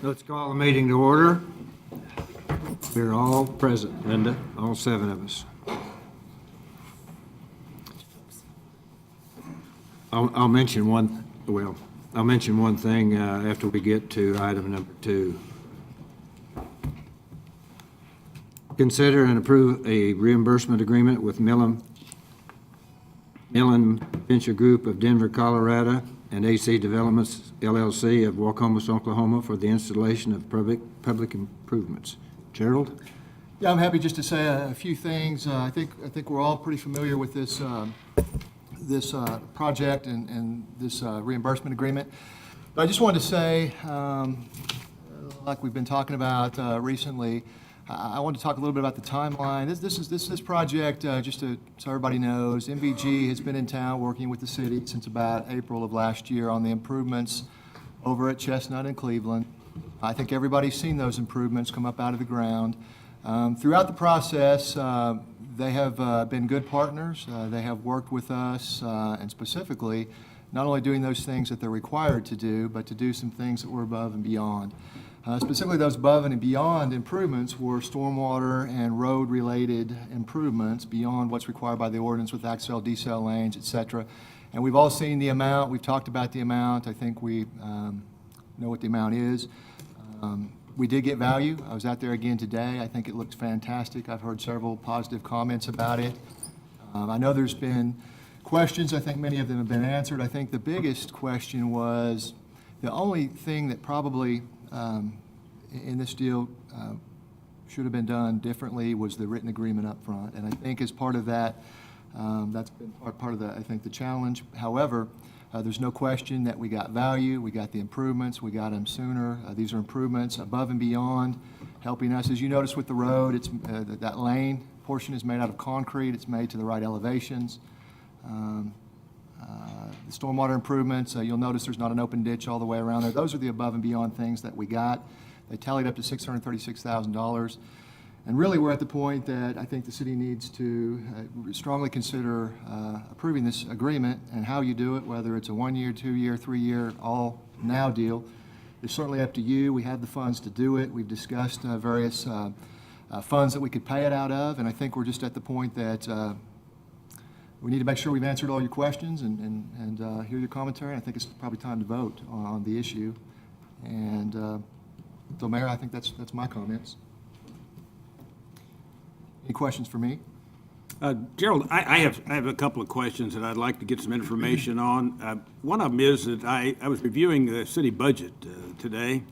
Let's call the meeting to order. We're all present, Linda, all 7 of us. I'll mention one thing after we get to item number 2. Consider and approve a reimbursement agreement with Millen Venture Group of Denver, Colorado, and AC Developments LLC of Wacomas, Oklahoma, for the installation of public improvements. Gerald? Yeah, I'm happy just to say a few things. I think we're all pretty familiar with this project and this reimbursement agreement. But I just wanted to say, like we've been talking about recently, I want to talk a little bit about the timeline. This project, just so everybody knows, MVG has been in town working with the city since about April of last year on the improvements over at Chestnut and Cleveland. I think everybody's seen those improvements come up out of the ground. Throughout the process, they have been good partners. They have worked with us, and specifically, not only doing those things that they're required to do, but to do some things that were above and beyond. Specifically, those above and beyond improvements were stormwater and road-related improvements beyond what's required by the ordinance with accel, decel lanes, et cetera. And we've all seen the amount. We've talked about the amount. I think we know what the amount is. We did get value. I was out there again today. I think it looks fantastic. I've heard several positive comments about it. I know there's been questions. I think many of them have been answered. I think the biggest question was the only thing that probably in this deal should have been done differently was the written agreement up front. And I think as part of that, that's been part of the challenge. However, there's no question that we got value, we got the improvements, we got them sooner. These are improvements above and beyond helping us. As you notice with the road, it's that lane portion is made out of concrete. It's made to the right elevations. The stormwater improvements, you'll notice there's not an open ditch all the way around there. Those are the above and beyond things that we got. They tallied up to $636,000. And really, we're at the point that I think the city needs to strongly consider approving this agreement, and how you do it, whether it's a 1-year, 2-year, 3-year, all now deal, is certainly up to you. We have the funds to do it. We've discussed various funds that we could pay it out of, and I think we're just at the point that we need to make sure we've answered all your questions and hear your commentary. I think it's probably time to vote on the issue. And so, Mayor, I think that's my comments. Any questions for me? Gerald, I have a couple of questions that I'd like to get some information on. One of them is that I was reviewing the city budget today,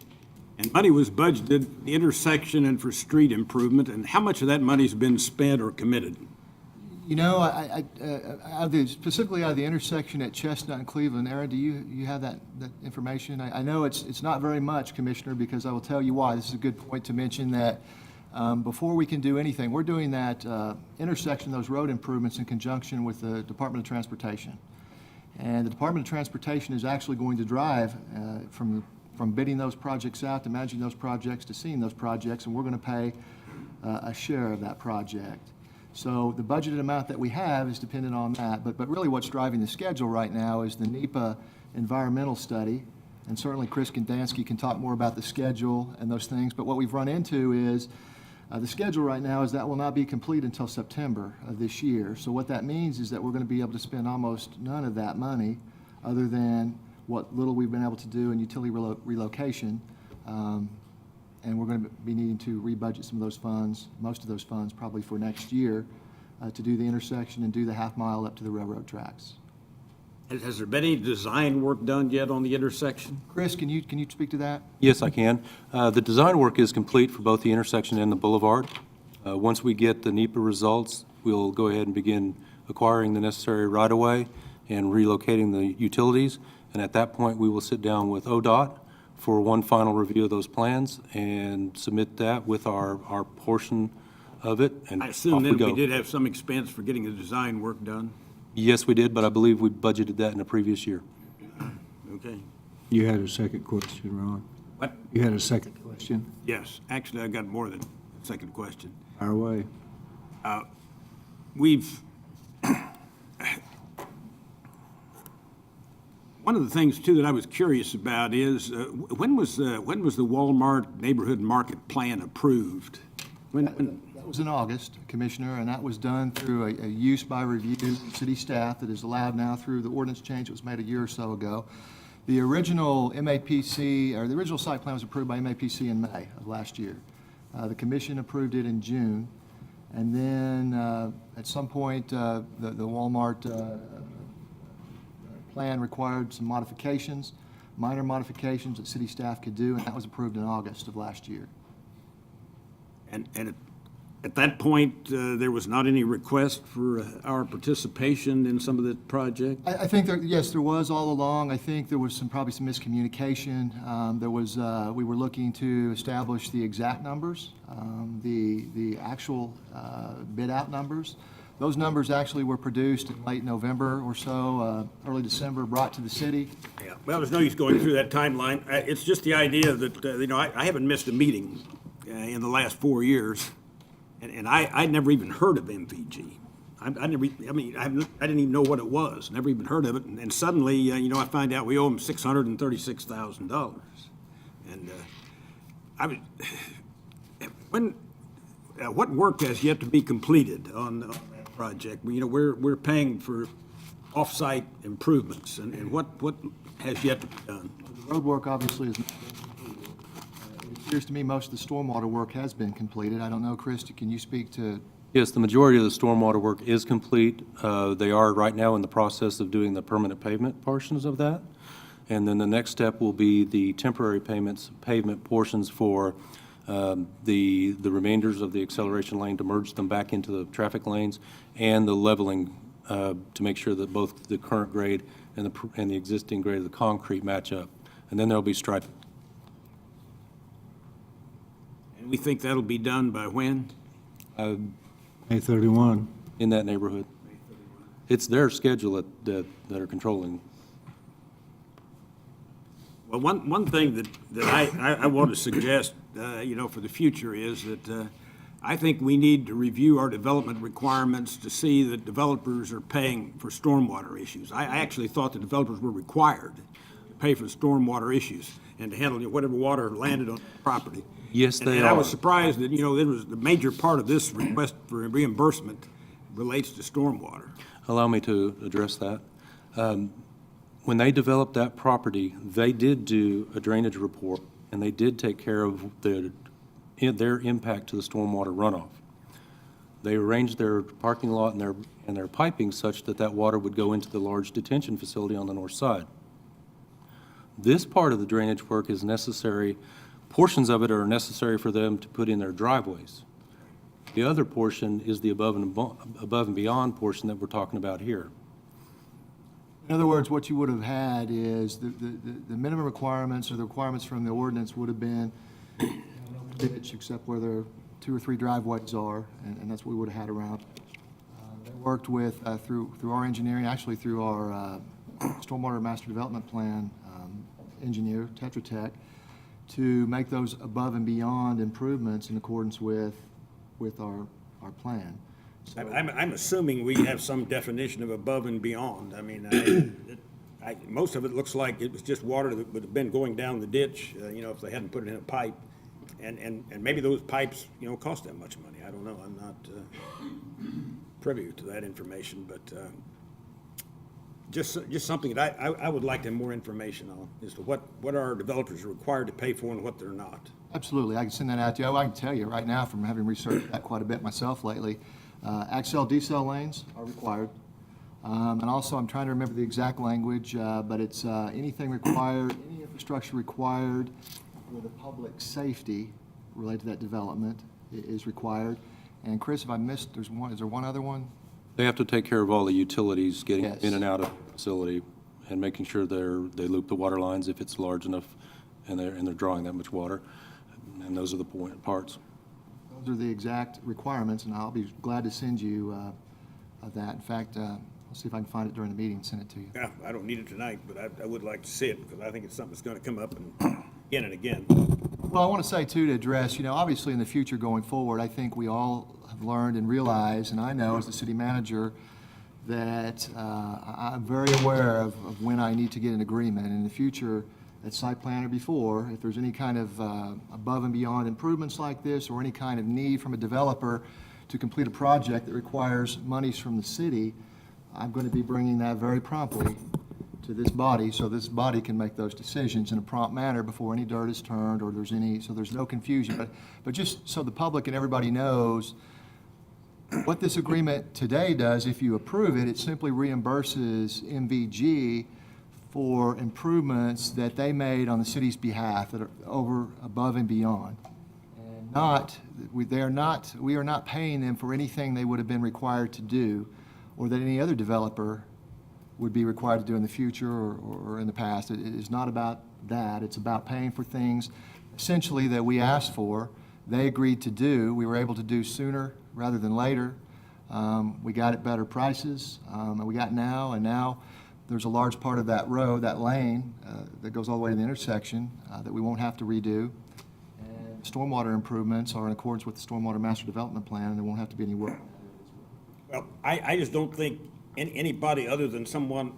and money was budgeted, the intersection and for street improvement, and how much of that money's been spent or committed? You know, specifically out of the intersection at Chestnut and Cleveland, Aaron, do you have that information? I know it's not very much, Commissioner, because I will tell you why. This is a good point to mention that before we can do anything, we're doing that intersection, those road improvements, in conjunction with the Department of Transportation. And the Department of Transportation is actually going to drive from bidding those projects out, to managing those projects, to seeing those projects, and we're going to pay a share of that project. So the budgeted amount that we have is dependent on that. But really what's driving the schedule right now is the NEPA environmental study. And certainly Chris Kandansky can talk more about the schedule and those things. But what we've run into is the schedule right now is that will not be complete until September of this year. So what that means is that we're going to be able to spend almost none of that money, other than what little we've been able to do in utility relocation. And we're going to be needing to rebudget some of those funds, most of those funds probably for next year, to do the intersection and do the half mile up to the railroad tracks. Has there been any design work done yet on the intersection? Chris, can you speak to that? Yes, I can. The design work is complete for both the intersection and the boulevard. Once we get the NEPA results, we'll go ahead and begin acquiring the necessary right-of-way and relocating the utilities. And at that point, we will sit down with ODOT for one final review of those plans and submit that with our portion of it. And I assume then we did have some expense for getting the design work done? Yes, we did, but I believe we budgeted that in the previous year. Okay. You had a second question, Ron. What? You had a second question? Yes. Actually, I got more than a second question. Our way. We've One of the things, too, that I was curious about is, when was the Walmart Neighborhood Market Plan approved? When, That was in August, Commissioner, and that was done through a use by review city staff that is allowed now through the ordinance change that was made a year or so ago. The original MAPC, or the original site plan was approved by MAPC in May of last year. The commission approved it in June, and then at some point, the Walmart plan required some modifications, minor modifications that city staff could do, and that was approved in August of last year. and at that point, there was not any request for our participation in some of the project? I think yes, there was all along. I think there was probably some miscommunication. We were looking to establish the exact numbers, the actual bid out numbers. Those numbers actually were produced in late November or so, early December, brought to the city. Yeah, well, there's no use going through that timeline. It's just the idea that, I haven't missed a meeting in the last 4 years, and I'd never even heard of MVG. I didn't even know what it was, never even heard of it, and suddenly, I find out we owe them $636,000. And what work has yet to be completed on that project? We're paying for off-site improvements, and what has yet to be done? The road work obviously is. It appears to me most of the stormwater work has been completed. I don't know, Chris, can you speak to? Yes, the majority of the stormwater work is complete. They are right now in the process of doing the permanent pavement portions of that. And then the next step will be the temporary pavement portions for the remainders of the acceleration lane, to merge them back into the traffic lanes, and the leveling to make sure that both the current grade and the existing grade of the concrete match up. And then there'll be striping. And we think that'll be done by when? May 31. In that neighborhood. It's their schedule that are controlling. Well, one thing that I want to suggest, for the future is that I think we need to review our development requirements to see that developers are paying for stormwater issues. I actually thought the developers were required to pay for stormwater issues and to handle whatever water landed on the property. Yes, they And I are. was surprised that, there was the major part of this request for reimbursement relates to stormwater. Allow me to address that. When they developed that property, they did do a drainage report, and they did take care of their impact to the stormwater runoff. They arranged their parking lot and their piping such that that water would go into the large detention facility on the north side. This part of the drainage work is necessary. Portions of it are necessary for them to put in their driveways. The other portion is the above and beyond portion that we're talking about here. In other words, what you would have had is the minimum requirements or the requirements from the ordinance would have been no ditch except where there 2 or 3 driveways are, and that's what we would have had around. They worked with, through our engineering, actually through our Stormwater Master Development Plan engineer, Tetra Tech, to make those above and beyond improvements in accordance with our plan. So, I'm assuming we have some definition of above and beyond. I mean, most of it looks like it was just water that would have been going down the ditch, if they hadn't put it in a pipe. And maybe those pipes, cost that much money. I don't know. I'm not privy to that information, but just something that I would like to have more information on as to what our developers are required to pay for and what they're not. absolutely, I can send that out to you. I can tell you right now from having researched that quite a bit myself lately, accel decel lanes are required. And also, I'm trying to remember the exact language, but it's anything required, any infrastructure required for the public safety related to that development is required. And Chris, if I missed, is there one other one? They have to take care of all the utilities getting Yes. in and out of the facility and making sure they loop the water lines if it's large enough and they're drawing that much water. And those are the parts. Those are the exact requirements, and I'll be glad to send you that. In fact, I'll see if I can find it during the meeting and send it to you. Yeah, I don't need it tonight, but I would like to see it because I think it's something that's going to come up again and again. Well, I want to say, too, to address, obviously in the future going forward, I think we all have learned and realized, and I know as the city manager, that I'm very aware of when I need to get an agreement. In the future, at site plan or before, if there's any kind of above and beyond improvements like this, or any kind of need from a developer to complete a project that requires monies from the city, I'm going to be bringing that very promptly to this body, so this body can make those decisions in a prompt manner before any dirt is turned or there's any, so there's no confusion. But just so the public and everybody knows, what this agreement today does, if you approve it, it simply reimburses MVG for improvements that they made on the city's behalf that are over, above and beyond. And we are not paying them for anything they would have been required to do, or that any other developer would be required to do in the future or in the past. It is not about that. It's about paying for things essentially that we asked for, they agreed to do. We were able to do sooner rather than later. We got at better prices, and we got now, and now there's a large part of that road, that lane, that goes all the way to the intersection that we won't have to redo. And stormwater improvements are in accordance with the Stormwater Master Development Plan, and there won't have to be any work. Well, I just don't think anybody other than someone,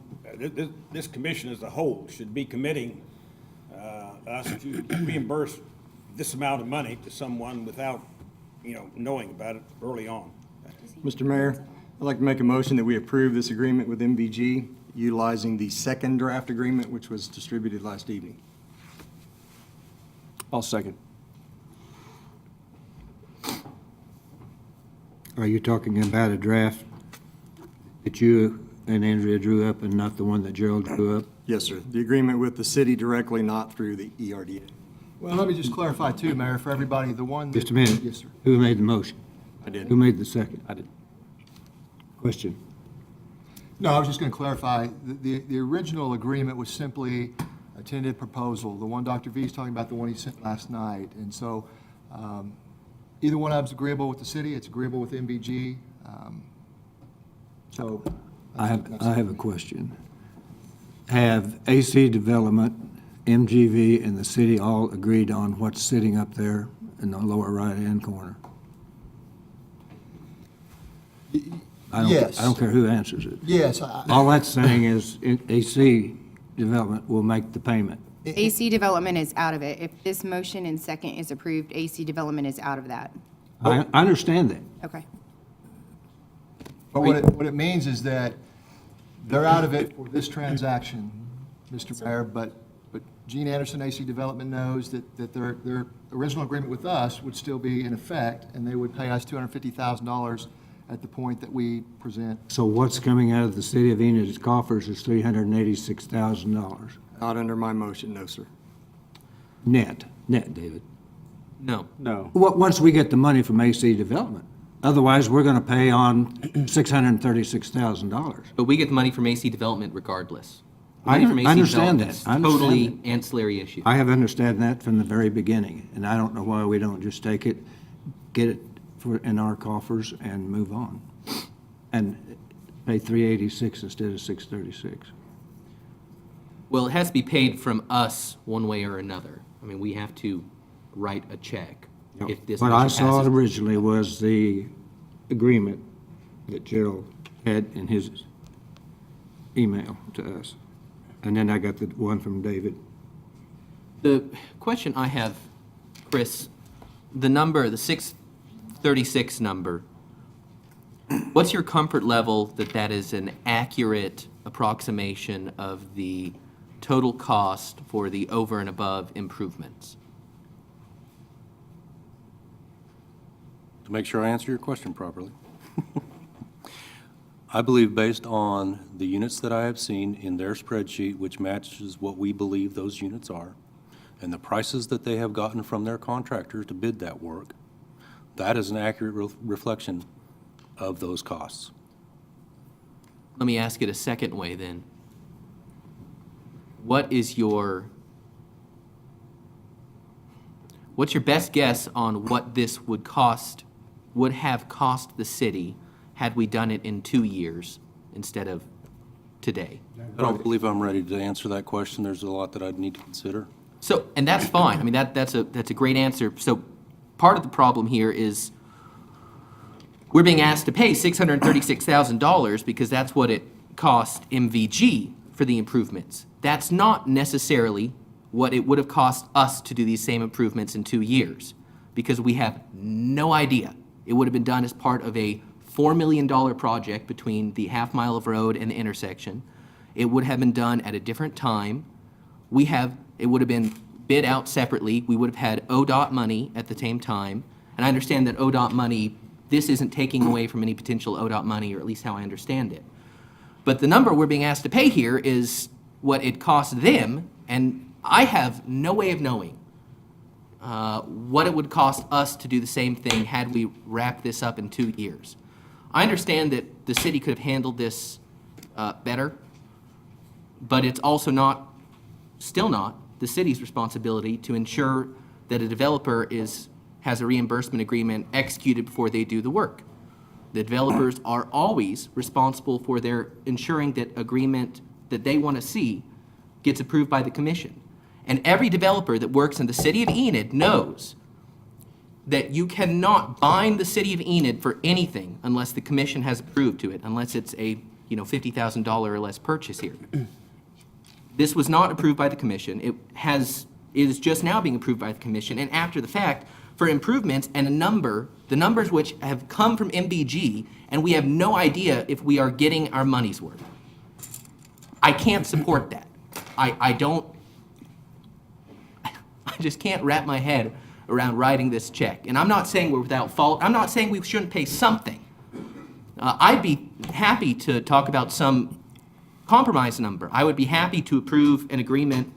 this commission as a whole should be committing us to reimburse this amount of money to someone without, knowing about it early on. Mr. Mayor, I'd like to make a motion that we approve this agreement with MVG utilizing the second draft agreement, which was distributed last evening. I'll second. Are you talking about a draft that you and Andrea drew up and not the one that Gerald drew up? Yes, sir. The agreement with the city directly, not through the ERDA. Well, let me just clarify too, Mayor, for everybody, the one that... Just a minute. Yes, sir. Who made the motion? I did. Who made the second? I did. Question. No, I was just going to clarify, the original agreement was simply a tentative proposal. The one Dr. V is talking about, the one he sent last night. And so either one of them is agreeable with the city, it's agreeable with MVG. So I have a question. Have AC Development, MGV, and the city all agreed on what's sitting up there in the lower right-hand corner? Yes. I don't care who answers it. Yes, All that's saying is AC Development will make the payment. AC Development is out of it. If this motion and second is approved, AC Development is out of that. I understand that. Okay. but what it means is that they're out of it for this transaction, Mr. Mayor, but Gene Anderson, AC Development knows that their original agreement with us would still be in effect, and they would pay us $250,000 at the point that we present. So what's coming out of the city of Enid's coffers is $386,000. Not under my motion, no, sir. Net, David. No. No. Once we get the money from AC Development. Otherwise, we're going to pay on $636,000. But we get the money from AC Development regardless. The I money from AC understand that. Development's I understand Totally that. ancillary issue. I have understood that from the very beginning, and I don't know why we don't just take it, get it in our coffers and move on, and pay $386 instead of $636. Well, it has to be paid from us one way or another. I mean, we have to write a check if this What I motion saw passes. originally was the agreement that Gerald had in his email to us, and then I got the one from David. The question I have, Chris, the number, the 636 number, what's your comfort level that that is an accurate approximation of the total cost for the over and above improvements? To make sure I answer your question properly. I believe based on the units that I have seen in their spreadsheet, which matches what we believe those units are, and the prices that they have gotten from their contractors to bid that work, that is an accurate reflection of those costs. Let me ask it a second way then. What's your best guess on what this would have cost the city had we done it in 2 years instead of today? I don't believe I'm ready to answer that question. There's a lot that I'd need to consider. So, and that's fine. I mean, that's a great answer. So part of the problem here is we're being asked to pay $636,000 because that's what it cost MVG for the improvements. That's not necessarily what it would have cost us to do these same improvements in 2 years, because we have no idea. It would have been done as part of a $4 million project between the half mile of road and the intersection. It would have been done at a different time. It would have been bid out separately. We would have had ODOT money at the same time. And I understand that ODOT money, this isn't taking away from any potential ODOT money, or at least how I understand it. But the number we're being asked to pay here is what it cost them, and I have no way of knowing what it would cost us to do the same thing had we wrapped this up in 2 years. I understand that the city could have handled this better, but it's also still not the city's responsibility to ensure that a developer has a reimbursement agreement executed before they do the work. The developers are always responsible for their ensuring that agreement that they want to see gets approved by the commission. And every developer that works in the city of Enid knows that you cannot bind the city of Enid for anything unless the commission has approved to it, unless it's a $50,000 or less purchase here. This was not approved by the commission. It is just now being approved by the commission, and after the fact, for improvements and the numbers which have come from MBG, and we have no idea if we are getting our money's worth. I can't support that. I just can't wrap my head around writing this check. And I'm not saying we're without fault. I'm not saying we shouldn't pay something. I'd be happy to talk about some compromise number. I would be happy to approve an agreement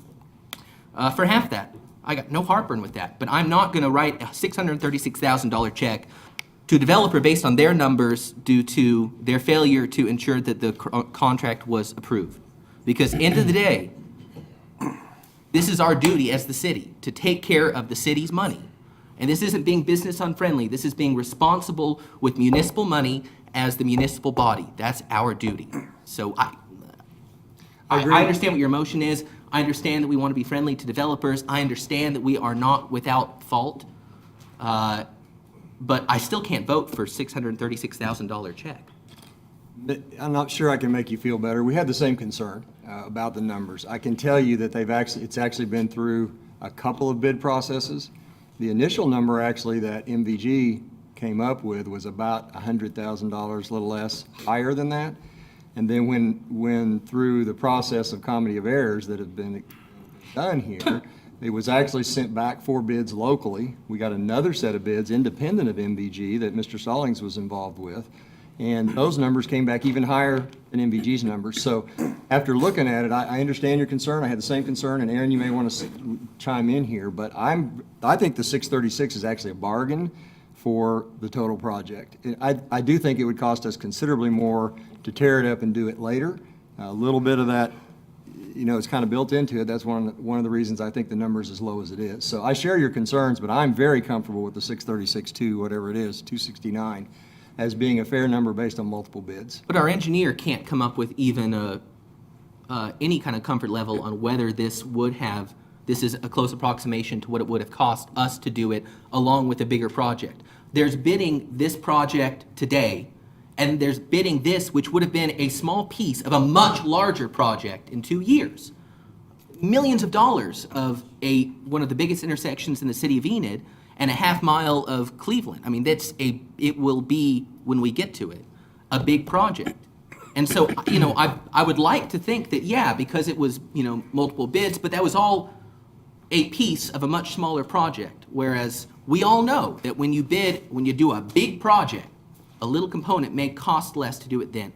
for half that. I got no heartburn with that. But I'm not going to write a $636,000 check to a developer based on their numbers due to their failure to ensure that the contract was approved. Because end of the day, this is our duty as the city, to take care of the city's money. And this isn't being business unfriendly. This is being responsible with municipal money as the municipal body. That's our duty. So I understand what your motion is. I understand that we want to be friendly to developers. I understand that we are not without fault. But I still can't vote for $636,000 check. I'm not sure I can make you feel better. We had the same concern about the numbers. I can tell you that it's actually been through a couple of bid processes. The initial number actually that MVG came up with was about $100,000, a little less, higher than that. And then when through the process of comedy of errors that have been done here, it was actually sent back for bids locally. We got another set of bids independent of MVG that Mr. Stallings was involved with. And those numbers came back even higher than MVG's numbers. So after looking at it, I understand your concern. I had the same concern, and Aaron, you may want to chime in here, but I think the 636 is actually a bargain for the total project. I do think it would cost us considerably more to tear it up and do it later. A little bit of that, it's kind of built into it. That's one of the reasons I think the number is as low as it is. So I share your concerns, but I'm very comfortable with the 636.2, whatever it is, 269, as being a fair number based on multiple bids. But our engineer can't come up with even any kind of comfort level on whether this is a close approximation to what it would have cost us to do it along with a bigger project. There's bidding this project today, and there's bidding this, which would have been a small piece of a much larger project in 2 years. Millions of dollars of one of the biggest intersections in the city of Enid and a half mile of Cleveland. I mean, it will be, when we get to it, a big project. And so, I would like to think that, yeah, because it was, multiple bids, but that was all a piece of a much smaller project. Whereas we all know that when you do a big project, a little component may cost less to do it then.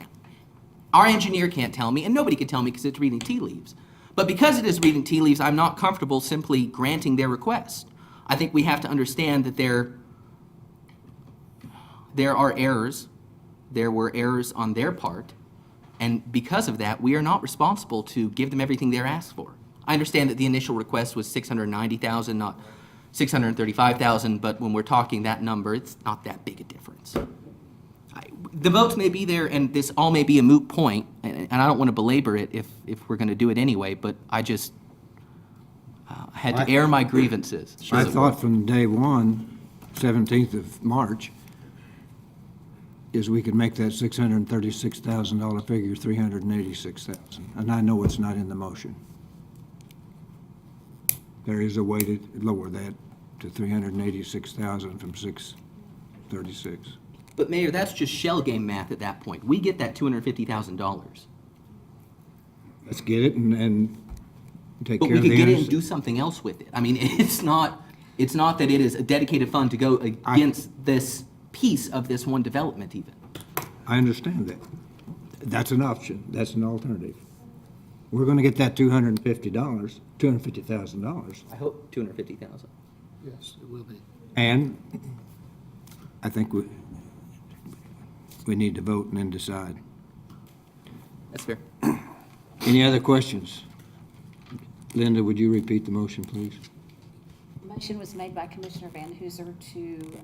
Our engineer can't tell me, and nobody can tell me because it's reading tea leaves. But because it is reading tea leaves, I'm not comfortable simply granting their request. I think we have to understand that there are errors. There were errors on their part. And because of that, we are not responsible to give them everything they're asked for. I understand that the initial request was $690,000, not $635,000, but when we're talking that number, it's not that big a difference. The votes may be there, and this all may be a moot point, and I don't want to belabor it if we're going to do it anyway, but I just had to air my grievances. I thought from day one, 17th of March, is we could make that $636,000 figure $386,000. And I know it's not in the motion. There is a way to lower that to $386,000 from $636,000. But Mayor, that's just shell game math at that point. We get that $250,000. Let's get it and take But care we of the could get it and others. do something else with it. I mean, it's not that it is a dedicated fund to go against this piece of this one development even. I understand that. That's an option. That's an alternative. We're going to get that $250,000. I hope 250,000. Yes, it will be. And I think we need to vote and then decide. That's fair. Any other questions? Linda, would you repeat the motion, please? Motion was made by Commissioner Van Hooser to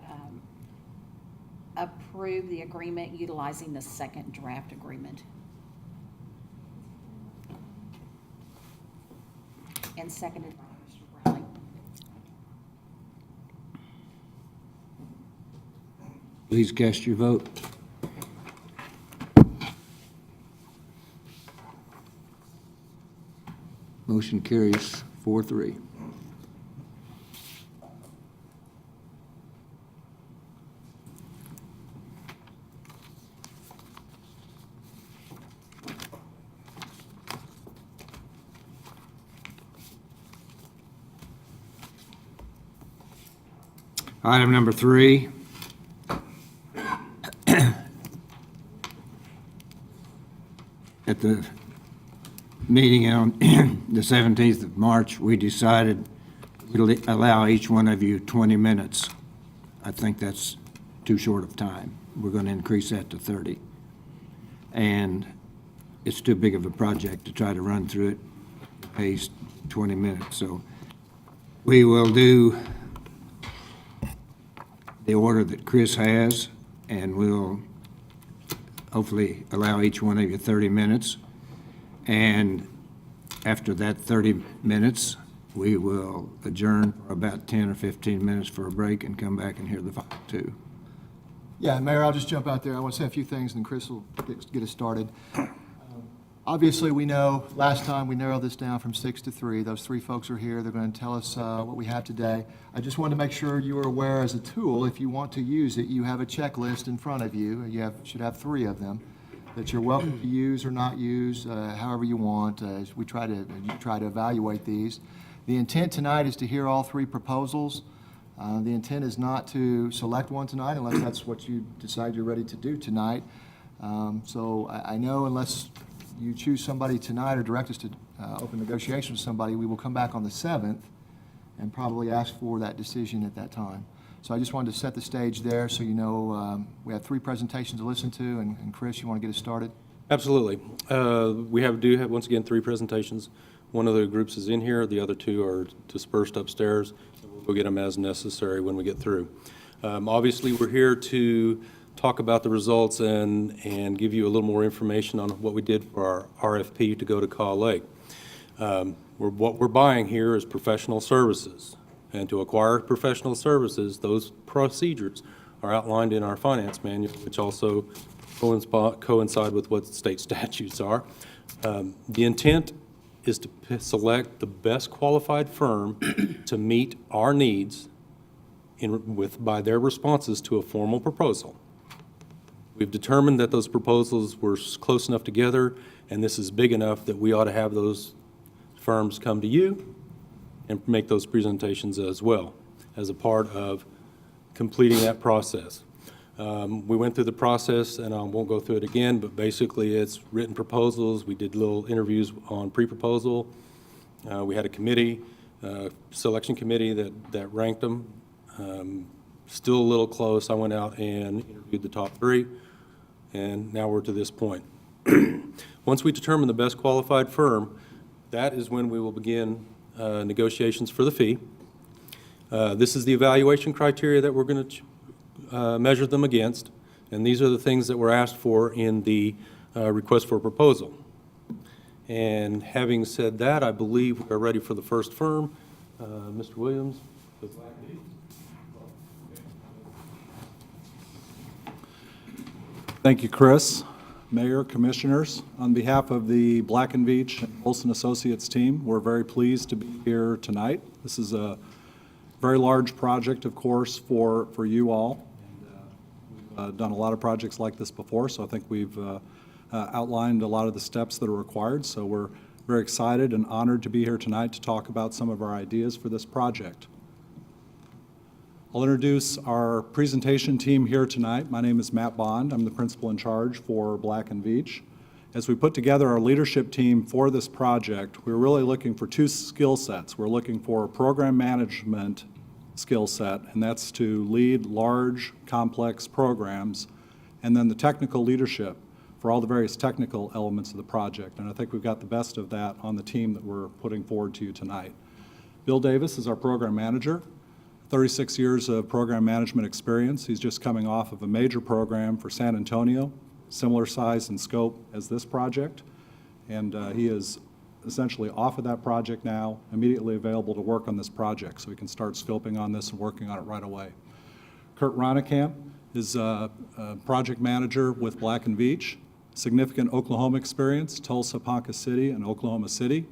approve the agreement utilizing the second draft agreement. And seconded by Commissioner Browning. Please cast your vote. Motion carries 4-3. Item number 3. At the meeting on the 17th of March, we decided we'll allow each one of you 20 minutes. I think that's too short of time. We're going to increase that to 30. And it's too big of a project to try to run through it at pace 20 minutes. So we will do the order that Chris has, and we'll hopefully allow each one of you 30 minutes. And after that 30 minutes, we will adjourn for about 10 or 15 minutes for a break and come back and hear the final two. Yeah, Mayor, I'll just jump out there. I want to say a few things, and Chris will get us started. Obviously, we know, last time we narrowed this down from 6 to 3. Those 3 folks are here. They're going to tell us what we have today. I just wanted to make sure you are aware as a tool, if you want to use it, you have a checklist in front of you. You should have 3 of them that you're welcome to use or not use, however you want. As we try to evaluate these. The intent tonight is to hear all 3 proposals. The intent is not to select one tonight unless that's what you decide you're ready to do tonight. So I know unless you choose somebody tonight or direct us to open negotiations with somebody, we will come back on the 7th and probably ask for that decision at that time. So I just wanted to set the stage there so you know we have 3 presentations to listen to, and Chris, you want to get us started? Absolutely. We do have, once again, 3 presentations. One of the groups is in here, the other 2 are dispersed upstairs. We'll go get them as necessary when we get through. Obviously, we're here to talk about the results and give you a little more information on what we did for our RFP to go to Kaw Lake. What we're buying here is professional services. And to acquire professional services, those procedures are outlined in our finance manual, which also coincide with what state statutes are. The intent is to select the best qualified firm to meet our needs by their responses to a formal proposal. We've determined that those proposals were close enough together, and this is big enough that we ought to have those firms come to you and make those presentations as well, as a part of completing that process. We went through the process, and I won't go through it again, but basically it's written proposals. We did little interviews on pre-proposal. We had a committee, selection committee that ranked them. Still a little close. I went out and interviewed the top 3, and now we're to this point. Once we determine the best qualified firm, that is when we will begin negotiations for the fee. This is the evaluation criteria that we're going to measure them against, and these are the things that were asked for in the request for proposal. And having said that, I believe we're ready for the first firm. Mr. Williams. Thank you, Chris. Mayor, Commissioners, on behalf of the Black & Veatch and Olson Associates team, we're very pleased to be here tonight. This is a very large project, of course, for you all. We've done a lot of projects like this before, so I think we've outlined a lot of the steps that are required. So we're very excited and honored to be here tonight to talk about some of our ideas for this project. I'll introduce our presentation team here tonight. My name is Matt Bond. I'm the principal in charge for Black & Veatch. As we put together our leadership team for this project, we're really looking for two skill sets. We're looking for a program management skill set, and that's to lead large, complex programs, and then the technical leadership for all the various technical elements of the project. And I think we've got the best of that on the team that we're putting forward to you tonight. Bill Davis is our program manager. 36 years of program management experience. He's just coming off of a major program for San Antonio, similar size and scope as this project. And he is essentially off of that project now, immediately available to work on this project, so he can start scoping on this and working on it right away. Kurt Ronekamp is a project manager with Black & Veatch, significant Oklahoma experience, Tulsa, Ponca City, and Oklahoma City.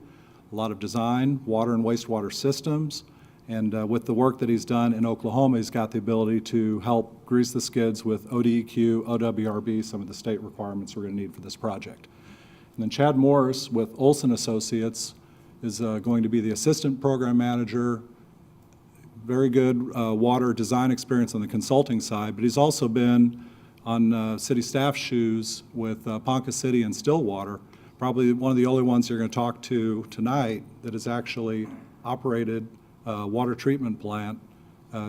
A lot of design, water and wastewater systems. And with the work that he's done in Oklahoma, he's got the ability to help grease the skids with ODEQ, OWRB, some of the state requirements we're going to need for this project. And then Chad Morris with Olson Associates is going to be the assistant program manager, very good water design experience on the consulting side, but he's also been on city staff shoes with Ponca City and Stillwater, probably one of the only ones you're going to talk to tonight that has actually operated water treatment plant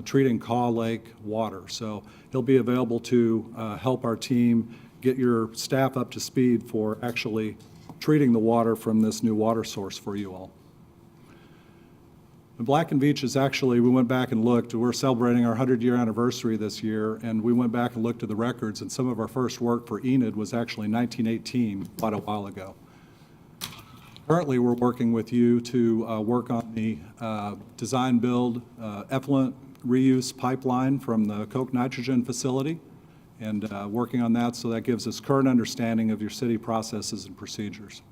treating Caw Lake water. So he'll be available to help our team get your staff up to speed for actually treating the water from this new water source for you all. And Black & Veatch is actually, we went back and looked, we're celebrating our 100-year anniversary this year, and we went back and looked at the records, and some of our first work for Enid was actually 1918, quite a while ago. Currently, we're working with you to work on the design build effluent reuse pipeline from the Coke nitrogen facility, and working on that, so that gives us current understanding of your city processes and procedures.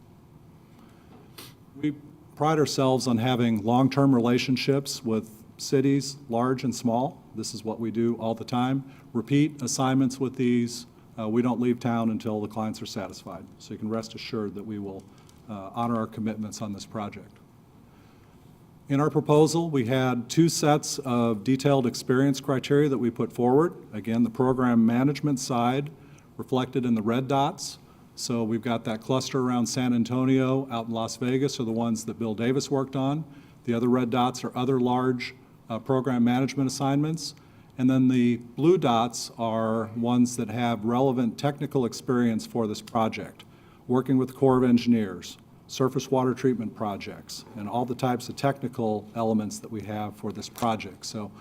We pride ourselves on having long-term relationships with cities, large and small. This is what we do all the time. Repeat assignments with these. We don't leave town until the clients are satisfied. So you can rest assured that we will honor our commitments on this project. In our proposal, we had two sets of detailed experience criteria that we put forward. Again, the program management side reflected in the red dots. So we've got that cluster around San Antonio, out in Las Vegas are the ones that Bill Davis worked on. The other red dots are other large program management assignments. And then the blue dots are ones that have relevant technical experience for this project, working with the Corps of Engineers, surface water treatment projects, and all the types of technical elements that we have for this project. So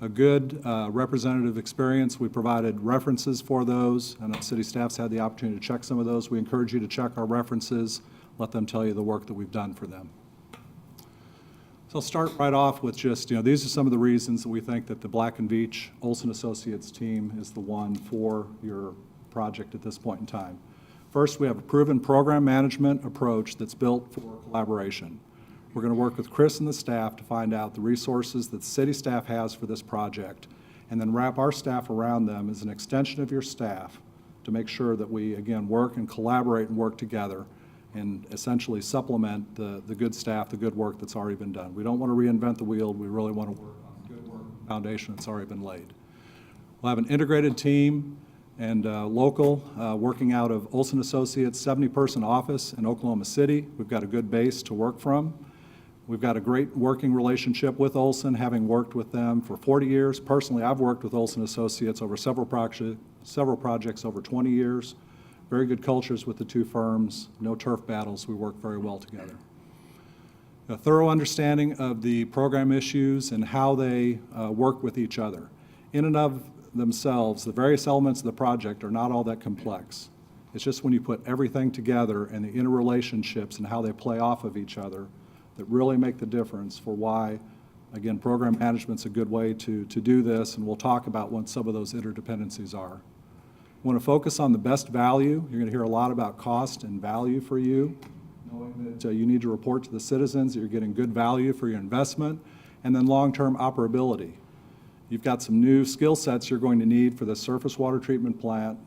a good representative experience. We provided references for those, and our city staff's had the opportunity to check some of those. We encourage you to check our references, let them tell you the work that we've done for them. So I'll start right off with just, these are some of the reasons that we think that the Black & Veatch Olson Associates team is the one for your project at this point in time. First, we have a proven program management approach that's built for collaboration. We're going to work with Chris and the staff to find out the resources that the city staff has for this project, and then wrap our staff around them as an extension of your staff to make sure that we, again, work and collaborate and work together and essentially supplement the good staff, the good work that's already been done. We don't want to reinvent the wheel. We really want to work on the good work foundation that's already been laid. We'll have an integrated team and local, working out of Olson Associates' 70-person office in Oklahoma City. We've got a good base to work from. We've got a great working relationship with Olson, having worked with them for 40 years. Personally, I've worked with Olson Associates over several projects over 20 years. Very good cultures with the two firms, no turf battles. We work very well together. A thorough understanding of the program issues and how they work with each other. In and of themselves, the various elements of the project are not all that complex. It's just when you put everything together and the interrelationships and how they play off of each other that really make the difference for why, again, program management's a good way to do this, and we'll talk about what some of those interdependencies are. Want to focus on the best value. You're going to hear a lot about cost and value for you, knowing that you need to report to the citizens that you're getting good value for your investment, and then long-term operability. You've got some new skill sets you're going to need for the surface water treatment plant,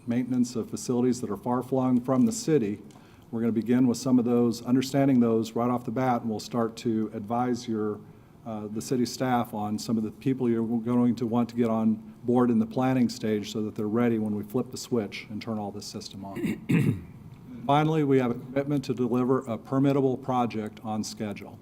maintenance of facilities that are far-flung from the city. We're going to begin with some of those, understanding those right off the bat, and we'll start to advise the city staff on some of the people you're going to want to get on board in the planning stage so that they're ready when we flip the switch and turn all this system on. Finally, we have a commitment to deliver a permittable project on schedule.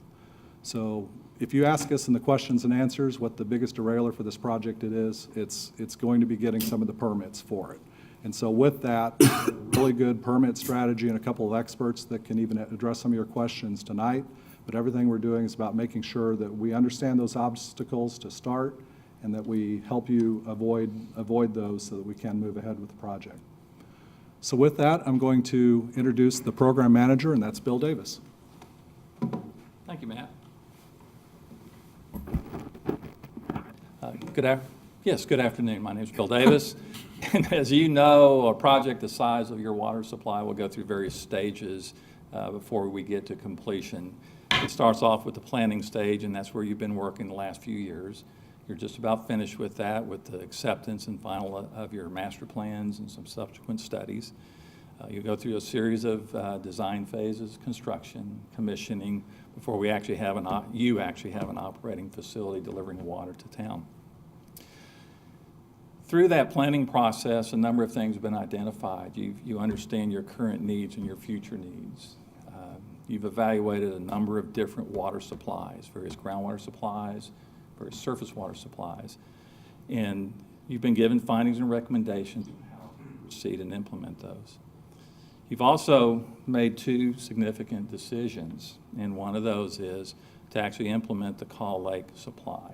So if you ask us in the questions and answers what the biggest derailer for this project it's going to be getting some of the permits for it. And so with that, a really good permit strategy and a couple of experts that can even address some of your questions tonight. But everything we're doing is about making sure that we understand those obstacles to start and that we help you avoid those so that we can move ahead with the project. So with that, I'm going to introduce the program manager, and that's Bill Davis. Thank you, Matt. Good afternoon. My name is Bill Davis. And as you know, a project the size of your water supply will go through various stages before we get to completion. It starts off with the planning stage, and that's where you've been working the last few years. You're just about finished with that, with the acceptance and final of your master plans and some subsequent studies. You go through a series of design phases, construction, commissioning, before we actually have you actually have an operating facility delivering water to town. Through that planning process, a number of things have been identified. You understand your current needs and your future needs. You've evaluated a number of different water supplies, various groundwater supplies, various surface water supplies, and you've been given findings and recommendations on how to proceed and implement those. You've also made two significant decisions, and one of those is to actually implement the Call Lake supply.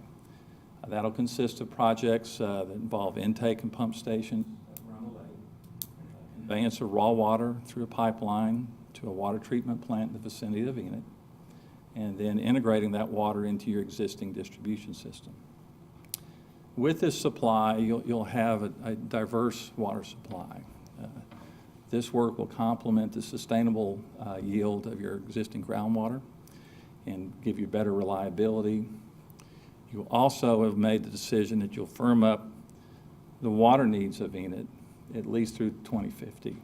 That'll consist of projects that involve intake and pump stations around the lake, conveyance of raw water through a pipeline to a water treatment plant in the vicinity of Enid, and then integrating that water into your existing distribution system. With this supply, you'll have a diverse water supply. This work will complement the sustainable yield of your existing groundwater and give you better reliability. You also have made the decision that you'll firm up the water needs of Enid at least through 2050.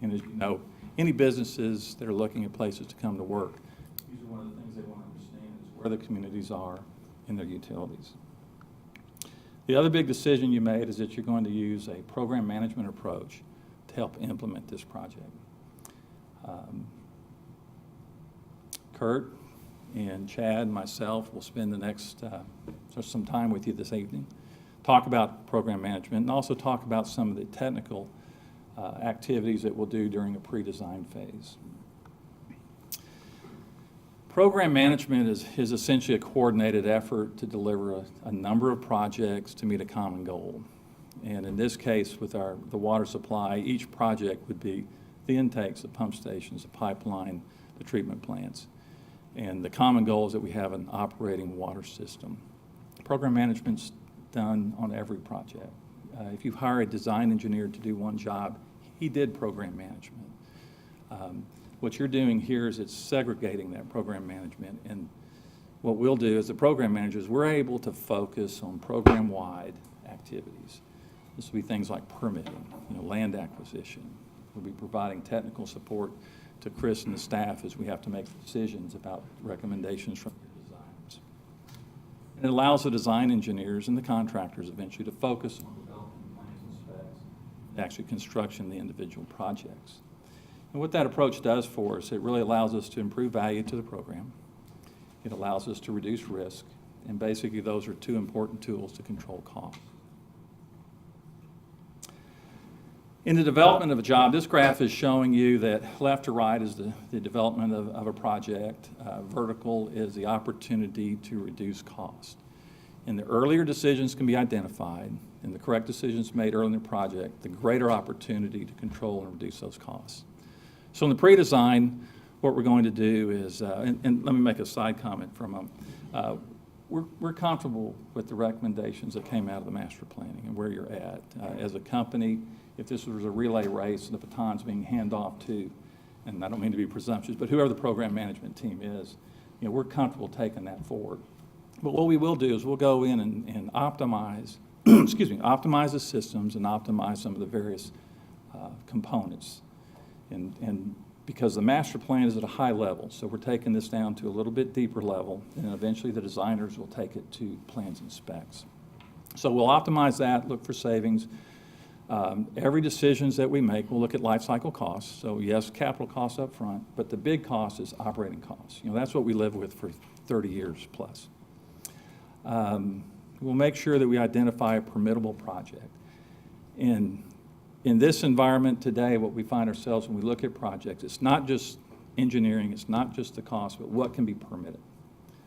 And as you know, any businesses that are looking at places to come to work, these are one of the things they want to understand is where the communities are in their utilities. The other big decision you made is that you're going to use a program management approach to help implement this project. Kurt and Chad and myself will spend the next some time with you this evening, talk about program management, and also talk about some of the technical activities that we'll do during a pre-design phase. Program management is essentially a coordinated effort to deliver a number of projects to meet a common goal. And in this case, with the water supply, each project would be the intakes, the pump stations, the pipeline, the treatment plants. And the common goal is that we have an operating water system. Program management's done on every project. If you hire a design engineer to do one job, he did program management. What you're doing here is it's segregating that program management. And what we'll do as the program managers, we're able to focus on program-wide activities. This will be things like permitting, land acquisition. We'll be providing technical support to Chris and the staff as we have to make decisions about recommendations from your designs. And it allows the design engineers and the contractors eventually to focus on developing plans and specs, and actually construction of the individual projects. And what that approach does for us, it really allows us to improve value to the program. It allows us to reduce risk, and basically those are two important tools to control cost. In the development of a job, this graph is showing you that left to right is the development of a project. Vertical is the opportunity to reduce cost. And the earlier decisions can be identified and the correct decisions made early in the project, the greater opportunity to control and reduce those costs. So in the pre-design, what we're going to do is, and let me make a side comment for a moment. we're comfortable with the recommendations that came out of the master planning and where you're at. As a company, if this was a relay race and the baton's being handed off to, and I don't mean to be presumptuous, but whoever the program management team is, we're comfortable taking that forward. But what we will do is we'll go in and optimize, optimize the systems and optimize some of the various components. And because the master plan is at a high level, so we're taking this down to a little bit deeper level, and then eventually the designers will take it to plans and specs. So we'll optimize that, look for savings. Every decisions that we make, we'll look at life cycle costs. So yes, capital costs up front, but the big cost is operating costs. That's what we live with for 30 years plus. We'll make sure that we identify a permittable project. In this environment today, what we find ourselves when we look at projects, it's not just engineering, it's not just the cost, but what can be permitted.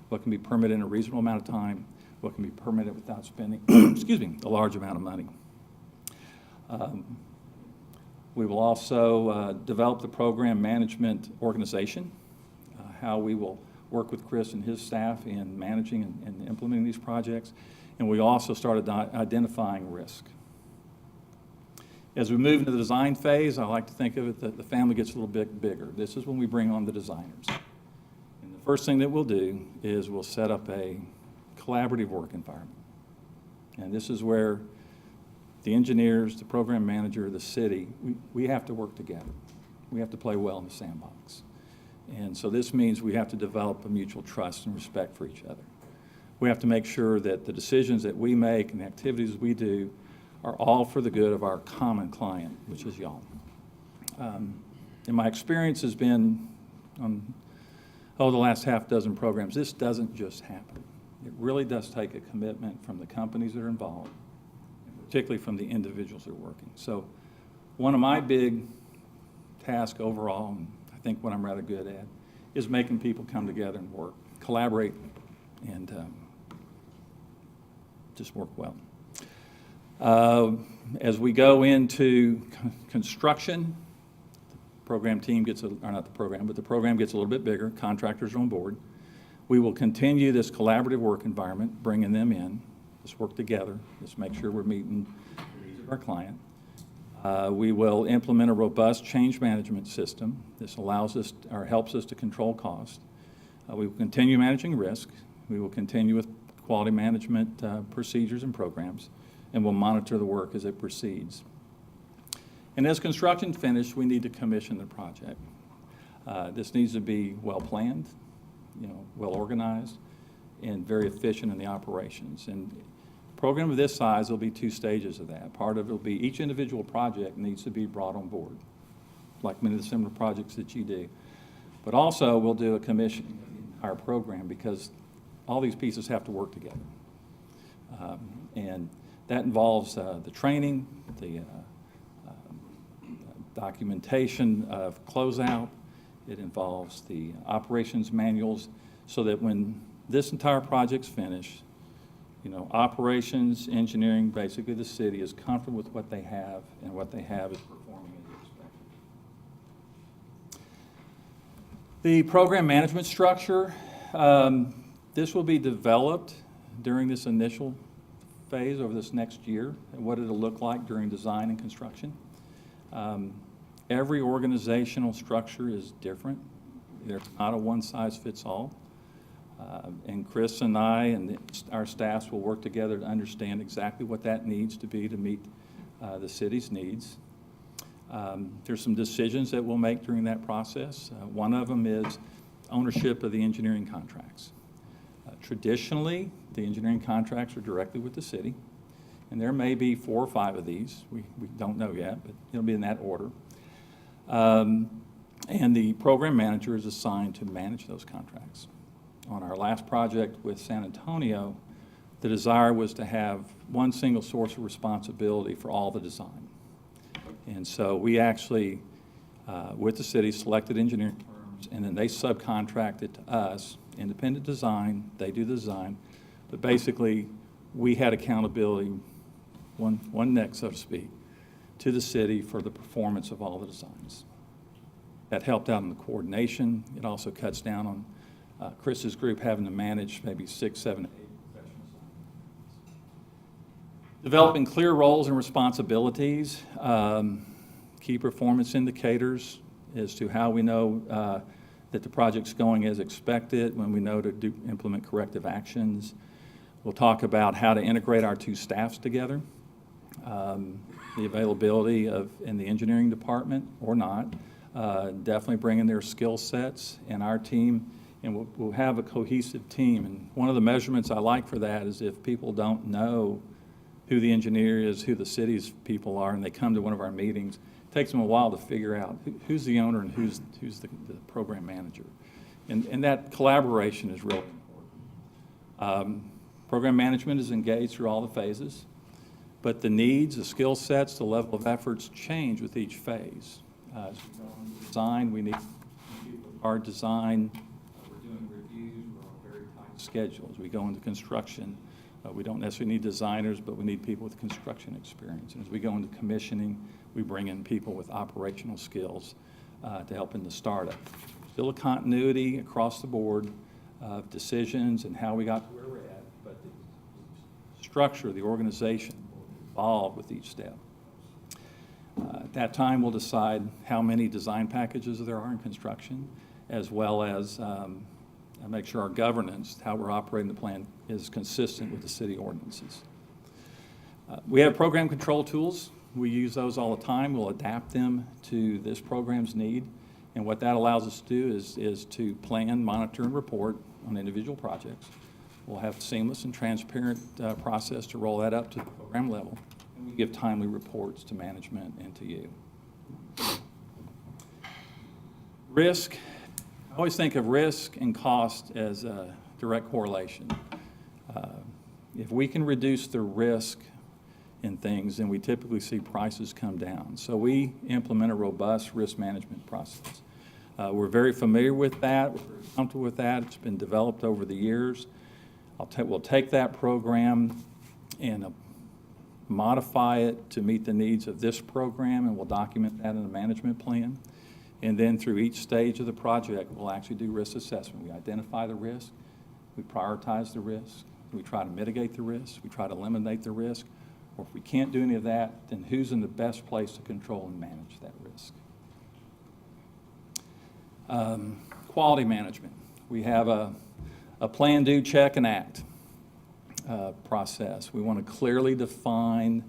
What can be permitted in a reasonable amount of time, what can be permitted without spending, a large amount of money. We will also develop the program management organization, how we will work with Chris and his staff in managing and implementing these projects. And we also started identifying risk. As we move into the design phase, I like to think of it that the family gets a little bit bigger. This is when we bring on the designers. And the first thing that we'll do is we'll set up a collaborative work environment. And this is where the engineers, the program manager, the city, we have to work together. We have to play well in the sandbox. And so this means we have to develop a mutual trust and respect for each other. We have to make sure that the decisions that we make and the activities we do are all for the good of our common client, which is y'all. And my experience has been on, the last half dozen programs, this doesn't just happen. It really does take a commitment from the companies that are involved, particularly from the individuals that are working. So one of my big tasks overall, and I think what I'm rather good at, is making people come together and work, collaborate, and just work well. As we go into construction, the program team gets, or not the program, but the program gets a little bit bigger, contractors are on board. We will continue this collaborative work environment, bringing them in. Let's work together. Let's make sure we're meeting the needs of our client. We will implement a robust change management system. This allows us, or helps us to control cost. We will continue managing risk. We will continue with quality management procedures and programs, and we'll monitor the work as it proceeds. And as construction finished, we need to commission the project. This needs to be well-planned, well-organized, and very efficient in the operations. And a program of this size, there'll be two stages of that. Part of it will be each individual project needs to be brought on board, like many of the similar projects that you do. But also, we'll do a commissioning of the entire program because all these pieces have to work together. And that involves the training, the documentation of closeout. It involves the operations manuals so that when this entire project's finished, operations, engineering, basically the city is comfortable with what they have, and what they have is performing as expected. The program management structure, this will be developed during this initial phase over this next year, and what it'll look like during design and construction. Every organizational structure is different. There's not a one-size-fits-all. And Chris and I and our staffs will work together to understand exactly what that needs to be to meet the city's needs. There's some decisions that we'll make during that process. One of them is ownership of the engineering contracts. Traditionally, the engineering contracts are directly with the city, and there may be 4 or 5 of these. We don't know yet, but it'll be in that order. And the program manager is assigned to manage those contracts. On our last project with San Antonio, the desire was to have one single source of responsibility for all the design. And so we actually, with the city, selected engineering firms, and then they subcontracted to us, independent design, they do the design, but basically we had accountability, one neck, so to speak, to the city for the performance of all the designs. That helped out in the coordination. It also cuts down on Chris's group having to manage maybe 6, 7, 8 Developing clear roles and responsibilities, key performance indicators as to how we know that the project's going as expected, when we know to implement corrective actions. We'll talk about how to integrate our two staffs together, the availability in the engineering department or not, definitely bringing their skill sets and our team, and we'll have a cohesive team. And one of the measurements I like for that is if people don't know who the engineer is, who the city's people are, and they come to one of our meetings, it takes them a while to figure out who's the owner and who's the program manager. And that collaboration is really important. Program management is engaged through all the phases, but the needs, the skill sets, the level of efforts change with each phase. As we go into design, we need our design. We're doing reviews. We're on a very tight schedule. As we go into construction, we don't necessarily need designers, but we need people with construction experience. And as we go into commissioning, we bring in people with operational skills to help in the startup. Still a continuity across the board of decisions and how we got to where we're at, but the structure, the organization will evolve with each step. At that time, we'll decide how many design packages there are in construction, as well as make sure our governance, how we're operating the plan, is consistent with the city ordinances. We have program control tools. We use those all the time. We'll adapt them to this program's need. And what that allows us to do is to plan, monitor, and report on individual projects. We'll have a seamless and transparent process to roll that up to the program level. And we give timely reports to management and to you. Risk. I always think of risk and cost as a direct correlation. If we can reduce the risk in things, then we typically see prices come down. So we implement a robust risk management process. We're very familiar with that. We're very comfortable with that. It's been developed over the years. We'll take that program and modify it to meet the needs of this program, and we'll document that in a management plan. And then through each stage of the project, we'll actually do risk assessment. We identify the risk, we prioritize the risk, we try to mitigate the risk, we try to eliminate the risk, or if we can't do any of that, then who's in the best place to control and manage that risk? Quality management. We have a plan, do, check, and act process. We want to clearly define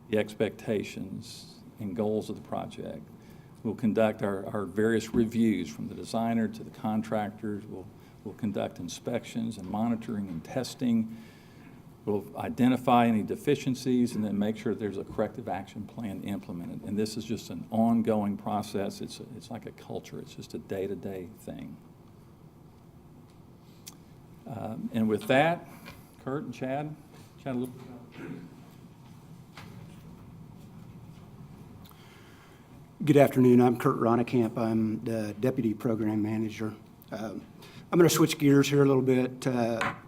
the expectations and goals of the project. We'll conduct our various reviews from the designer to the contractors. We'll conduct inspections and monitoring and testing. We'll identify any deficiencies and then make sure there's a corrective action plan implemented. And this is just an ongoing process. It's like a culture. It's just a day-to-day thing. And with that, Kurt and Chad a little bit about Good afternoon. I'm Kurt Ronnekamp. I'm the Deputy Program Manager. I'm going to switch gears here a little bit.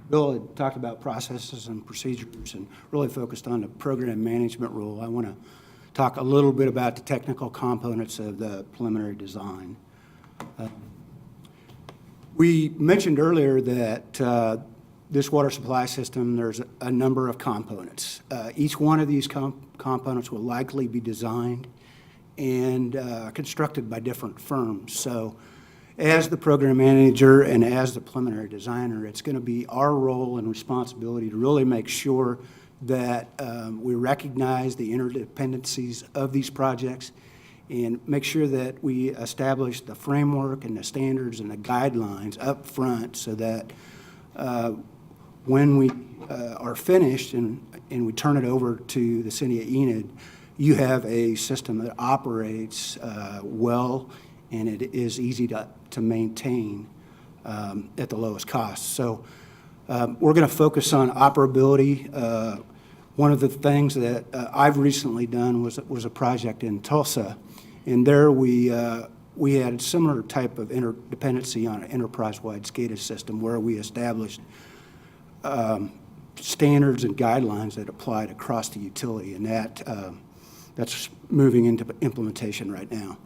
Bill had talked about processes and procedures and really focused on the program management role. I want to talk a little bit about the technical components of the preliminary design. We mentioned earlier that this water supply system, there's a number of components. Each one of these components will likely be designed and constructed by different firms. So as the program manager and as the preliminary designer, it's going to be our role and responsibility to really make sure that we recognize the interdependencies of these projects and make sure that we establish the framework and the standards and the guidelines up front so that when we are finished and we turn it over to the city of Enid, you have a system that operates well and it is easy to maintain at the lowest cost. So we're going to focus on operability. One of the things that I've recently done was a project in Tulsa, and there we had a similar type of interdependency on an enterprise-wide SCADA system where we established standards and guidelines that applied across the utility, and that's moving into implementation right now.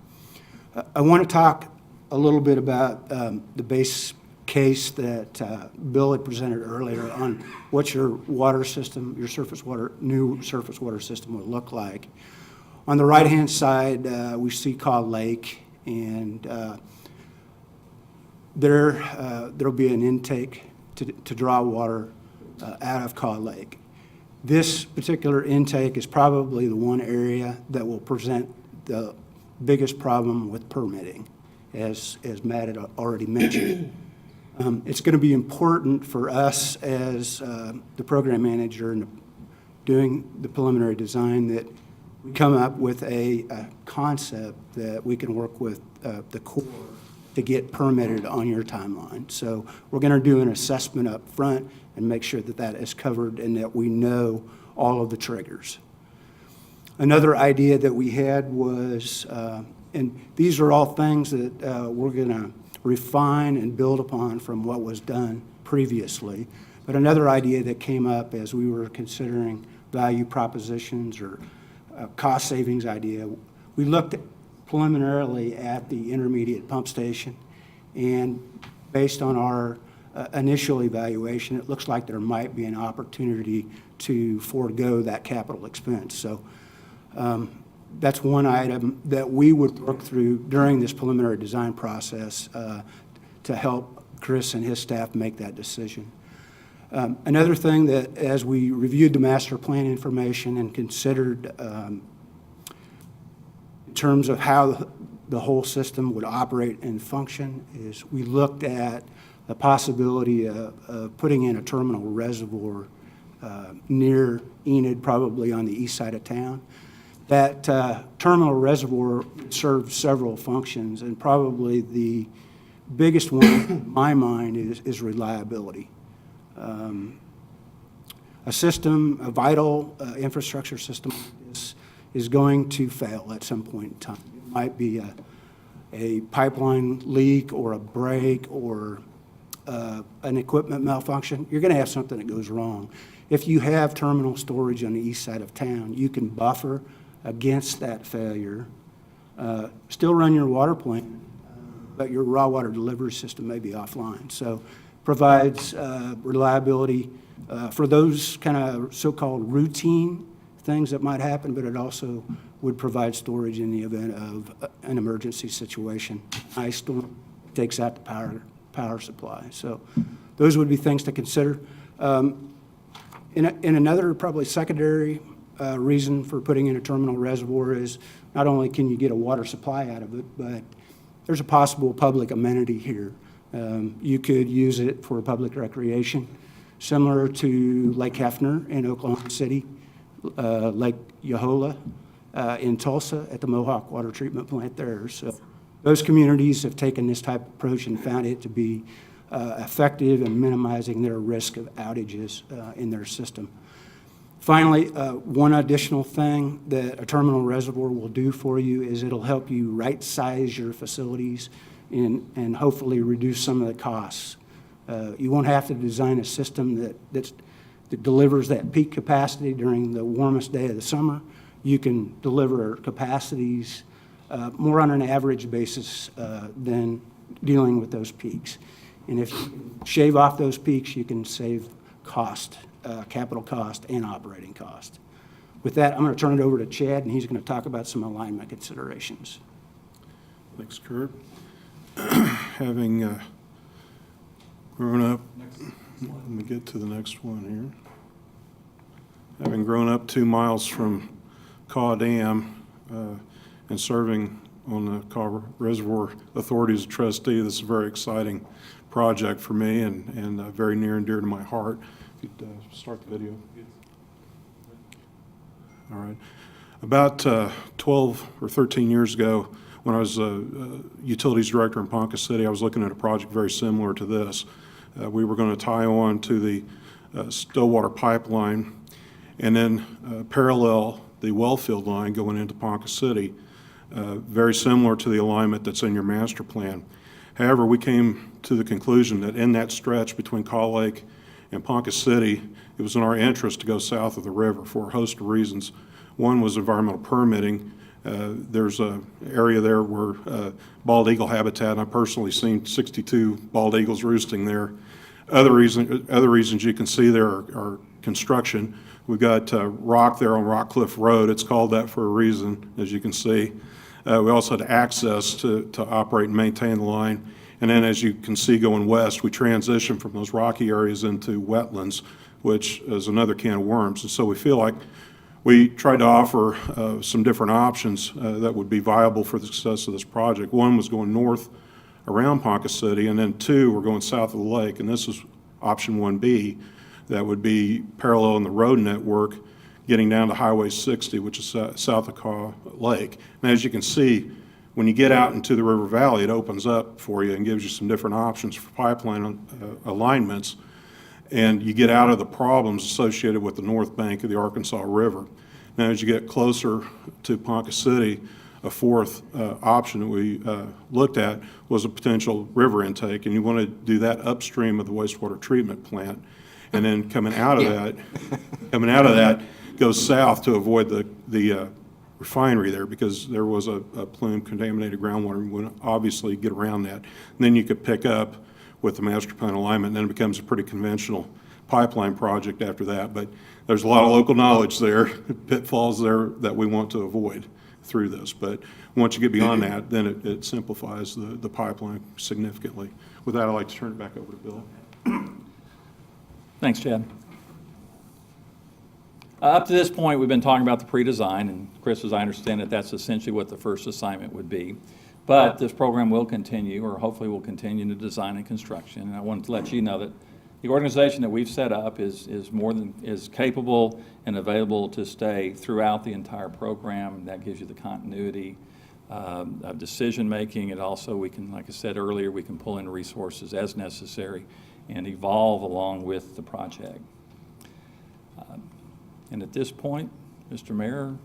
I want to talk a little bit about the base case that Bill had presented earlier on what your water system, your surface water, new surface water system would look like. On the right-hand side, we see Cod Lake, and there'll be an intake to draw water out of Cod Lake. This particular intake is probably the one area that will present the biggest problem with permitting, as Matt had already mentioned. It's going to be important for us as the program manager and doing the preliminary design that we come up with a concept that we can work with the Corps to get permitted on your timeline. So we're going to do an assessment up front and make sure that that is covered and that we know all of the triggers. Another idea that we had was, and these are all things that we're going to refine and build upon from what was done previously, but another idea that came up as we were considering value propositions or cost savings idea, we looked preliminarily at the intermediate pump station, and based on our initial evaluation, it looks like there might be an opportunity to forego that capital expense. So that's one item that we would work through during this preliminary design process to help Chris and his staff make that decision. Another thing that, as we reviewed the master plan information and considered in terms of how the whole system would operate and function, is we looked at the possibility of putting in a terminal reservoir near Enid, probably on the east side of town. That terminal reservoir serves several functions, and probably the biggest one in my mind is reliability. A system, a vital infrastructure system is going to fail at some point in time. It might be a pipeline leak or a break or an equipment malfunction. You're going to have something that goes wrong. If you have terminal storage on the east side of town, you can buffer against that failure, still run your water plant, but your raw water delivery system may be offline. So provides reliability for those kind of so-called routine things that might happen, but it also would provide storage in the event of an emergency situation. Ice storm takes out the power supply. So those would be things to consider. In another probably secondary reason for putting in a terminal reservoir is not only can you get a water supply out of it, but there's a possible public amenity here. You could use it for public recreation, similar to Lake Hefner in Oklahoma City, Lake Yohola in Tulsa at the Mohawk Water Treatment Plant there. So those communities have taken this type of approach and found it to be effective in minimizing their risk of outages in their system. Finally, one additional thing that a terminal reservoir will do for you is it'll help you right-size your facilities and hopefully reduce some of the costs. You won't have to design a system that delivers that peak capacity during the warmest day of the summer. You can deliver capacities more on an average basis than dealing with those peaks. And if you shave off those peaks, you can save cost, capital cost and operating cost. With that, I'm going to turn it over to Chad, and he's going to talk about some alignment considerations. Thanks, Kurt. Having grown up, let me get to the next one here. Having grown up 2 miles from Caw Dam and serving on the Caw Reservoir Authority as a trustee, this is a very exciting project for me and very near and dear to my heart. If you'd start the video. All right. About 12 or 13 years ago, when I was utilities director in Ponca City, I was looking at a project very similar to this. We were going to tie on to the Stillwater pipeline and then parallel the wellfield line going into Ponca City, very similar to the alignment that's in your master plan. However, we came to the conclusion that in that stretch between Caw Lake and Ponca City, it was in our interest to go south of the river for a host of reasons. One was environmental permitting, There's an area there where bald eagle habitat, and I've personally seen 62 bald eagles roosting there. Other reasons you can see there are construction. We've got rock there on Rockcliffe Road. It's called that for a reason, as you can see. We also had access to operate and maintain the line. And then, as you can see going west, we transition from those rocky areas into wetlands, which is another can of worms. And so we feel like we tried to offer some different options that would be viable for the success of this project. One was going north around Ponca City, and then two, we're going south of the lake. And this is option 1B, that would be parallel in the road network, getting down to Highway 60, which is south of Caw Lake. And as you can see, when you get out into the river valley, it opens up for you and gives you some different options for pipeline alignments, and you get out of the problems associated with the north bank of the Arkansas River. Now, as you get closer to Ponca City, a fourth option that we looked at was a potential river intake, and you want to do that upstream of the wastewater treatment plant. And then coming out of that, goes south to avoid the refinery there, because there was a plume contaminated groundwater. We would obviously get around that. And then you could pick up with the master plan alignment, and then it becomes a pretty conventional pipeline project after that. But there's a lot of local knowledge there, pitfalls there that we want to avoid through this. But once you get beyond that, then it simplifies the pipeline significantly. With that, I'd like to turn it back over to Bill. Thanks, Chad. Up to this point, we've been talking about the pre-design, and Chris, as I understand it, that's essentially what the first assignment would be. But this program will continue, or hopefully will continue, to design and construction. And I wanted to let you know that the organization that we've set up is capable and available to stay throughout the entire program. That gives you the continuity of decision-making. And also, we can, like I said earlier, we can pull in resources as necessary and evolve along with the project. And at this point, Mr. Mayor,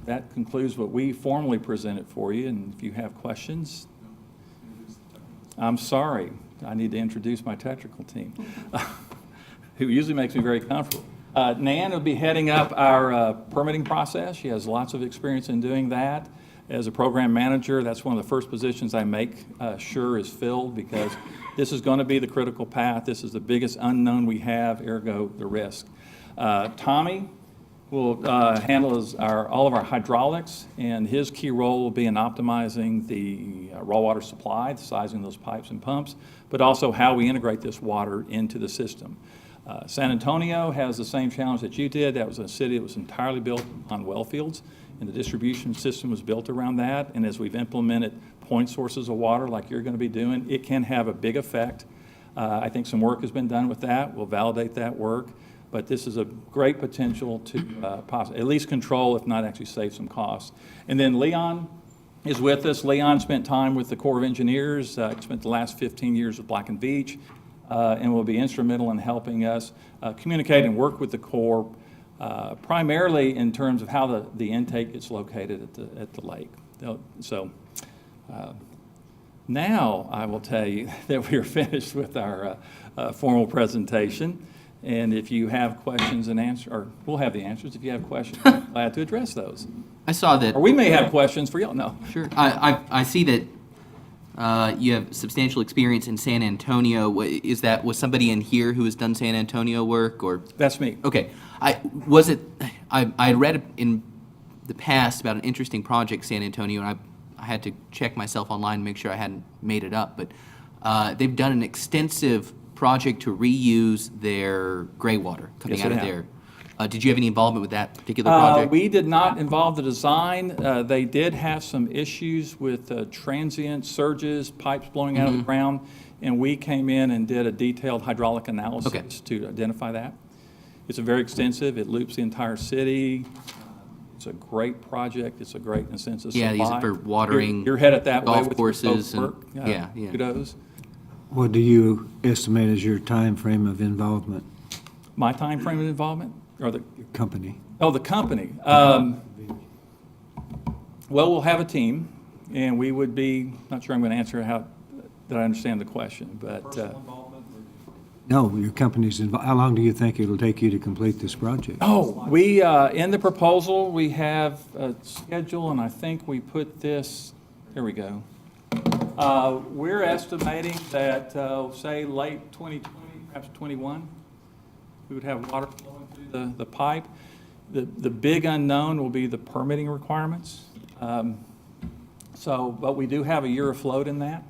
that concludes what we formally presented for you. And if you have questions, I'm sorry, I need to introduce my technical team, who usually makes me very comfortable. Nan will be heading up our permitting process. She has lots of experience in doing that. As a program manager, that's one of the first positions I make sure is filled, because this is going to be the critical path. This is the biggest unknown we have, ergo the risk. Tommy will handle all of our hydraulics, and his key role will be in optimizing the raw water supply, the sizing of those pipes and pumps, but also how we integrate this water into the system. San Antonio has the same challenge that you did. That was a city that was entirely built on well fields, and the distribution system was built around that. And as we've implemented point sources of water like you're going to be doing, it can have a big effect. I think some work has been done with that. We'll validate that work. But this is a great potential to at least control, if not actually save some costs. And then Leon is with us. Leon spent time with the Corps of Engineers, spent the last 15 years with Black & Veatch, and will be instrumental in helping us communicate and work with the Corps, primarily in terms of how the intake gets located at the lake. So now I will tell you that we are finished with our formal presentation. And if you have questions and answers, or we'll have the answers. If you have questions, I'm glad to address those. I saw that. Or we may have questions for you. No. Sure. I see that you have substantial experience in San Antonio. Was somebody in here who has done San Antonio work, or? That's me. Okay. I read in the past about an interesting project, San Antonio, and I had to check myself online to make sure I hadn't made it up, but they've done an extensive project to reuse their gray water coming out of there. Did you have any involvement with that particular project? We did not involve the design. They did have some issues with transient surges, pipes blowing out of the ground, and we came in and did a detailed hydraulic analysis to identify that. It's very extensive. It loops the entire city. It's a great project. It's a great, in a sense, of supply. Yeah, they use it for watering You're headed that way golf with your courses folks' and work. yeah. Kudos. What do you estimate as your time frame of involvement, My time frame of involvement, or the company? Oh, the company. Well, we'll have a team, and we would be, not sure I'm going to answer how, that I understand the question, but. No, your company's involved. How long do you think it'll take you to complete this project? Oh, we, in the proposal, we have a schedule, and I think we put this, here we go. We're estimating that, say, late 2020, perhaps 21, we would have water flowing through the pipe. The big unknown will be the permitting requirements. But we do have a year afloat in that.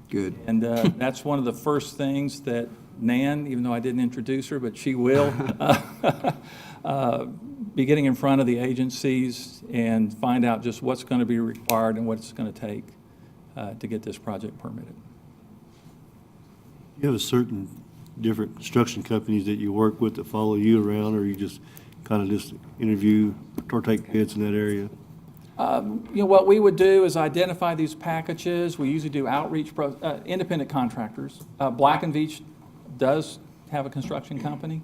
Good. And that's one of the first things that Nan, even though I didn't introduce her, but she will, be getting in front of the agencies and find out just what's going to be required and what it's going to take to get this project permitted. You have a certain different construction companies that you work with that follow you around, or you just kind of just interview or take bids in that area? What we would do is identify these packages. We usually do outreach, independent contractors. Black and Veatch does have a construction company.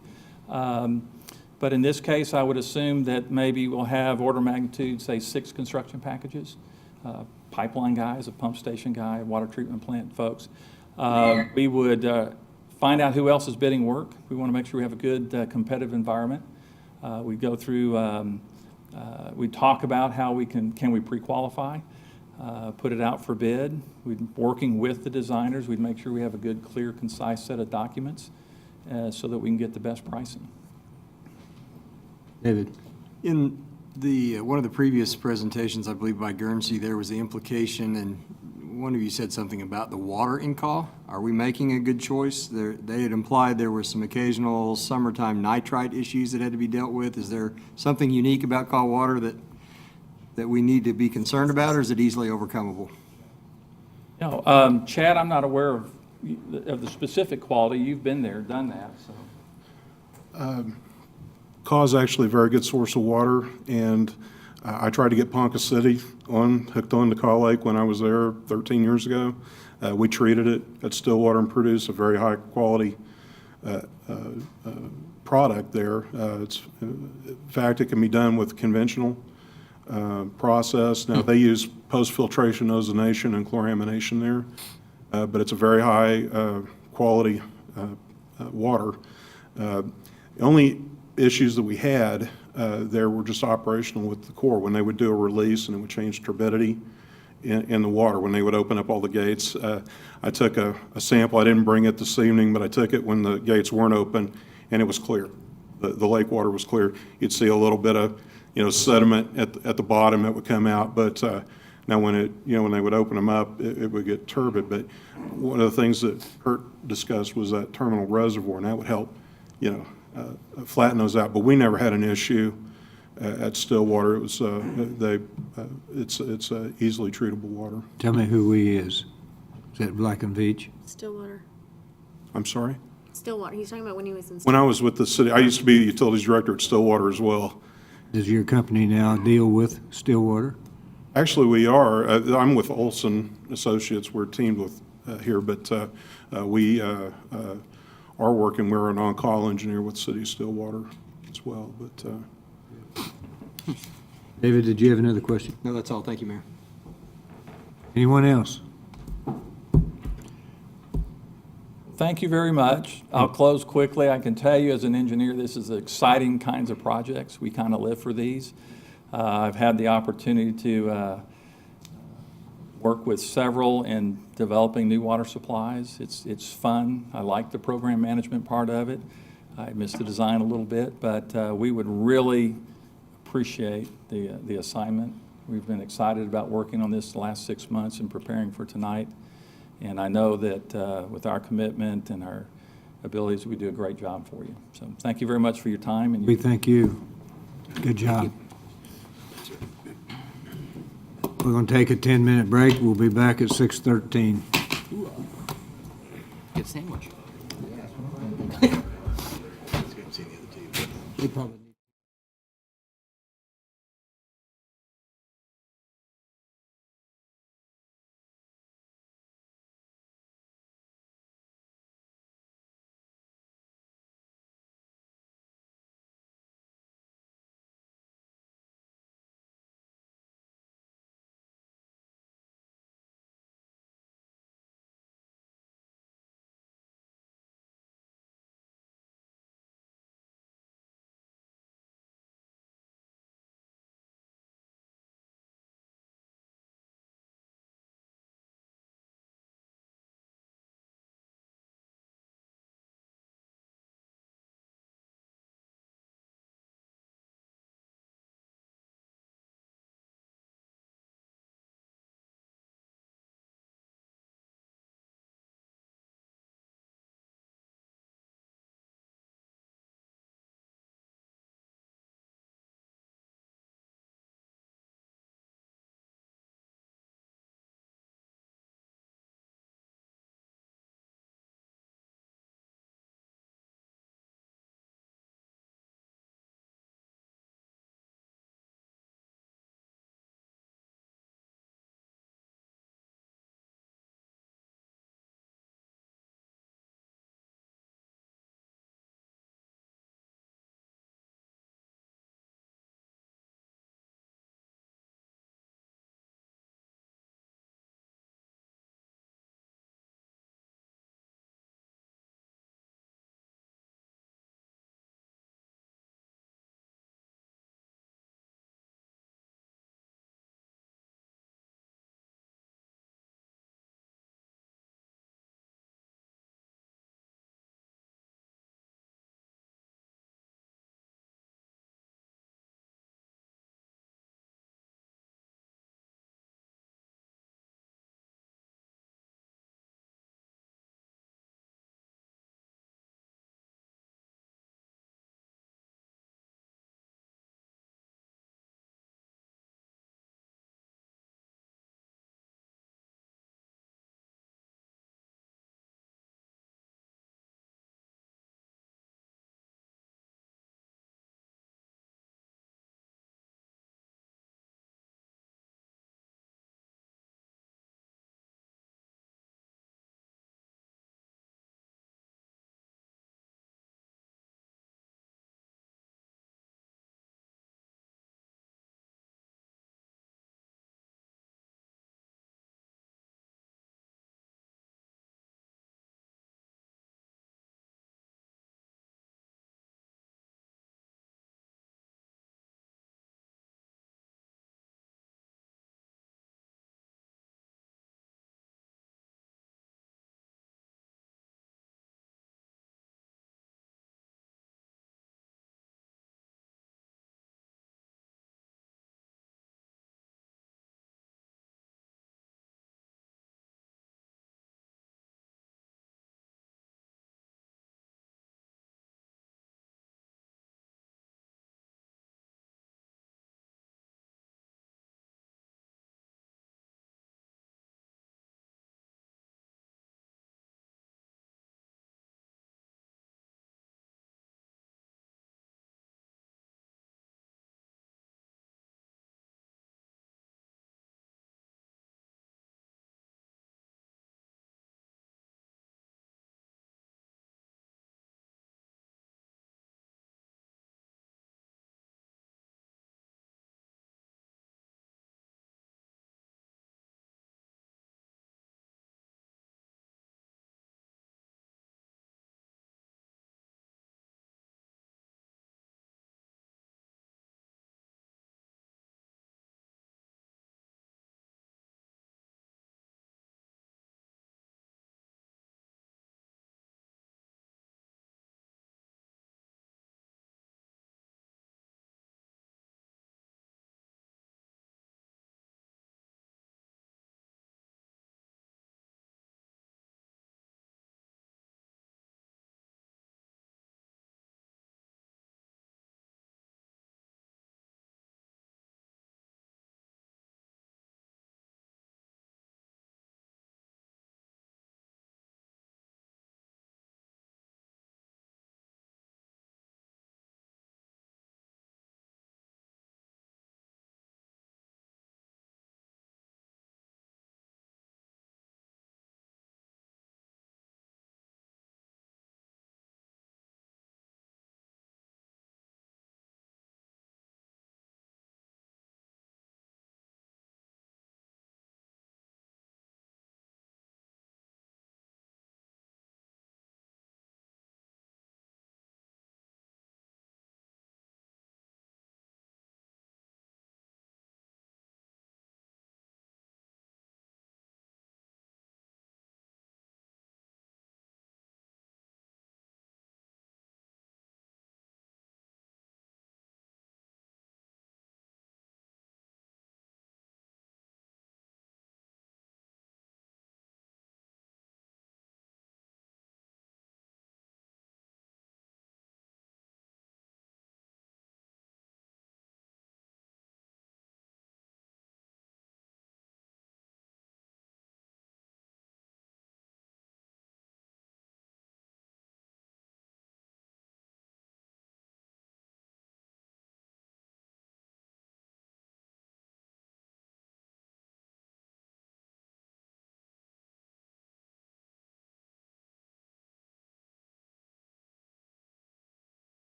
But in this case, I would assume that maybe we'll have order of magnitude, say, 6 construction packages. Pipeline guys, a pump station guy, water treatment plant folks. We would find out who else is bidding work. We want to make sure we have a good competitive environment. We go through, we talk about how we can we pre-qualify, put it out for bid. We'd working with the designers. We'd make sure we have a good, clear, concise set of documents so that we can get the best pricing. David? In the, one of the previous presentations, I believe by Guernsey, there was the implication, and one of you said something about the water in call. Are we making a good choice? They had implied there were some occasional summertime nitrite issues that had to be dealt with. Is there something unique about call water that we need to be concerned about, or is it easily overcomable? No, Chad, I'm not aware of the specific quality. You've been there, done that, so. Caw is actually a very good source of water, and I tried to get Ponca City hooked on to Caw Lake when I was there 13 years ago. We treated it at Stillwater and produced a very high-quality product there. In fact, it can be done with conventional process. Now, they use post-filtration ozonation and chloramination there, but it's a very high quality water. The only issues that we had there were just operational with the Corps. When they would do a release and it would change turbidity in the water, when they would open up all the gates. I took a sample. I didn't bring it this evening, but I took it when the gates weren't open, and it was clear. The lake water was clear. You'd see a little bit of, sediment at the bottom that would come out, but now when when they would open them up, it would get turbid. But one of the things that Kurt discussed was that terminal reservoir, and that would help, flatten those out. But we never had an issue at Stillwater. It was it's easily treatable water. Tell me who we is. Is that Black and Veatch? Stillwater. I'm sorry? Stillwater. He's talking about when he was in. When I was with the city, I used to be the utilities director at Stillwater as well. Does your company now deal with Stillwater? Actually, we are. I'm with Olson Associates. We're teamed with here, but we are working. We're an on-call engineer with City of Stillwater as well. But David, did you have another question? No, that's all. Thank you, Mayor. Anyone else? Thank you very much. I'll close quickly. I can tell you as an engineer, this is exciting kinds of projects. We kind of live for these. I've had the opportunity to work with several in developing new water supplies. It's fun. I like the program management part of it. I miss the design a little bit, but we would really appreciate the assignment. We've been excited about working on this the last 6 months and preparing for tonight. And I know that with our commitment and our abilities, we do a great job for you. So thank you very much for your time. And We thank you. Good job. We're going to take a 10-minute break. We'll be back at 6:13. Good sandwich. They probably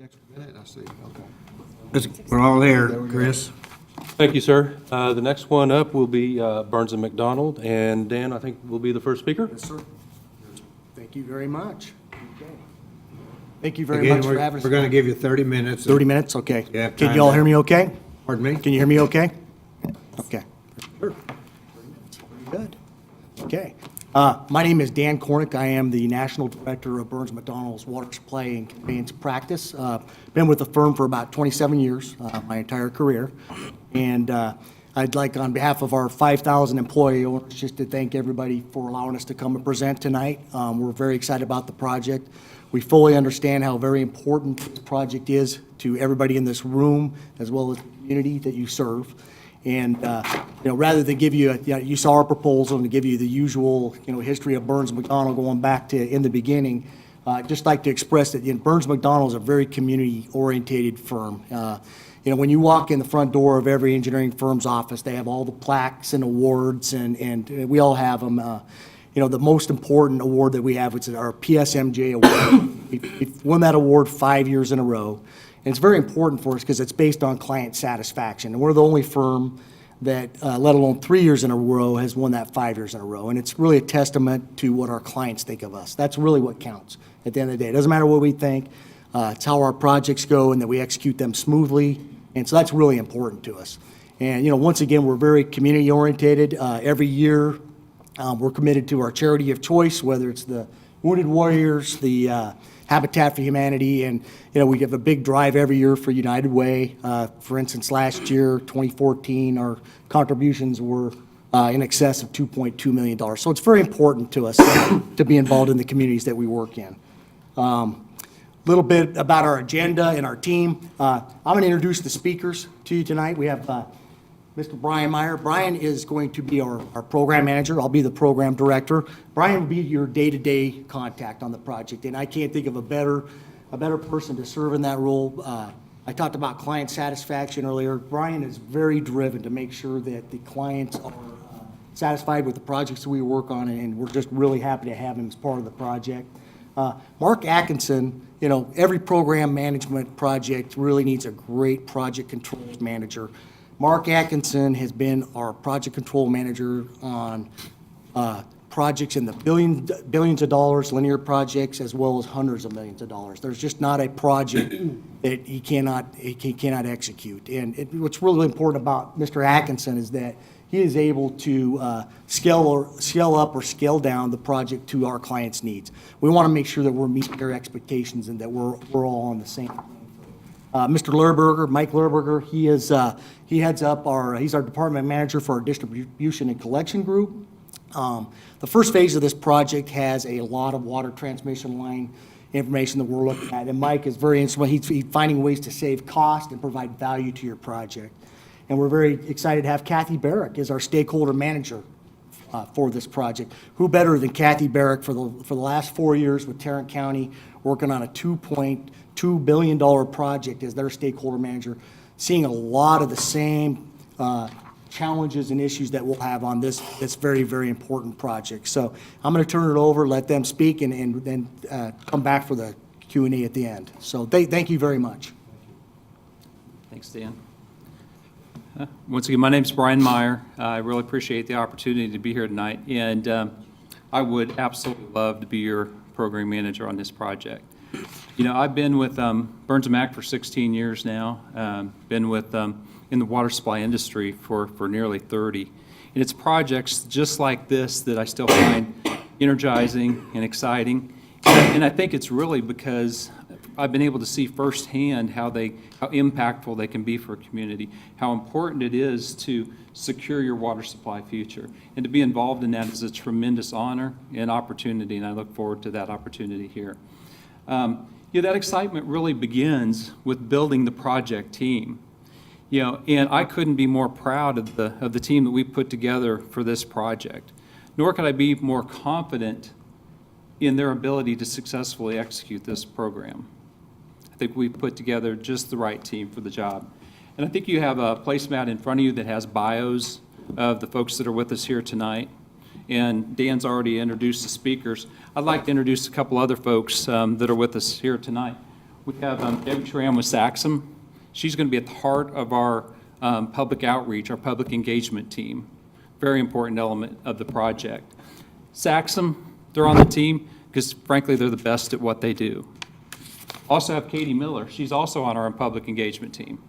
Extra minute, I see, okay. We're all there, Chris. Thank you, sir. The next one up will be Burns and McDonald, and Dan, I think, will be the first speaker. Yes, sir. Thank you very much. Okay. Thank you very Again, much for having us. we're going to give you 30 minutes. 30 minutes, okay. You have Can time you all to- hear me okay? Pardon me? Can you hear me okay? Okay. Sure. Good. Okay. My name is Dan Cornick. I am the National Director of Burns McDonald's Water Supply and Conveyance Practice. Been with the firm for about 27 years, my entire career. And I'd like, on behalf of our 5,000 employee owners, just to thank everybody for allowing us to come and present tonight. We're very excited about the project. We fully understand how very important this project is to everybody in this room, as well as the community that you serve. And, rather than give you, you saw our proposal and to give you the usual, history of Burns McDonald going back to in the beginning, I'd just like to express that Burns McDonald is a very community-oriented firm. When you walk in the front door of every engineering firm's office, they have all the plaques and awards, and we all have them. The most important award that we have is our PSMJ award. We've won that award 5 years in a row. And it's very important for us because it's based on client satisfaction. And we're the only firm that, let alone 3 years in a row, has won that 5 years in a row. And it's really a testament to what our clients think of us. That's really what counts at the end of the day. It doesn't matter what we think. It's how our projects go and that we execute them smoothly. And so that's really important to us. And, once again, we're very community-oriented. Every year, we're committed to our charity of choice, whether it's the Wounded Warriors, the Habitat for Humanity, and we have a big drive every year for United Way. For instance, last year, 2014, our contributions were in excess of $2.2 million. So it's very important to us to be involved in the communities that we work in. A little bit about our agenda and our team. I'm going to introduce the speakers to you tonight. We have Mr. Brian Meyer. Brian is going to be our program manager. I'll be the program director. Brian will be your day-to-day contact on the project, and I can't think of a better person to serve in that role. I talked about client satisfaction earlier. Brian is very driven to make sure that the clients are satisfied with the projects that we work on, and we're just really happy to have him as part of the project. Mark Atkinson, every program management project really needs a great project controls manager. Mark Atkinson has been our project control manager on projects in the billions of dollars, linear projects, as well as hundreds of millions of dollars. There's just not a project that he cannot execute. And what's really important about Mr. Atkinson is that he is able to scale up or scale down the project to our clients' needs. We want to make sure that we're meeting their expectations and that we're all on the same. Mr. Lerberger, Mike Lerberger, he's our department manager for our distribution and collection group. The first phase of this project has a lot of water transmission line information that we're looking at, and Mike is very instrumental. He's finding ways to save cost and provide value to your project. And we're very excited to have Kathy Barrick as our stakeholder manager for this project. Who better than Kathy Barrick for the last 4 years with Tarrant County, working on a $2.2 billion project as their stakeholder manager, seeing a lot of the same challenges and issues that we'll have on this very, very important project. So I'm going to turn it over, let them speak, and then come back for the Q&A at the end. So thank you very much. Thanks, Dan. Once again, my name's Brian Meyer. I really appreciate the opportunity to be here tonight, and I would absolutely love to be your program manager on this project. I've been with Burns & Mac for 16 years now, been with in the water supply industry for nearly 30. And it's projects just like this that I still find energizing and exciting. And I think it's really because I've been able to see firsthand how impactful they can be for a community, how important it is to secure your water supply future. And to be involved in that is a tremendous honor and opportunity, and I look forward to that opportunity here. That excitement really begins with building the project team. And I couldn't be more proud of the team that we put together for this project, nor could I be more confident in their ability to successfully execute this program. I think we've put together just the right team for the job. And I think you have a placemat in front of you that has bios of the folks that are with us here tonight. And Dan's already introduced the speakers. I'd like to introduce a couple other folks that are with us here tonight. We have Debbie Tram with Saxum. She's going to be at the heart of our public outreach, our public engagement team. Very important element of the project. Saxum, they're on the team because frankly, they're the best at what they do. Also have Katie Miller. She's also on our public engagement team.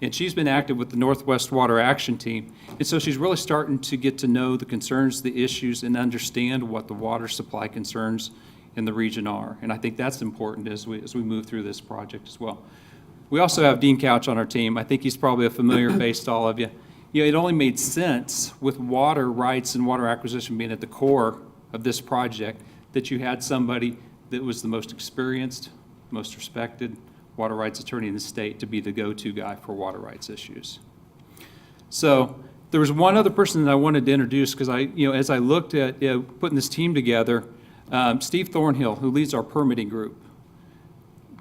And she's been active with the Northwest Water Action Team. And so she's really starting to get to know the concerns, the issues, and understand what the water supply concerns in the region are. And I think that's important as we move through this project as well. We also have Dean Couch on our team. I think he's probably a familiar face to all of you. You know, it only made sense with water rights and water acquisition being at the core of this project that you had somebody that was the most experienced, most respected water rights attorney in the state to be the go-to guy for water rights issues. So there was one other person that I wanted to introduce because as I looked at putting this team together, Steve Thornhill, who leads our permitting group.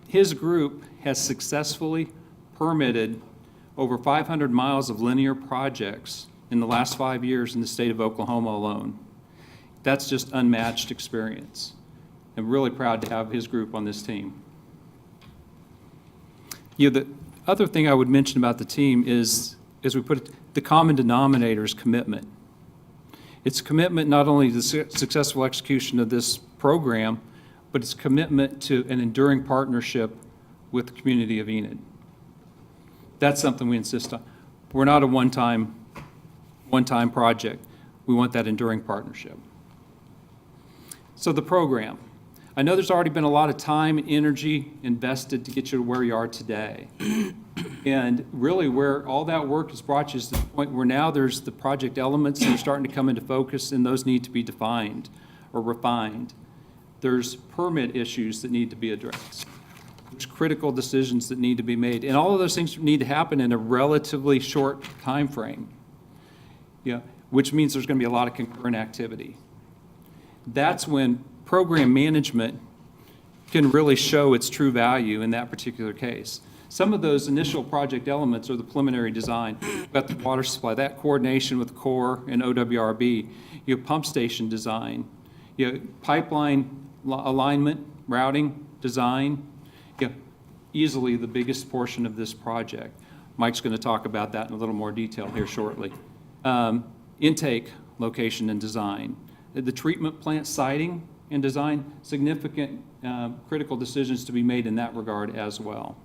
His group has successfully permitted over 500 miles of linear projects in the last 5 years in the state of Oklahoma alone. That's just unmatched experience. I'm really proud to have his group on this team. The other thing I would mention about the team is, as we put it, the common denominator is commitment. It's commitment not only to the successful execution of this program, but it's commitment to an enduring partnership with the community of Enid. That's something we insist on. We're not a one-time project. We want that enduring partnership. So the program. I know there's already been a lot of time and energy invested to get you to where you are today. And really where all that work has brought you is to the point where now there's the project elements that are starting to come into focus, and those need to be defined or refined. There's permit issues that need to be addressed. There's critical decisions that need to be made. And all of those things need to happen in a relatively short time frame, which means there's going to be a lot of concurrent activity. That's when program management can really show its true value in that particular case. Some of those initial project elements are the preliminary design. We've got the water supply, that coordination with CORE and OWRB, pump station design, pipeline alignment, routing, design, easily the biggest portion of this project. Mike's going to talk about that in a little more detail here shortly. Intake, location, and design. The treatment plant siting and design, significant critical decisions to be made in that regard as well.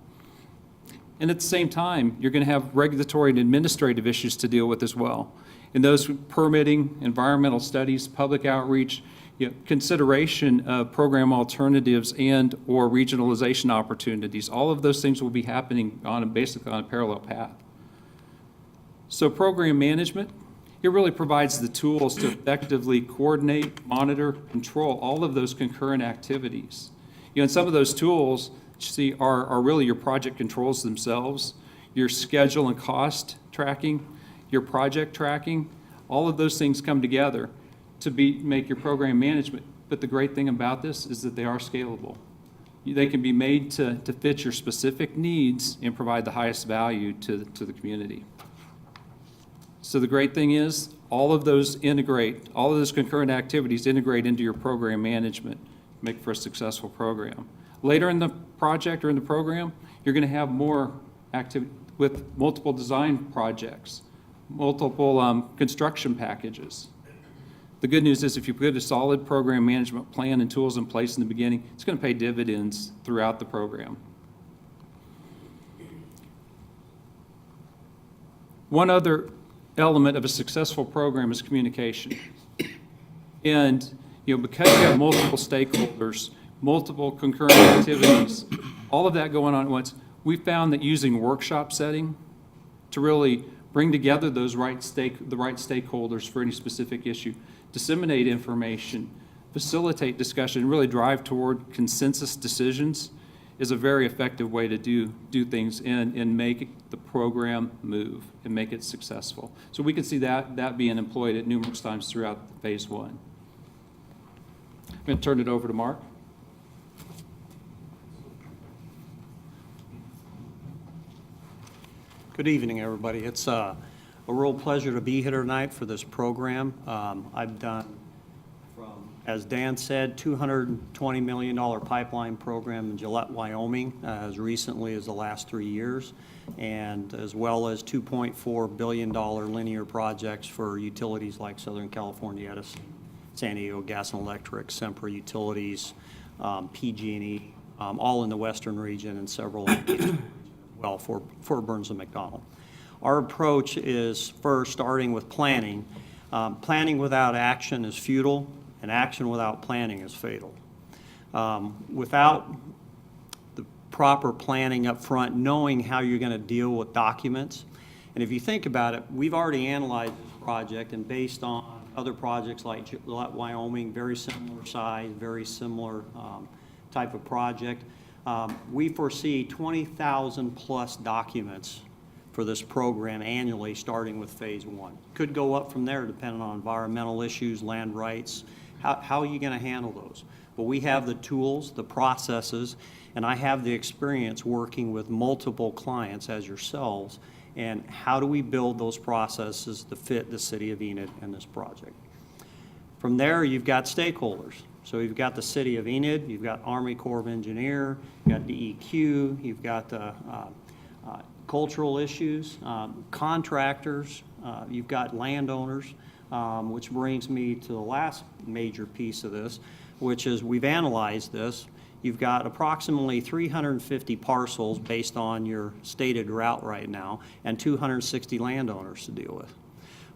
And at the same time, you're going to have regulatory and administrative issues to deal with as well. In those permitting, environmental studies, public outreach, consideration of program alternatives and or regionalization opportunities, all of those things will be happening basically on a parallel path. So program management, it really provides the tools to effectively coordinate, monitor, control all of those concurrent activities. And some of those tools, you see, are really your project controls themselves, your schedule and cost tracking, your project tracking. All of those things come together to make your program management. But the great thing about this is that they are scalable. They can be made to fit your specific needs and provide the highest value to the community. So the great thing is, all of those concurrent activities integrate into your program management, make for a successful program. Later in the project or in the program, you're going to have more activity with multiple design projects, multiple construction packages. The good news is if you put a solid program management plan and tools in place in the beginning, it's going to pay dividends throughout the program. One other element of a successful program is communication. And because you have multiple stakeholders, multiple concurrent activities, all of that going on at once, we found that using workshop setting to really bring together the right stakeholders for any specific issue, disseminate information, facilitate discussion, and really drive toward consensus decisions is a very effective way to do things and make the program move and make it successful. So we can see that being employed at numerous times throughout phase one. I'm going to turn it over to Mark. Good evening, everybody. It's a real pleasure to be here tonight for this program. I've done from As Dan said, $220 million pipeline program in Gillette, Wyoming, as recently as the last 3 years, and as well as $2.4 billion linear projects for utilities like Southern California Edison, San Diego Gas and Electric, Sempra Utilities, PG&E, all in the western region, and several in the eastern region as well for Burns and McDonnell. Our approach is first starting with planning. Planning without action is futile, and action without planning is fatal. Without the proper planning up front, knowing how you're going to deal with documents, and if you think about it, we've already analyzed this project, and based on other projects like Gillette, Wyoming, very similar size, very similar type of project, we foresee 20,000 plus documents for this program annually, starting with phase 1. Could go up from there depending on environmental issues, land rights. How are you going to handle those? But we have the tools, the processes, and I have the experience working with multiple clients as yourselves, and how do we build those processes to fit the city of Enid and this project? From there, you've got stakeholders. So you've got the city of Enid, you've got Army Corps of Engineer, you've got DEQ, you've got the cultural issues, contractors, you've got landowners, which brings me to the last major piece of this, which is we've analyzed this. You've got approximately 350 parcels based on your stated route right now, and 260 landowners to deal with.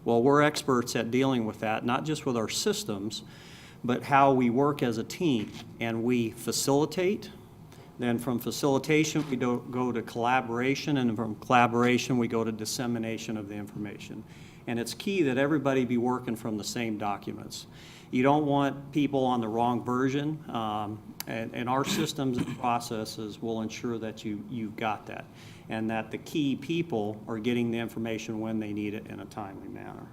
Well, we're experts at dealing with that, not just with our systems, but how we work as a team, and we facilitate. Then from facilitation, we go to collaboration, and from collaboration, we go to dissemination of the information. And it's key that everybody be working from the same documents. You don't want people on the wrong version, and our systems and processes will ensure that you've got that, and that the key people are getting the information when they need it in a timely manner.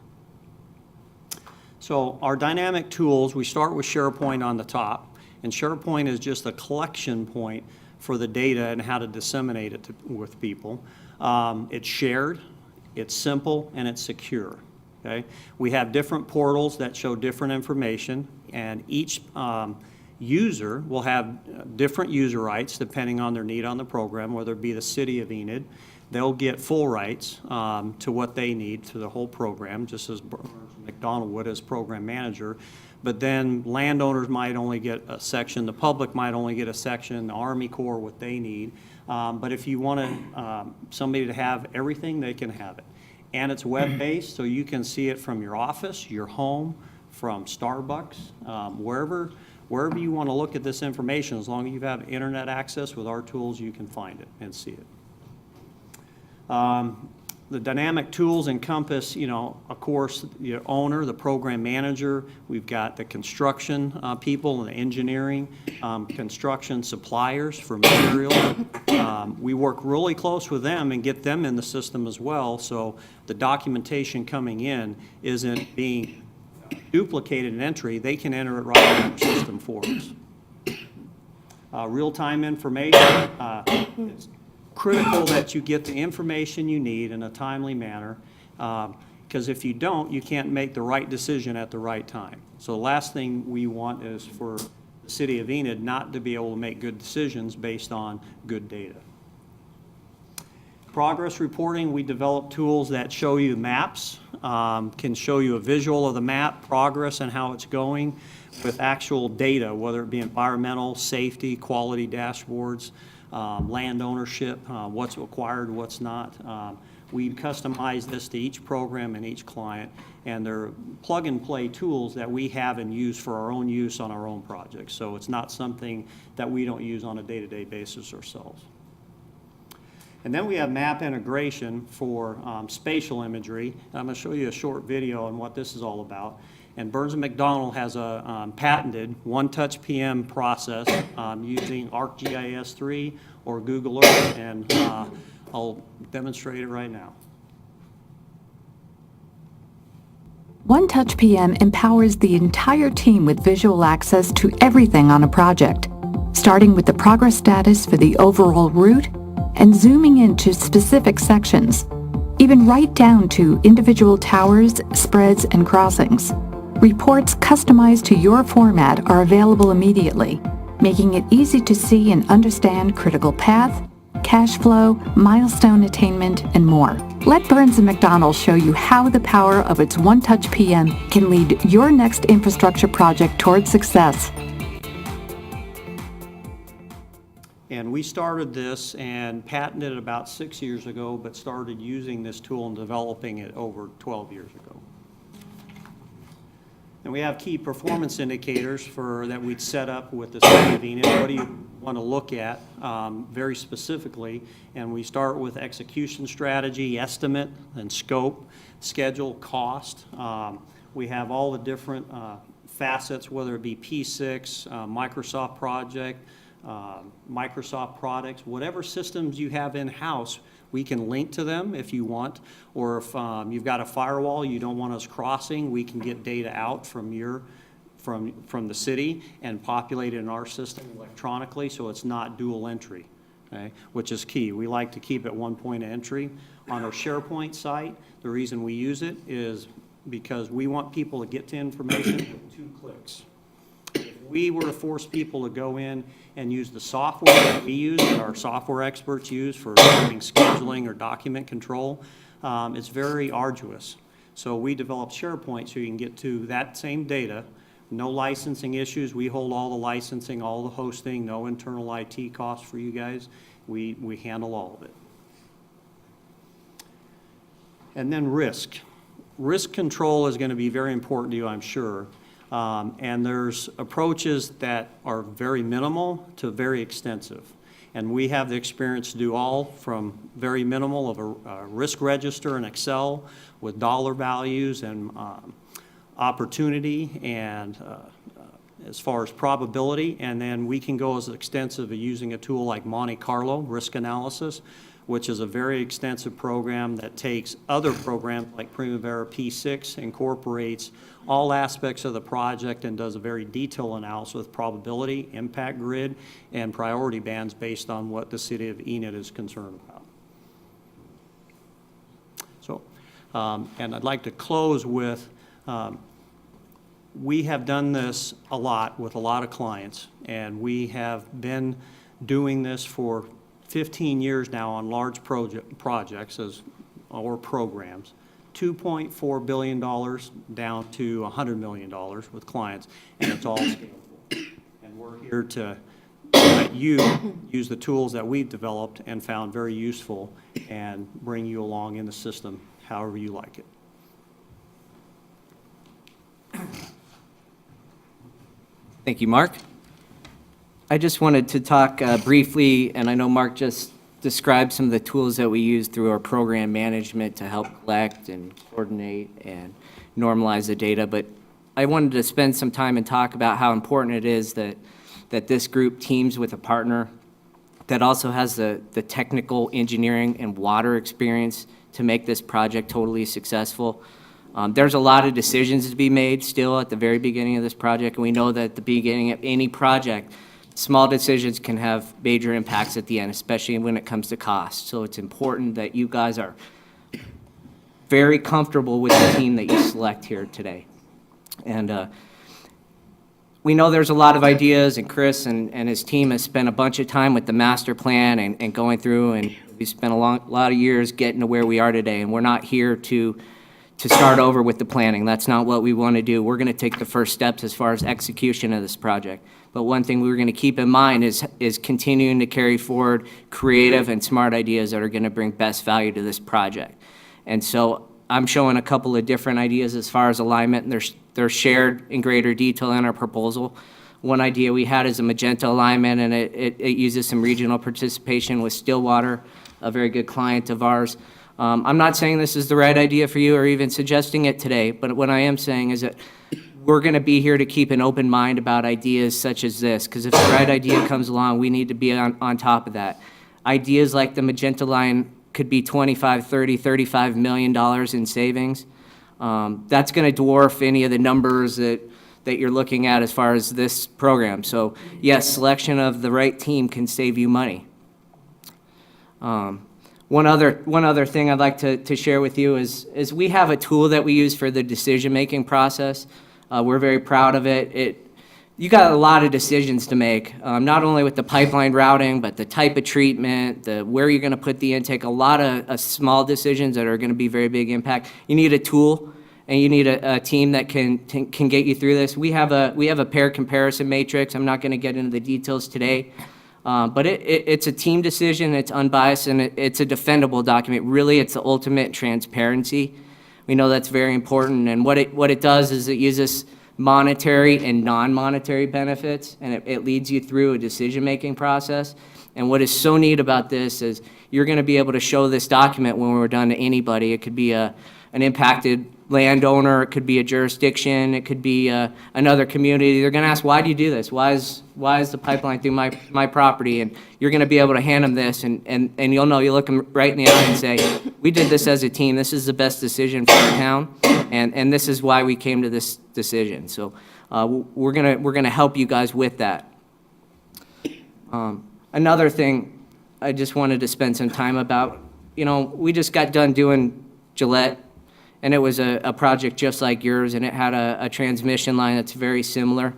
So our dynamic tools, we start with SharePoint on the top, and SharePoint is just a collection point for the data and how to disseminate it with people. It's shared, it's simple, and it's secure. Okay? We have different portals that show different information, and each user will have different user rights depending on their need on the program, whether it be the city of Enid. They'll get full rights to what they need to the whole program, just as McDonnell would as program manager. But then landowners might only get a section, the public might only get a section, the Army Corps what they need. But if you want somebody to have everything, they can have it. And it's web-based, so you can see it from your office, your home, from Starbucks, wherever you want to look at this information. As long as you have internet access with our tools, you can find it and see it. The dynamic tools encompass, of course, the owner, the program manager. We've got the construction people and the engineering, construction suppliers for material. We work really close with them and get them in the system as well, so the documentation coming in isn't being duplicated in entry. They can enter it right in our system for us. Real-time information. It's critical that you get the information you need in a timely manner, because if you don't, you can't make the right decision at the right time. So the last thing we want is for the city of Enid not to be able to make good decisions based on good data. Progress reporting, we develop tools that show you maps, can show you a visual of the map, progress and how it's going with actual data, whether it be environmental, safety, quality dashboards, land ownership, what's required, what's not. We customize this to each program and each client, and they're plug-and-play tools that we have and use for our own use on our own projects. So it's not something that we don't use on a day-to-day basis ourselves. And then we have map integration for spatial imagery. I'm going to show you a short video on what this is all about. And Burns & McDonnell has a patented one-touch PM process using ArcGIS 3 or Google Earth, and I'll demonstrate it right now. One Touch PM empowers the entire team with visual access to everything on a project, starting with the progress status for the overall route and zooming into specific sections, even right down to individual towers, spreads, and crossings. Reports customized to your format are available immediately, making it easy to see and understand critical path, cash flow, milestone attainment, and more. Let Burns & McDonnell show you how the power of its One Touch PM can lead your next infrastructure project towards success. And we started this and patented it about 6 years ago, but started using this tool and developing it over 12 years ago. And we have key performance indicators that we'd set up with the city of Enid. What do you want to look at very specifically? And we start with execution strategy, estimate and scope, schedule, cost. We have all the different facets, whether it be P6, Microsoft project, Microsoft products, whatever systems you have in-house, we can link to them if you want, or if you've got a firewall you don't want us crossing, we can get data out from the city and populate it in our system electronically, so it's not dual entry, okay, which is key. We like to keep it one point of entry. On our SharePoint site, the reason we use it is because we want people to get to information with 2 clicks. If we were to force people to go in and use the software that we use, that our software experts use for doing scheduling or document control, it's very arduous. So we developed SharePoint so you can get to that same data, no licensing issues. We hold all the licensing, all the hosting, no internal IT costs for you guys. We handle all of it. And then risk. Risk control is going to be very important to you, I'm sure. And there's approaches that are very minimal to very extensive. And we have the experience to do all from very minimal of a risk register in Excel with dollar values and opportunity and as far as probability. And then we can go as extensive as using a tool like Monte Carlo risk analysis, which is a very extensive program that takes other programs like Primavera P6, incorporates all aspects of the project and does a very detailed analysis with probability, impact grid, and priority bands based on what the city of Enid is concerned about. So, and I'd like to close with, we have done this a lot with a lot of clients, and we have been doing this for 15 years now on large projects or programs, $2.4 billion down to $100 million with clients, and it's all scalable. And we're here to let you use the tools that we've developed and found very useful and bring you along in the system however you like it. Thank you, Mark. I just wanted to talk briefly, and I know Mark just described some of the tools that we use through our program management to help collect and coordinate and normalize the data, but I wanted to spend some time and talk about how important it is that this group teams with a partner that also has the technical engineering and water experience to make this project totally successful. There's a lot of decisions to be made still at the very beginning of this project, and we know that at the beginning of any project, small decisions can have major impacts at the end, especially when it comes to cost. So it's important that you guys are very comfortable with the team that you select here today. And we know there's a lot of ideas, and Chris and his team has spent a bunch of time with the master plan and going through, and we spent a lot of years getting to where we are today, and we're not here to start over with the planning. That's not what we want to do. We're going to take the first steps as far as execution of this project. But one thing we're going to keep in mind is continuing to carry forward creative and smart ideas that are going to bring best value to this project. And so I'm showing a couple of different ideas as far as alignment, and they're shared in greater detail in our proposal. One idea we had is a magenta alignment, and it uses some regional participation with Stillwater, a very good client of ours. I'm not saying this is the right idea for you or even suggesting it today, but what I am saying is that we're going to be here to keep an open mind about ideas such as this, because if the right idea comes along, we need to be on top of that. Ideas like the magenta line could be $25, $30, $35 million in savings. That's going to dwarf any of the numbers that you're looking at as far as this program. So yes, selection of the right team can save you money. One other thing I'd like to share with you is we have a tool that we use for the decision-making process. We're very proud of it. You got a lot of decisions to make, not only with the pipeline routing, but the type of treatment, where you're going to put the intake, a lot of small decisions that are going to be very big impact. You need a tool, and you need a team that can get you through this. We have a pair comparison matrix. I'm not going to get into the details today, but it's a team decision. It's unbiased, and it's a defendable document. Really, it's the ultimate transparency. We know that's very important, and what it does is it uses monetary and non-monetary benefits, and it leads you through a decision-making process. And what is so neat about this is you're going to be able to show this document when we're done to anybody. It could be an impacted landowner, it could be a jurisdiction, it could be another community. They're going to ask, why do you do this? Why is the pipeline through my property? And you're going to be able to hand them this, and you'll know, you look them right in the eye and say, we did this as a team. This is the best decision for our town, and this is why we came to this decision. So we're gonna help you guys with that. Another thing I just wanted to spend some time about, we just got done doing Gillette, and it was a project just like yours, and it had a transmission line that's very similar.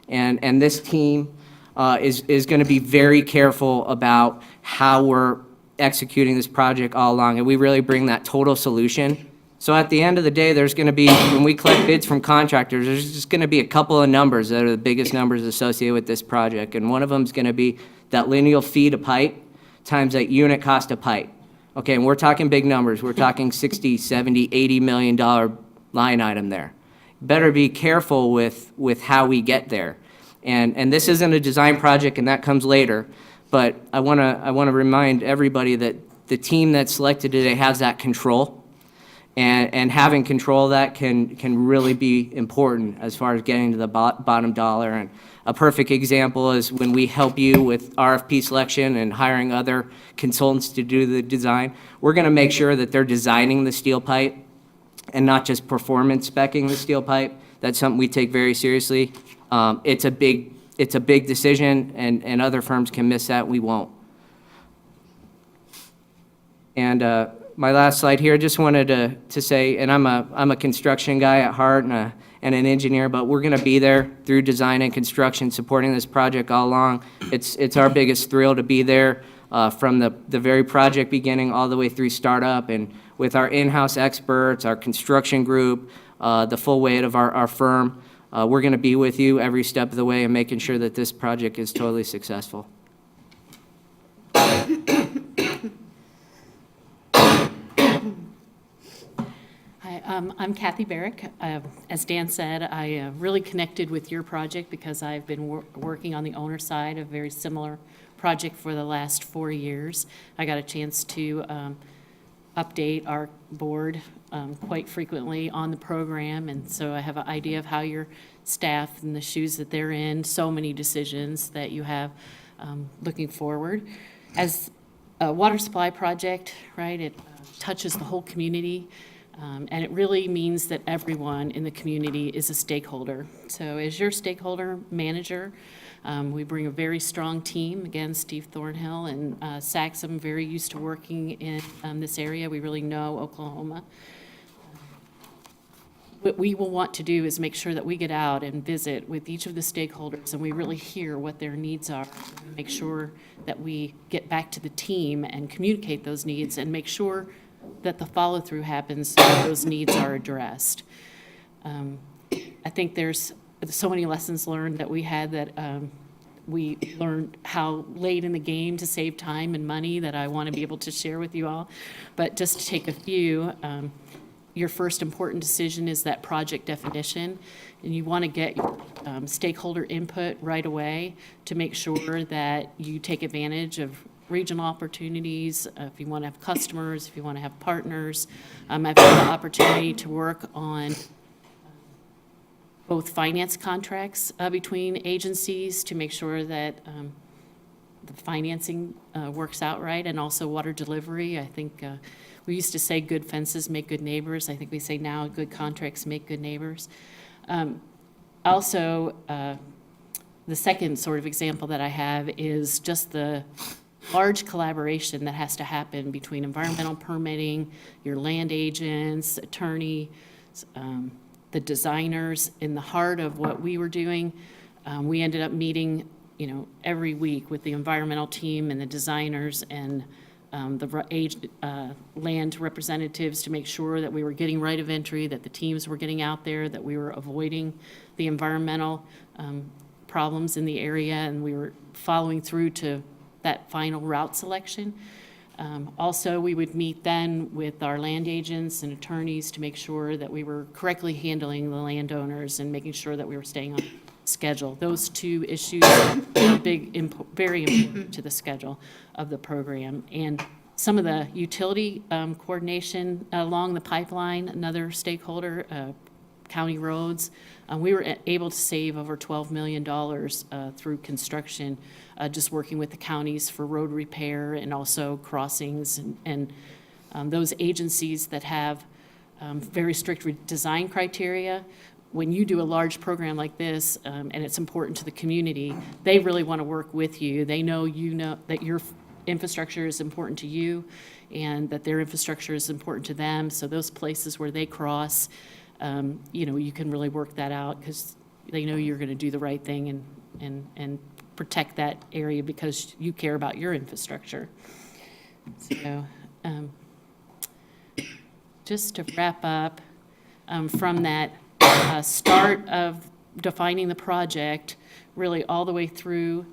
And this team is going to be very careful about how we're executing this project all along, and we really bring that total solution. So at the end of the day, there's going to be, when we collect bids from contractors, there's just going to be a couple of numbers that are the biggest numbers associated with this project, and one of them is going to be that lineal feet of pipe times that unit cost of pipe. Okay, and we're talking big numbers. We're talking 60, 70, $80 million line item there. Better be careful with how we get there. And this isn't a design project, and that comes later, but I want to remind everybody that the team that's selected today has that control, and having control of that can really be important as far as getting to the bottom dollar. And a perfect example is when we help you with RFP selection and hiring other consultants to do the design, we're going to make sure that they're designing the steel pipe and not just performance speccing the steel pipe. That's something we take very seriously. It's a big decision, and other firms can miss that. We won't. And my last slide here, just wanted to say, and I'm a construction guy at heart and an engineer, but we're going to be there through design and construction, supporting this project all along. It's our biggest thrill to be there from the very project beginning all the way through startup, and with our in-house experts, our construction group, the full weight of our firm. We're going to be with you every step of the way and making sure that this project is totally successful. Hi, I'm Kathy Barrick. As Dan said, I really connected with your project because I've been working on the owner side of a very similar project for the last 4 years. I got a chance to update our board quite frequently on the program, and so I have an idea of how your staff and the shoes that they're in, so many decisions that you have looking forward. As a water supply project, right, it touches the whole community, and it really means that everyone in the community is a stakeholder. So as your stakeholder manager, we bring a very strong team. Again, Steve Thornhill and Saxum, very used to working in this area. We really know Oklahoma. What we will want to do is make sure that we get out and visit with each of the stakeholders, and we really hear what their needs are, make sure that we get back to the team and communicate those needs, and make sure that the follow-through happens so that those needs are addressed. I think there's so many lessons learned that we had that we learned how late in the game to save time and money that I want to be able to share with you all. But just to take a few, your first important decision is that project definition, and you want to get your stakeholder input right away to make sure that you take advantage of regional opportunities, if you want to have customers, if you want to have partners. I've had the opportunity to work on both finance contracts between agencies to make sure that the financing works out right, and also water delivery. I think we used to say good fences make good neighbors. I think we say now good contracts make good neighbors. Also, the second sort of example that I have is just the large collaboration that has to happen between environmental permitting, your land agents, attorney, the designers in the heart of what we were doing. We ended up meeting, every week with the environmental team and the designers and land representatives to make sure that we were getting right of entry, that the teams were getting out there, that we were avoiding the environmental problems in the area, and we were following through to that final route selection. Also, we would meet then with our land agents and attorneys to make sure that we were correctly handling the landowners and making sure that we were staying on schedule. Those two issues are very important to the schedule of the program. And some of the utility coordination along the pipeline, another stakeholder, county roads, we were able to save over $12 million through construction, just working with the counties for road repair and also crossings and those agencies that have very strict design criteria. When you do a large program like this, and it's important to the community, they really want to work with you. They know that your infrastructure is important to you and that their infrastructure is important to them. So those places where they cross, you can really work that out because they know you're going to do the right thing and protect that area because you care about your infrastructure. So just to wrap up, from that start of defining the project, really all the way through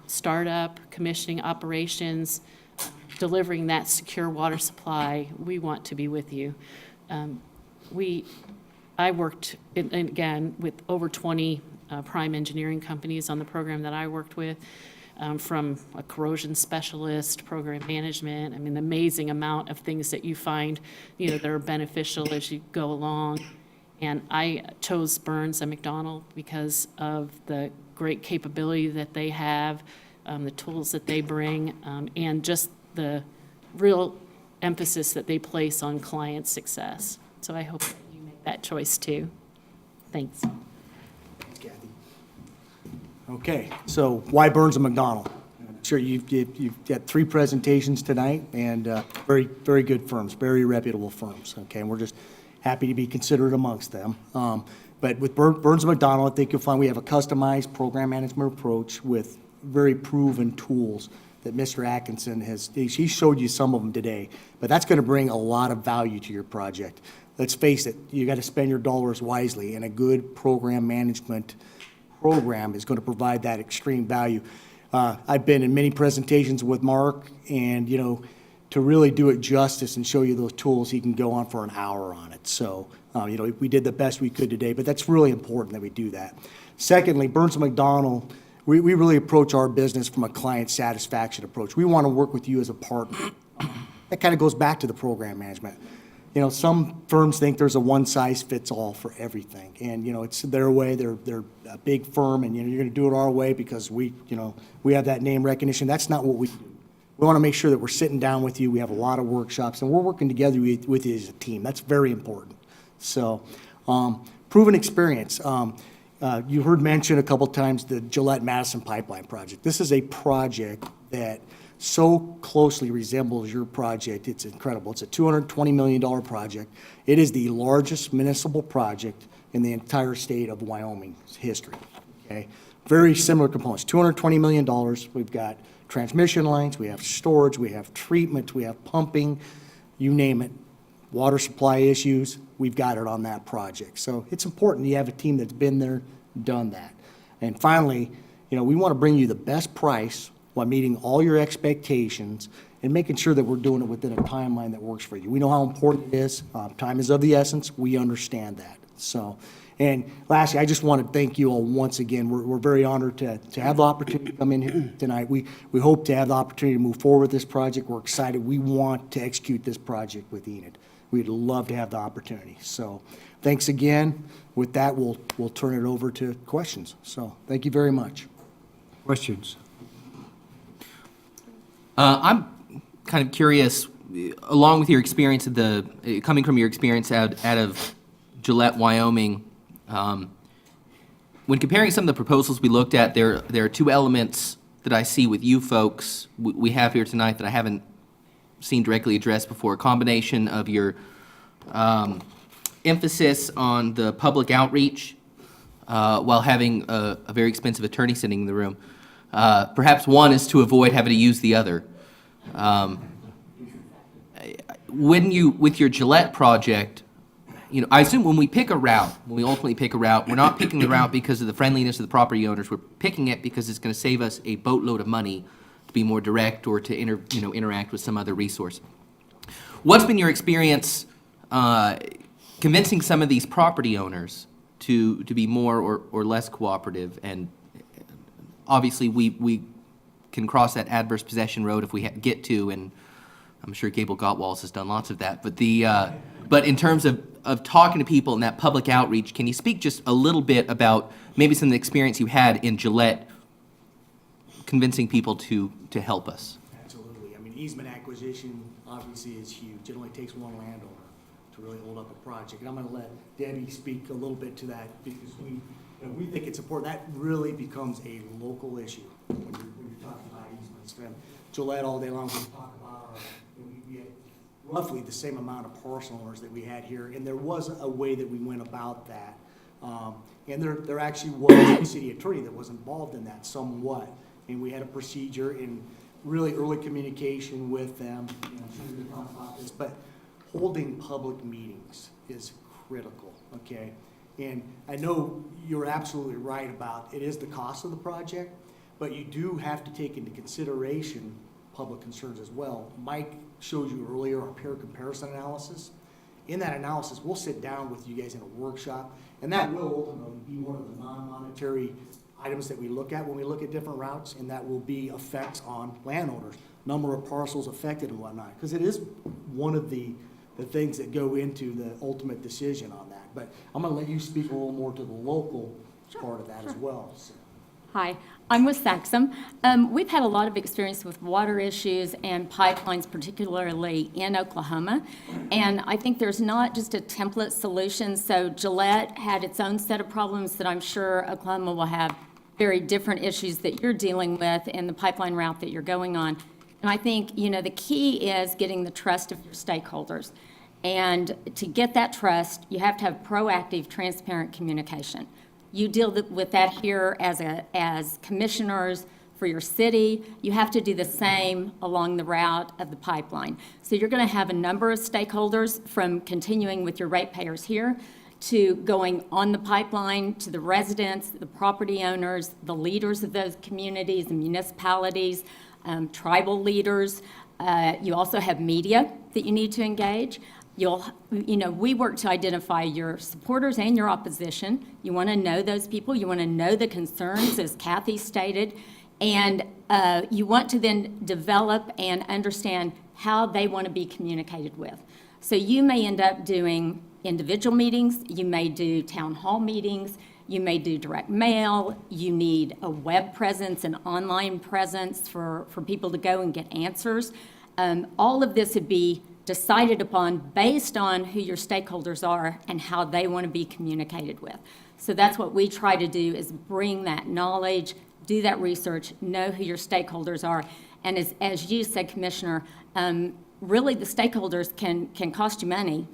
startup, commissioning, operations, delivering that secure water supply, we want to be with you. I worked, again, with over 20 prime engineering companies on the program that I worked with, from a corrosion specialist, program management, an amazing amount of things that you find, that are beneficial as you go along. And I chose Burns and McDonnell because of the great capability that they have, the tools that they bring, and just the real emphasis that they place on client success. So I hope that you make that choice too. Thanks. Thanks, Kathy. Okay, so why Burns and McDonnell? I'm sure you've got 3 presentations tonight, and very, very good firms, very reputable firms, okay? And we're just happy to be considered amongst them. But with Burns and McDonnell, I think you'll find we have a customized program management approach with very proven tools that Mr. Atkinson he showed you some of them today, but that's going to bring a lot of value to your project. Let's face it, you got to spend your dollars wisely, and a good program management program is going to provide that extreme value. I've been in many presentations with Mark, and to really do it justice and show you those tools, he can go on for an hour on it. So, we did the best we could today, but that's really important that we do that. Secondly, Burns & McDonnell, we really approach our business from a client satisfaction approach. We want to work with you as a partner. That kind of goes back to the program management. Some firms think there's a one-size-fits-all for everything, and, it's their way, they're a big firm, and, you're going to do it our way because we have that name recognition. That's not what we do. We want to make sure that we're sitting down with you. We have a lot of workshops, and we're working together with you as a team. That's very important. So, proven experience. You heard mentioned a couple times the Gillette-Madison Pipeline Project. This is a project that so closely resembles your project. It's incredible. It's a $220 million project. It is the largest municipal project in the entire state of Wyoming's history. Okay? Very similar components. $220 million. We've got transmission lines, we have storage, we have treatment, we have pumping, you name it. Water supply issues, we've got it on that project. So it's important you have a team that's been there, done that. And finally, we want to bring you the best price while meeting all your expectations and making sure that we're doing it within a timeline that works for you. We know how important it is. Time is of the essence. We understand that. So, and lastly, I just want to thank you all once again. We're very honored to have the opportunity to come in here tonight. We hope to have the opportunity to move forward with this project. We're excited. We want to execute this project with Enid. We'd love to have the opportunity. So thanks again. With that, we'll turn it over to questions. So thank you very much. Questions? I'm kind of curious, along with your experience coming from your experience out of Gillette, Wyoming, when comparing some of the proposals we looked at, there are 2 elements that I see with you folks we have here tonight that I haven't seen directly addressed before. A combination of your emphasis on the public outreach while having a very expensive attorney sitting in the room. Perhaps one is to avoid having to use the other. With your Gillette project, I assume when we pick a route, when we ultimately pick a route, we're not picking the route because of the friendliness of the property owners. We're picking it because it's going to save us a boatload of money to be more direct or to interact with some other resource. What's been your experience convincing some of these property owners to be more or less cooperative? And obviously, we can cross that adverse possession road if we get to, and I'm sure Gable Gottwalls has done lots of that. But in terms of talking to people in that public outreach, can you speak just a little bit about maybe some of the experience you had in Gillette convincing people to help us? Absolutely. I mean, easement acquisition obviously is huge. It only takes one landowner to really hold up a project. And I'm going to let Debbie speak a little bit to that because we think it's important. That really becomes a local issue when you're talking about easements. From Gillette all day long, we talk about we had roughly the same amount of parcel owners that we had here, and there was a way that we went about that. And there actually was a city attorney that was involved in that somewhat. And we had a procedure in really early communication with them. I'm sure we're going to talk about this, but holding public meetings is critical, okay? And I know you're absolutely right about it is the cost of the project, but you do have to take into consideration public concerns as well. Mike showed you earlier our peer comparison analysis. In that analysis, we'll sit down with you guys in a workshop, and that will ultimately be one of the non-monetary items that we look at when we look at different routes, and that will be effects on landowners, number of parcels affected and whatnot, because it is one of the things that go into the ultimate decision on that. But I'm going to let you speak a little more to the local part of that as well. So. Hi, I'm with Saxum. We've had a lot of experience with water issues and pipelines, particularly in Oklahoma. And I think there's not just a template solution. So Gillette had its own set of problems that I'm sure Oklahoma will have very different issues that you're dealing with in the pipeline route that you're going on. And I think, the key is getting the trust of your stakeholders. And to get that trust, you have to have proactive, transparent communication. You deal with that here as commissioners for your city. You have to do the same along the route of the pipeline. So you're going to have a number of stakeholders from continuing with your ratepayers here to going on the pipeline to the residents, the property owners, the leaders of those communities, the municipalities, tribal leaders. You also have media that you need to engage. We work to identify your supporters and your opposition. You want to know those people. You want to know the concerns, as Kathy stated. And you want to then develop and understand how they want to be communicated with. So you may end up doing individual meetings. You may do town hall meetings. You may do direct mail. You need a web presence, an online presence for people to go and get answers. All of this would be decided upon based on who your stakeholders are and how they want to be communicated with. So that's what we try to do, is bring that knowledge, do that research, know who your stakeholders are. And as you said, Commissioner, really the stakeholders can cost you money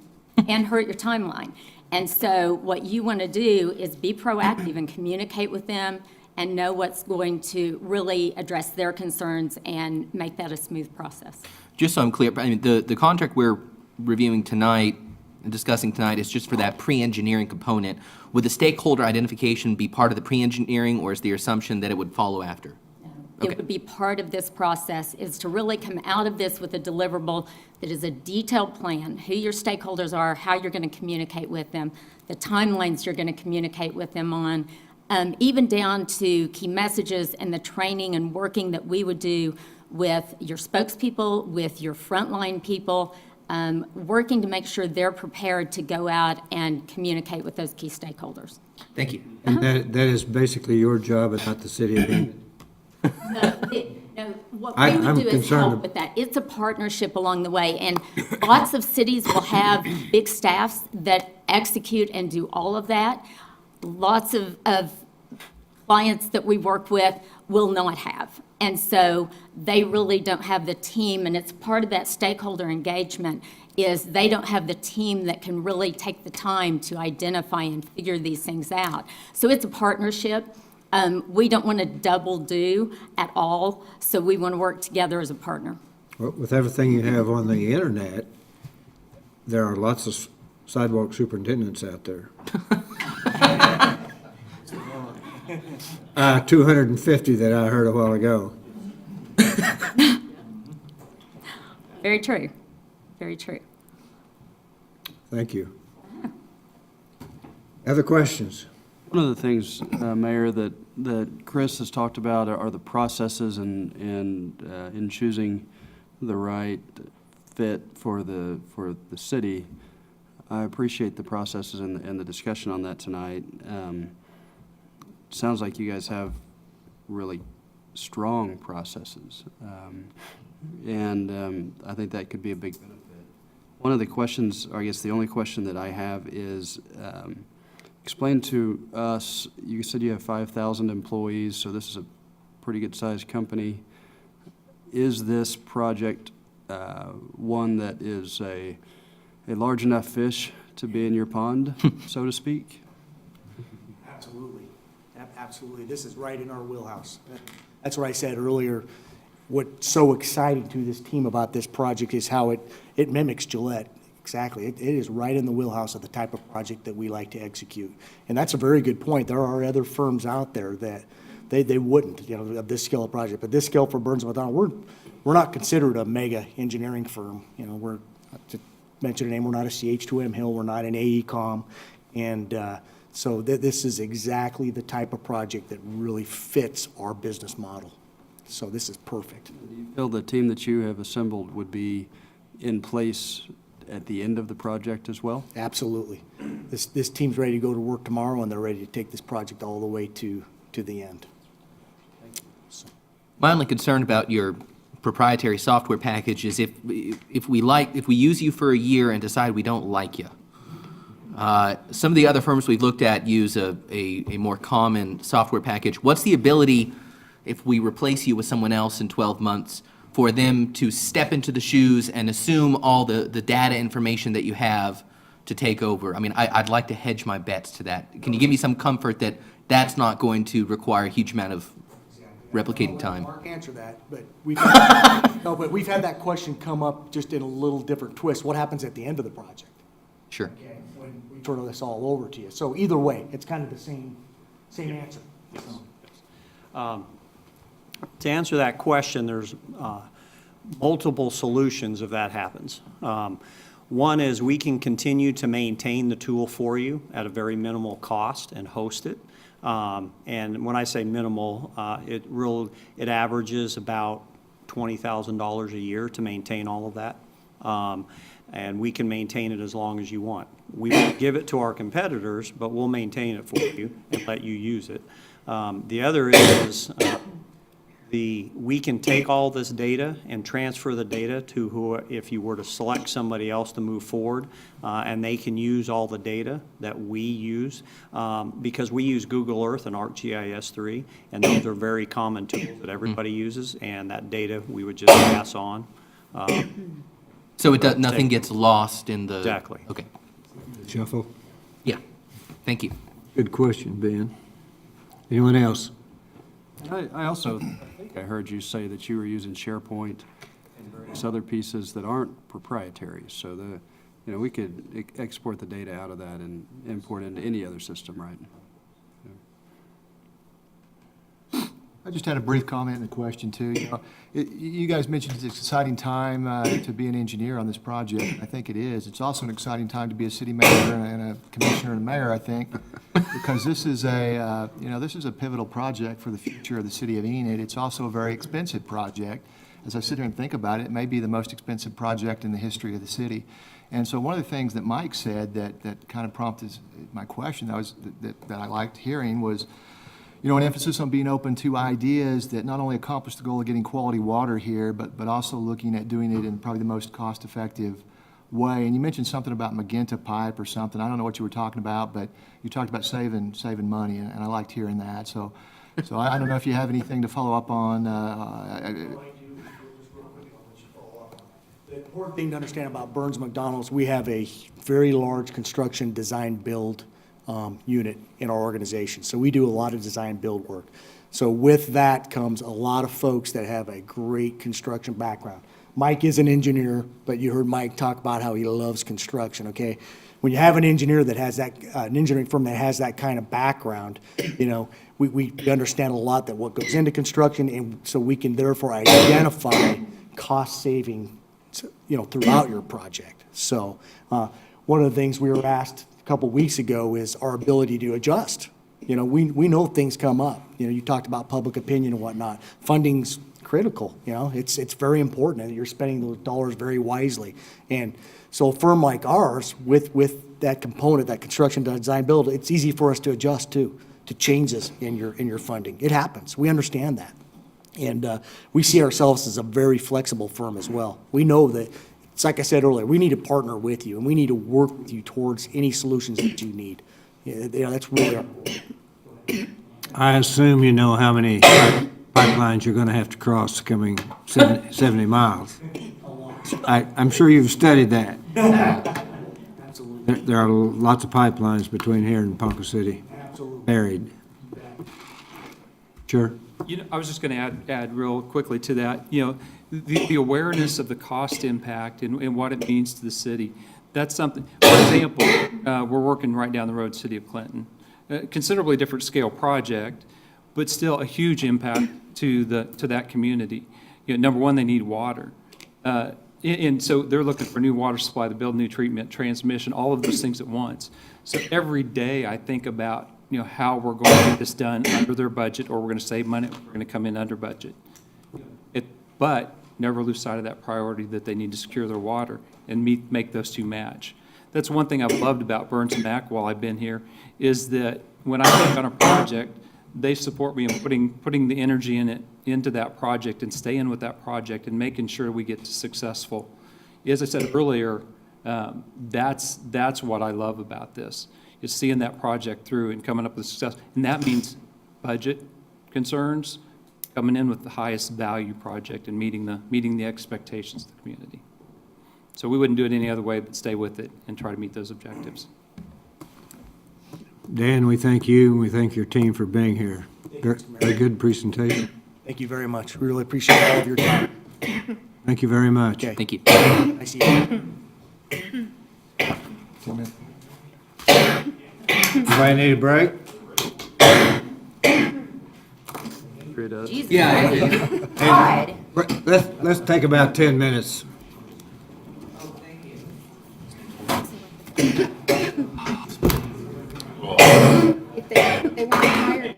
and hurt your timeline. And so what you want to do is be proactive and communicate with them and know what's going to really address their concerns and make that a smooth process. Just so I'm clear, the contract we're reviewing tonight and discussing tonight is just for that pre-engineering component. Would the stakeholder identification be part of the pre-engineering, or is the assumption that it would follow after? Okay. It would be part of this process, is to really come out of this with a deliverable that is a detailed plan, who your stakeholders are, how you're going to communicate with them, the timelines you're going to communicate with them on, even down to key messages and the training and working that we would do with your spokespeople, with your frontline people, working to make sure they're prepared to go out and communicate with those key stakeholders. Thank you. And that is basically your job and not the city of Enid. No, what we would do is help with that. It's a partnership along the way, and lots of cities will have big staffs that execute and do all of that. Lots of clients that we work with will not have. And so they really don't have the team, and it's part of that stakeholder engagement is they don't have the team that can really take the time to identify and figure these things out. So it's a partnership. We don't want to double do at all, so we want to work together as a partner. Well, with everything you have on the internet, there are lots of sidewalk superintendents out there. 250 that I heard a while ago. Very true. Very true. Thank you. Other questions? One of the things, Mayor, that Chris has talked about are the processes and in choosing the right fit for the city. I appreciate the processes and the discussion on that tonight. Sounds like you guys have really strong processes, and I think that could be a big benefit. One of the questions, or I guess the only question that I have is, explain to us, you said you have 5,000 employees, so this is a pretty good-sized company. Is this project one that is a large enough fish to be in your pond, so to speak? Absolutely. Absolutely. This is right in our wheelhouse. That's what I said earlier. What's so exciting to this team about this project is how it mimics Gillette. Exactly. It is right in the wheelhouse of the type of project that we like to execute. And that's a very good point. There are other firms out there that they wouldn't, of this scale of project. But this scale for Burns & McDonnell, we're not considered a mega engineering firm. We're, to mention a name, we're not a CH2M Hill, we're not an AECOM. And so this is exactly the type of project that really fits our business model. So this is perfect. Do you feel the team that you have assembled would be in place at the end of the project as well? Absolutely. This team's ready to go to work tomorrow, and they're ready to take this project all the way to the end. My only concern about your proprietary software package is if we use you for a year and decide we don't like you. Some of the other firms we've looked at use a more common software package. What's the ability, if we replace you with someone else in 12 months, for them to step into the shoes and assume all the data information that you have to take over? I mean, I'd like to hedge my bets to that. Can you give me some comfort that that's not going to require a huge amount of replicating time? Mark answer that, but we've had that question come up just in a little different twist. What happens at the end of the project? Sure. Okay, when we turn this all over to you. So either way, it's kind of the same answer. To answer that question, there's multiple solutions if that happens. One is we can continue to maintain the tool for you at a very minimal cost and host it. And when I say minimal, it averages about $20,000 a year to maintain all of that. And we can maintain it as long as you want. We won't give it to our competitors, but we'll maintain it for you and let you use it. The other is we can take all this data and transfer the data to if you were to select somebody else to move forward, and they can use all the data that we use, because we use Google Earth and ArcGIS 3, and those are very common tools that everybody uses, and that data we would just pass on. So nothing gets lost in the... Exactly. Okay. Shuffle? Yeah. Thank you. Good question, Ben. Anyone else? I also think I heard you say that you were using SharePoint and various other pieces that aren't proprietary. So we could export the data out of that and import it into any other system, right? I just had a brief comment and a question too. You guys mentioned it's an exciting time to be an engineer on this project. I think it is. It's also an exciting time to be a city manager and a commissioner and a mayor, I think, because this is a pivotal project for the future of the city of Enid. It's also a very expensive project. As I sit here and think about it, it may be the most expensive project in the history of the city. And so one of the things that Mike said that kind of prompted my question that I liked hearing was, an emphasis on being open to ideas that not only accomplish the goal of getting quality water here, but also looking at doing it in probably the most cost-effective way. And you mentioned something about Magenta pipe or something. I don't know what you were talking about, but you talked about saving money, and I liked hearing that. So I don't know if you have anything to follow up on. The important thing to understand about Burns McDonald's, we have a very large construction design build unit in our organization. So we do a lot of design build work. So with that comes a lot of folks that have a great construction background. Mike is an engineer, but you heard Mike talk about how he loves construction, okay? When you have an engineer that has that, an engineering firm that has that kind of background, you know, we understand a lot that what goes into construction, and so we can therefore identify cost saving, you know, throughout your project. So one of the things we were asked a couple weeks ago is our ability to adjust. You know, we know things come up. You know, you talked about public opinion and whatnot. Funding's critical, you know, it's very important, and you're spending those dollars very wisely. And so a firm like ours, with that component, that construction design build, it's easy for us to adjust to changes in your funding. It happens. We understand that. And we see ourselves as a very flexible firm as well. We know that, it's like I said earlier, we need to partner with you, and we need to work with you towards any solutions that you need. You know, that's really our goal. I assume you know how many pipelines you're going to have to cross coming 70 miles. I'm sure you've studied that. There are lots of pipelines between here and Ponca City. Buried. Sure. You know, I was just going to add real quickly to that, you know, the awareness of the cost impact and what it means to the city. That's something, for example, we're working right down the road, City of Clinton. Considerably different scale project, but still a huge impact to that community. You know, number one, they need water. And so they're looking for new water supply to build new treatment, transmission, all of those things at once. So every day I think about, you know, how we're going to get this done under their budget, or we're going to save money, we're going to come in under budget. But never lose sight of that priority that they need to secure their water and make those two match. That's one thing I've loved about Burns and Mac while I've been here, is that when I take on a project, they support me in putting the energy into that project and staying with that project and making sure we get successful. As I said earlier, that's what I love about this, is seeing that project through and coming up with success. And that means budget concerns, coming in with the highest value project and meeting the expectations of the community. So we wouldn't do it any other way but stay with it and try to meet those objectives. Dan, we thank you, and we thank your team for being here. Very good presentation. Thank you very much. We really appreciate all of your time. Thank you very much. Okay. Thank you. I see you. Everybody need a break? Yeah. Let's take about 10 minutes. If they want to hire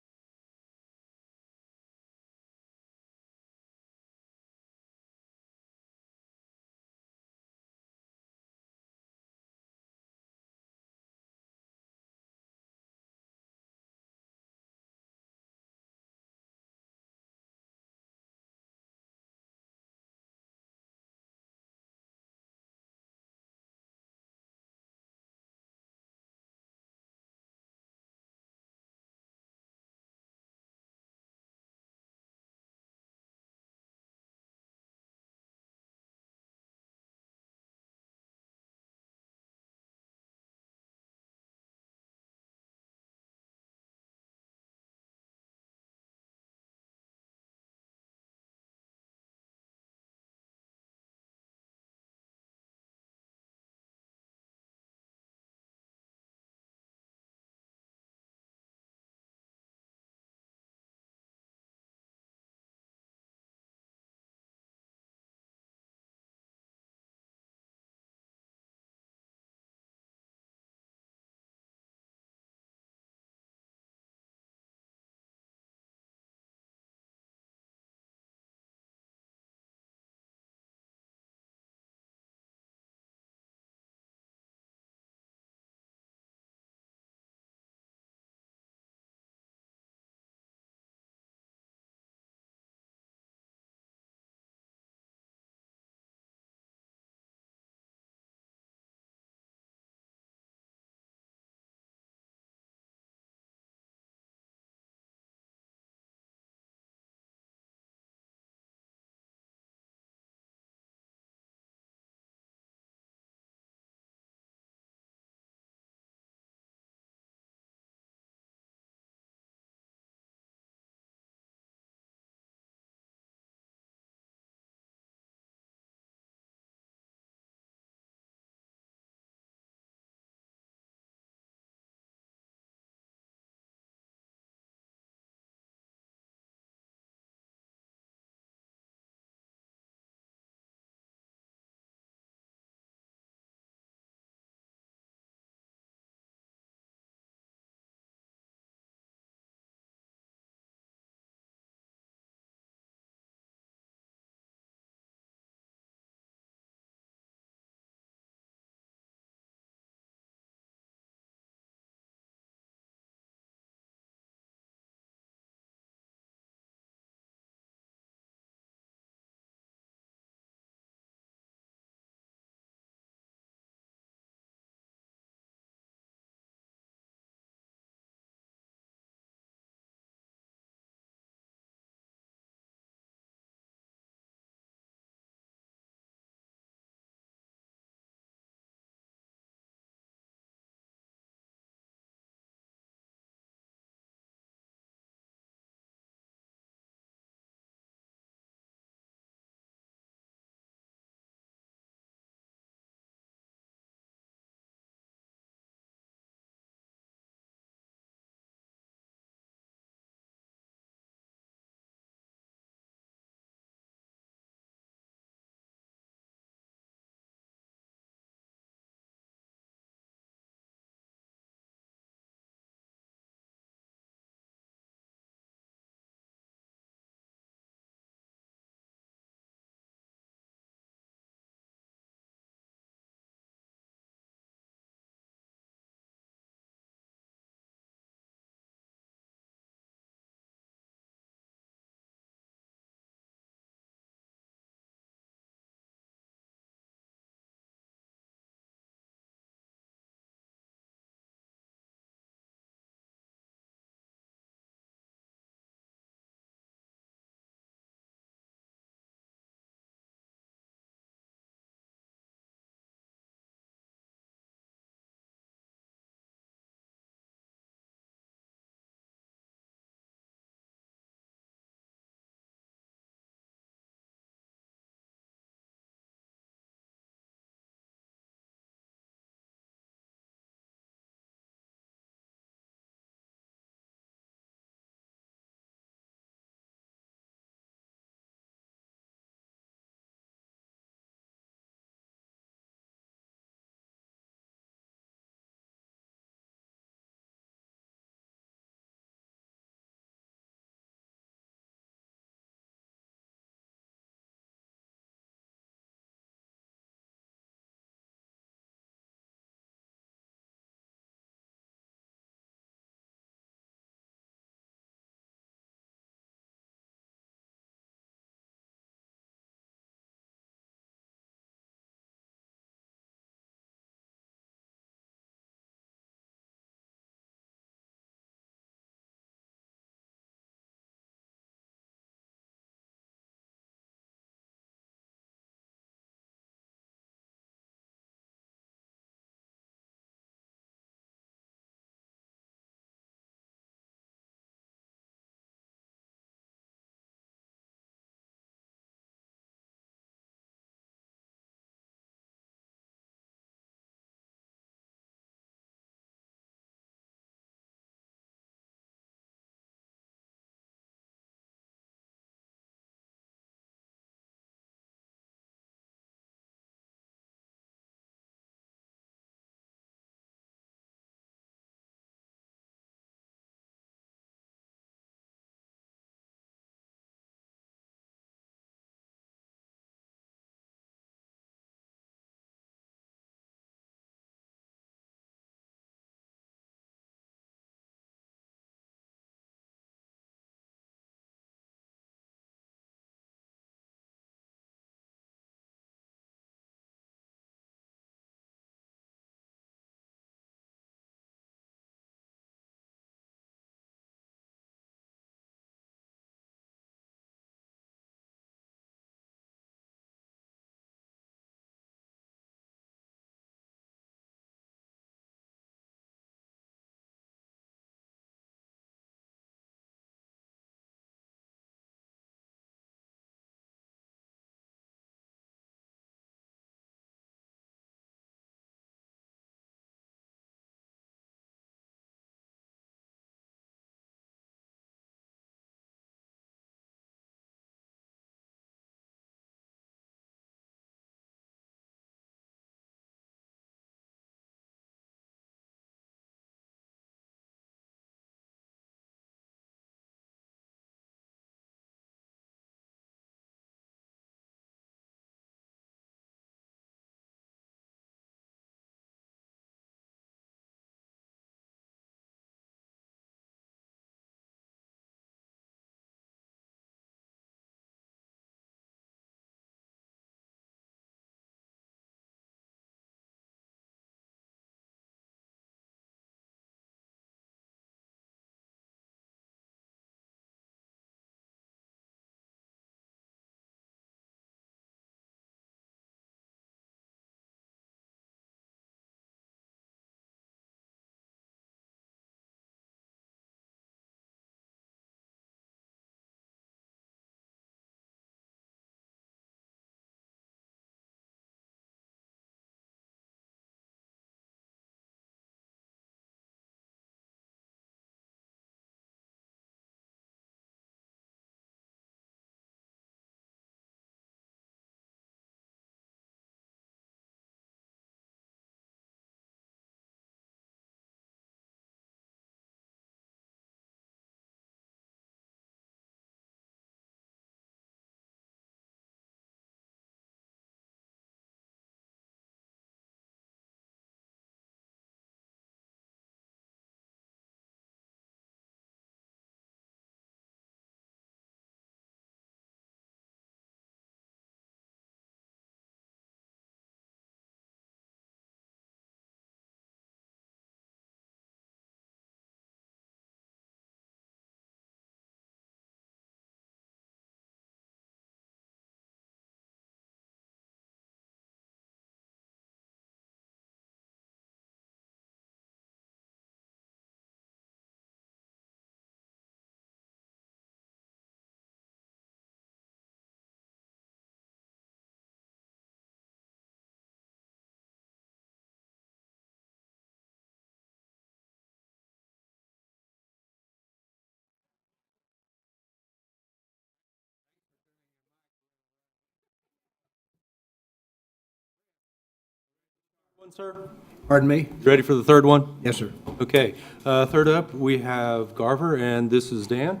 Sir, Pardon me? ready for the third one? Yes, sir. Okay, third up, we have Garver, and this is Dan.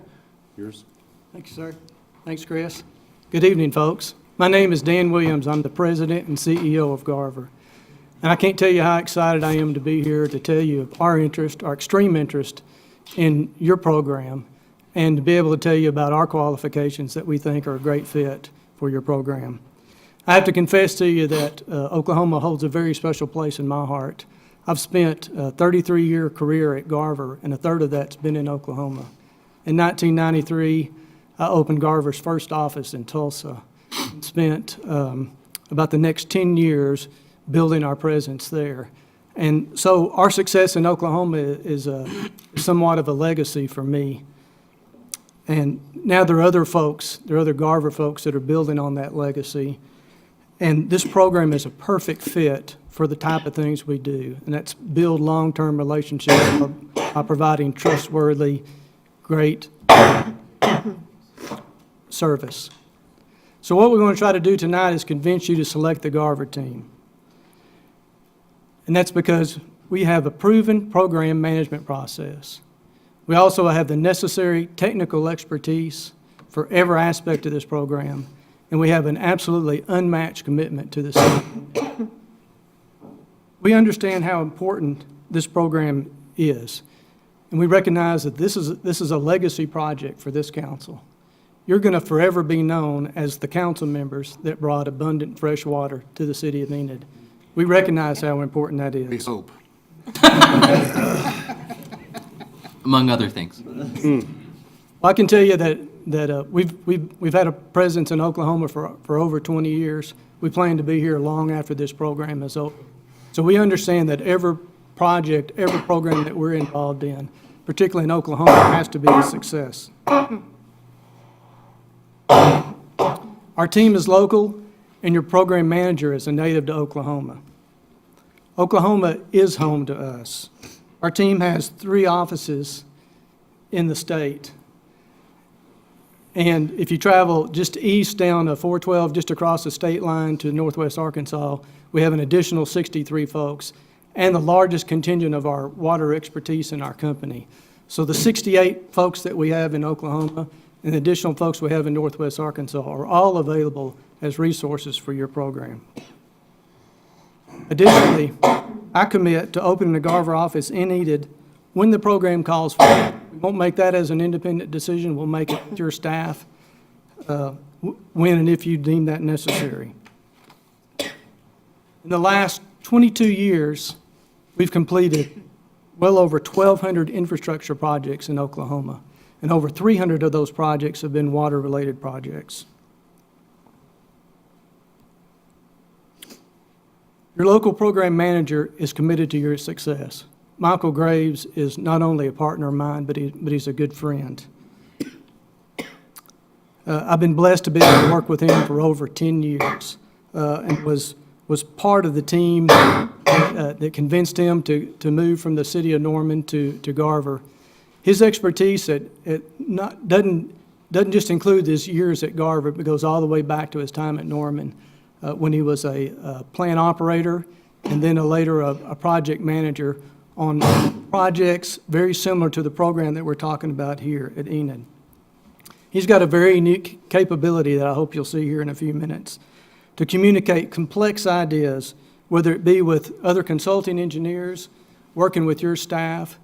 Yours. Thank you, sir. Thanks, Chris. Good evening, folks. My name is Dan Williams. I'm the president and CEO of Garver. And I can't tell you how excited I am to be here to tell you of our interest, our extreme interest in your program, and to be able to tell you about our qualifications that we think are a great fit for your program. I have to confess to you that Oklahoma holds a very special place in my heart. I've spent a 33-year career at Garver, and a third of that's been in Oklahoma. In 1993, I opened Garver's first office in Tulsa, and spent about the next 10 years building our presence there. And so our success in Oklahoma is somewhat of a legacy for me. And now there are other folks, there are other Garver folks that are building on that legacy. And this program is a perfect fit for the type of things we do, and that's build long-term relationships by providing trustworthy, great service. So what we want to try to do tonight is convince you to select the Garver team. And that's because we have a proven program management process. We also have the necessary technical expertise for every aspect of this program, and we have an absolutely unmatched commitment to the city. We understand how important this program is, and we recognize that this is a legacy project for this council. You're going to forever be known as the council members that brought abundant fresh water to the city of Enid. We recognize how important that is. We hope. Among other things. Well, I can tell you that we've had a presence in Oklahoma for over 20 years. We plan to be here long after this program is over. So we understand that every project, every program that we're involved in, particularly in Oklahoma, has to be a success. Our team is local, and your program manager is a native to Oklahoma. Oklahoma is home to us. Our team has 3 offices in the state. And if you travel just east down to 412, just across the state line to northwest Arkansas, we have an additional 63 folks and the largest contingent of our water expertise in our company. So the 68 folks that we have in Oklahoma and the additional folks we have in northwest Arkansas are all available as resources for your program. Additionally, I commit to opening the Garver office in Enid when the program calls for it. We won't make that as an independent decision. We'll make it with your staff when and if you deem that necessary. In the last 22 years, we've completed well over 1,200 infrastructure projects in Oklahoma, and over 300 of those projects have been water-related projects. Your local program manager is committed to your success. Michael Graves is not only a partner of mine, but he's a good friend. I've been blessed to be able to work with him for over 10 years and was part of the team that convinced him to move from the city of Norman to Garver. His expertise doesn't just include his years at Garver, but goes all the way back to his time at Norman when he was a plant operator and then later a project manager on projects very similar to the program that we're talking about here at Enid. He's got a very unique capability that I hope you'll see here in a few minutes to communicate complex ideas, whether it be with other consulting engineers, working with your staff,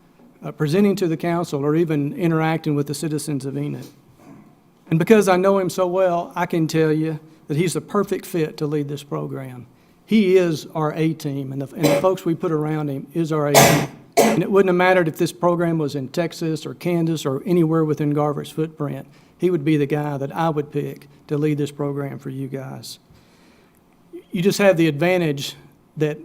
presenting to the council, or even interacting with the citizens of Enid. And because I know him so well, I can tell you that he's the perfect fit to lead this program. He is our A-team, and the folks we put around him is our A-team. And it wouldn't have mattered if this program was in Texas or Kansas or anywhere within Garver's footprint. He would be the guy that I would pick to lead this program for you guys. You just have the advantage that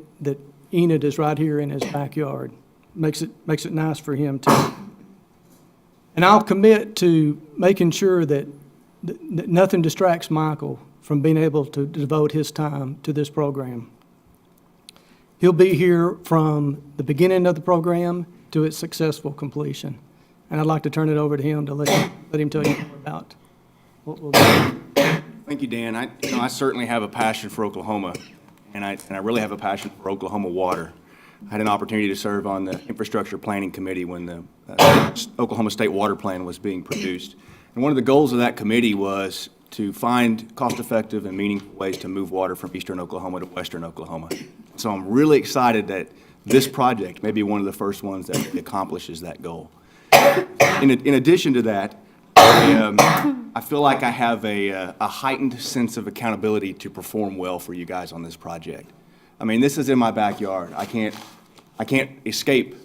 Enid is right here in his backyard. Makes it nice for him too. And I'll commit to making sure that nothing distracts Michael from being able to devote his time to this program. He'll be here from the beginning of the program to its successful completion. And I'd like to turn it over to him to let him tell you more about what we'll do. Thank you, Dan. I certainly have a passion for Oklahoma. and I really have a passion for Oklahoma water. I had an opportunity to serve on the Infrastructure Planning Committee when the Oklahoma State Water Plan was being produced. And one of the goals of that committee was to find cost-effective and meaningful ways to move water from eastern Oklahoma to western Oklahoma. So I'm really excited that this project may be one of the first ones that accomplishes that goal. In addition to that, I feel like I have a heightened sense of accountability to perform well for you guys on this project. I mean, this is in my backyard. I can't escape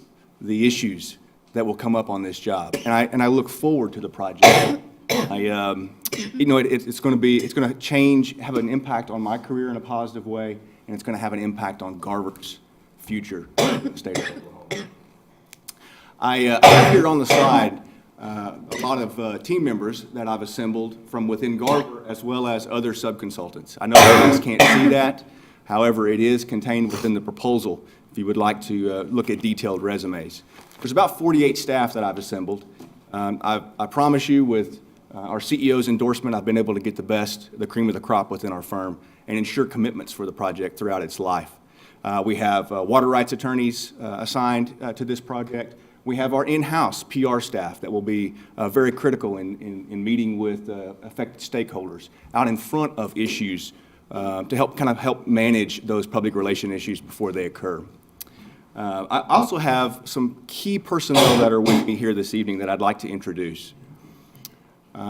the issues that will come up on this job, and I look forward to the project. You know, it's going to change, have an impact on my career in a positive way, and it's going to have an impact on Garver's future in the state of Oklahoma. I have here on the slide a lot of team members that I've assembled from within Garver as well as other subconsultants. I know you guys can't see that. However, it is contained within the proposal if you would like to look at detailed resumes. There's about 48 staff that I've assembled. I promise you, with our CEO's endorsement, I've been able to get the cream of the crop within our firm and ensure commitments for the project throughout its life. We have water rights attorneys assigned to this project. We have our in-house PR staff that will be very critical in meeting with affected stakeholders out in front of issues to help manage those public relation issues before they occur. I also have some key personnel that are with me here this evening that I'd like to introduce.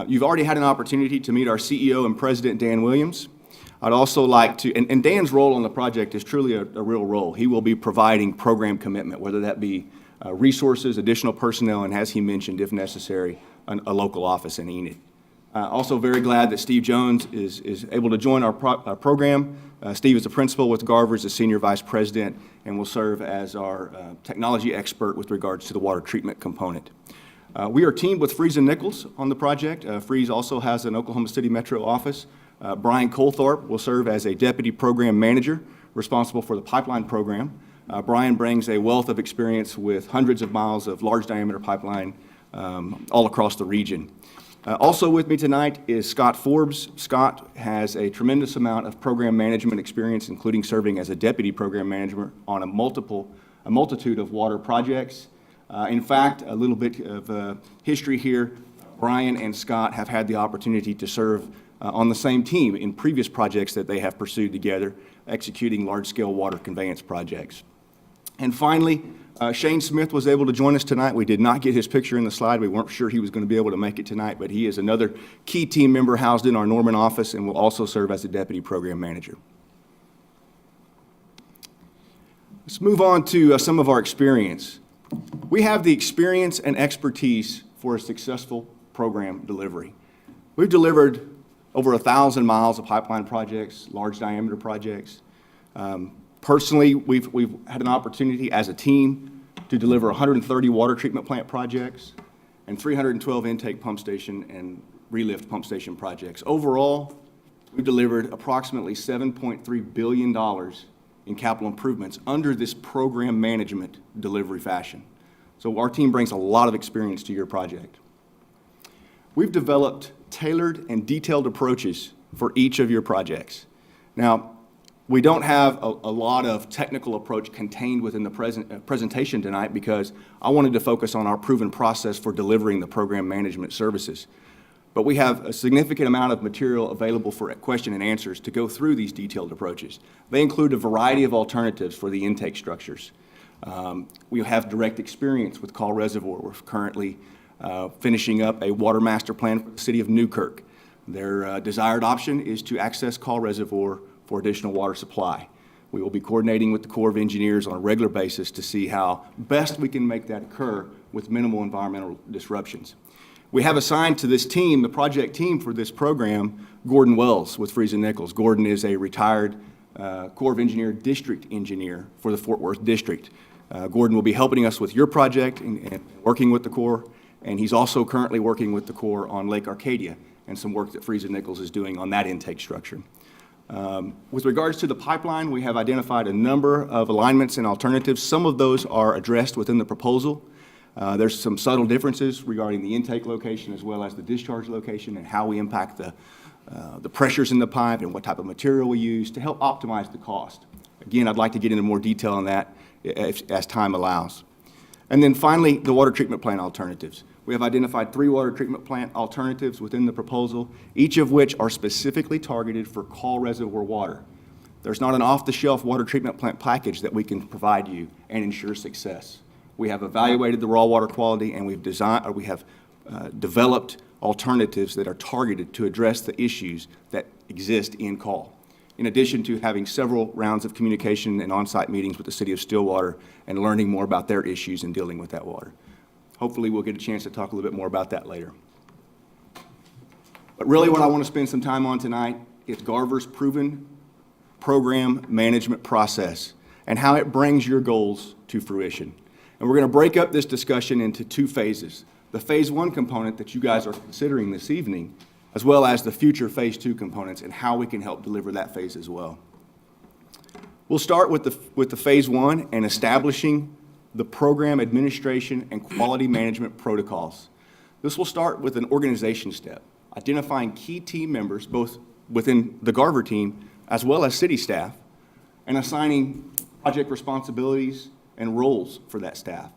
You've already had an opportunity to meet our CEO and President, Dan Williams. I'd also like to, and Dan's role on the project is truly a real role. He will be providing program commitment, whether that be resources, additional personnel, and as he mentioned, if necessary, a local office in Enid. Also very glad that Steve Jones is able to join our program. Steve is a principal with Garver, is a senior vice president, and will serve as our technology expert with regards to the water treatment component. We are teamed with Freese & Nichols on the project. Freese also has an Oklahoma City Metro office. Brian Colthorpe will serve as a deputy program manager responsible for the pipeline program. Brian brings a wealth of experience with hundreds of miles of large diameter pipeline all across the region. Also with me tonight is Scott Forbes. Scott has a tremendous amount of program management experience, including serving as a deputy program manager on a multitude of water projects. In fact, a little bit of history here, Brian and Scott have had the opportunity to serve on the same team in previous projects that they have pursued together, executing large-scale water conveyance projects. And finally, Shane Smith was able to join us tonight. We did not get his picture in the slide. We weren't sure he was going to be able to make it tonight, but he is another key team member housed in our Norman office and will also serve as a deputy program manager. Let's move on to some of our experience. We have the experience and expertise for a successful program delivery. We've delivered over 1,000 miles of pipeline projects, large diameter projects. Personally, we've had an opportunity as a team to deliver 130 water treatment plant projects and 312 intake pump station and relift pump station projects. Overall, we've delivered approximately $7.3 billion in capital improvements under this program management delivery fashion. So our team brings a lot of experience to your project. We've developed tailored and detailed approaches for each of your projects. Now, we don't have a lot of technical approach contained within the presentation tonight because I wanted to focus on our proven process for delivering the program management services. But we have a significant amount of material available for question and answers to go through these detailed approaches. They include a variety of alternatives for the intake structures. We have direct experience with Call Reservoir. We're currently finishing up a water master plan for the city of Newkirk. Their desired option is to access Call Reservoir for additional water supply. We will be coordinating with the Corps of Engineers on a regular basis to see how best we can make that occur with minimal environmental disruptions. We have assigned to this team, the project team for this program, Gordon Wells with Freese & Nichols. Gordon is a retired Corps of Engineer district engineer for the Fort Worth district. Gordon will be helping us with your project and working with the Corps, and he's also currently working with the Corps on Lake Arcadia and some work that Freese & Nichols is doing on that intake structure. With regards to the pipeline, we have identified a number of alignments and alternatives. Some of those are addressed within the proposal. There's some subtle differences regarding the intake location as well as the discharge location and how we impact the pressures in the pipe and what type of material we use to help optimize the cost. Again, I'd like to get into more detail on that as time allows. And then finally, the water treatment plant alternatives. We have identified 3 water treatment plant alternatives within the proposal, each of which are specifically targeted for call reservoir water. There's not an off-the-shelf water treatment plant package that we can provide you and ensure success. We have evaluated the raw water quality, and we have developed alternatives that are targeted to address the issues that exist in call, in addition to having several rounds of communication and on-site meetings with the City of Stillwater and learning more about their issues in dealing with that water. Hopefully, we'll get a chance to talk a little bit more about that later. But really what I want to spend some time on tonight is Garver's proven program management process and how it brings your goals to fruition. And we're going to break up this discussion into 2 phases. The Phase 1 component that you guys are considering this evening, as well as the future Phase 2 components and how we can help deliver that phase as well. We'll start with the Phase 1 and establishing the program administration and quality management protocols. This will start with an organization step, identifying key team members, both within the Garver team as well as city staff, and assigning project responsibilities and roles for that staff.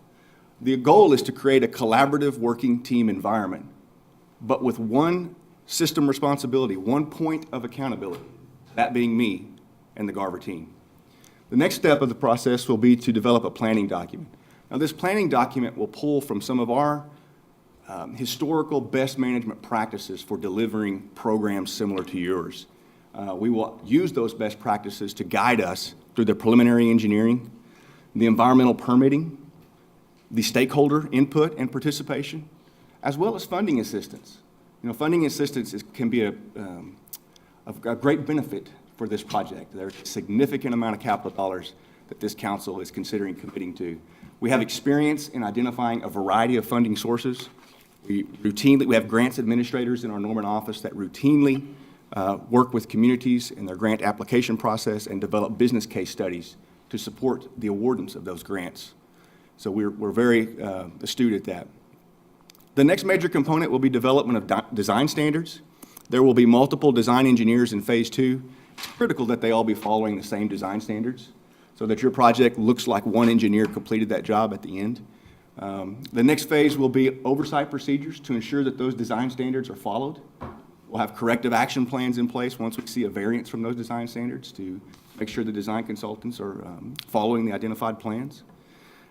The goal is to create a collaborative working team environment, but with one system responsibility, one point of accountability, that being me and the Garver team. The next step of the process will be to develop a planning document. Now, this planning document will pull from some of our historical best management practices for delivering programs similar to yours. We will use those best practices to guide us through the preliminary engineering, the environmental permitting, the stakeholder input and participation, as well as funding assistance. You know, funding assistance can be a great benefit for this project. There's a significant amount of capital dollars that this council is considering committing to. We have experience in identifying a variety of funding sources. We have grants administrators in our Norman office that routinely work with communities in their grant application process and develop business case studies to support the awardance of those grants. So we're very astute at that. The next major component will be development of design standards. There will be multiple design engineers in Phase 2. It's critical that they all be following the same design standards so that your project looks like one engineer completed that job at the end. The next phase will be oversight procedures to ensure that those design standards are followed. We'll have corrective action plans in place once we see a variance from those design standards to make sure the design consultants are following the identified plans.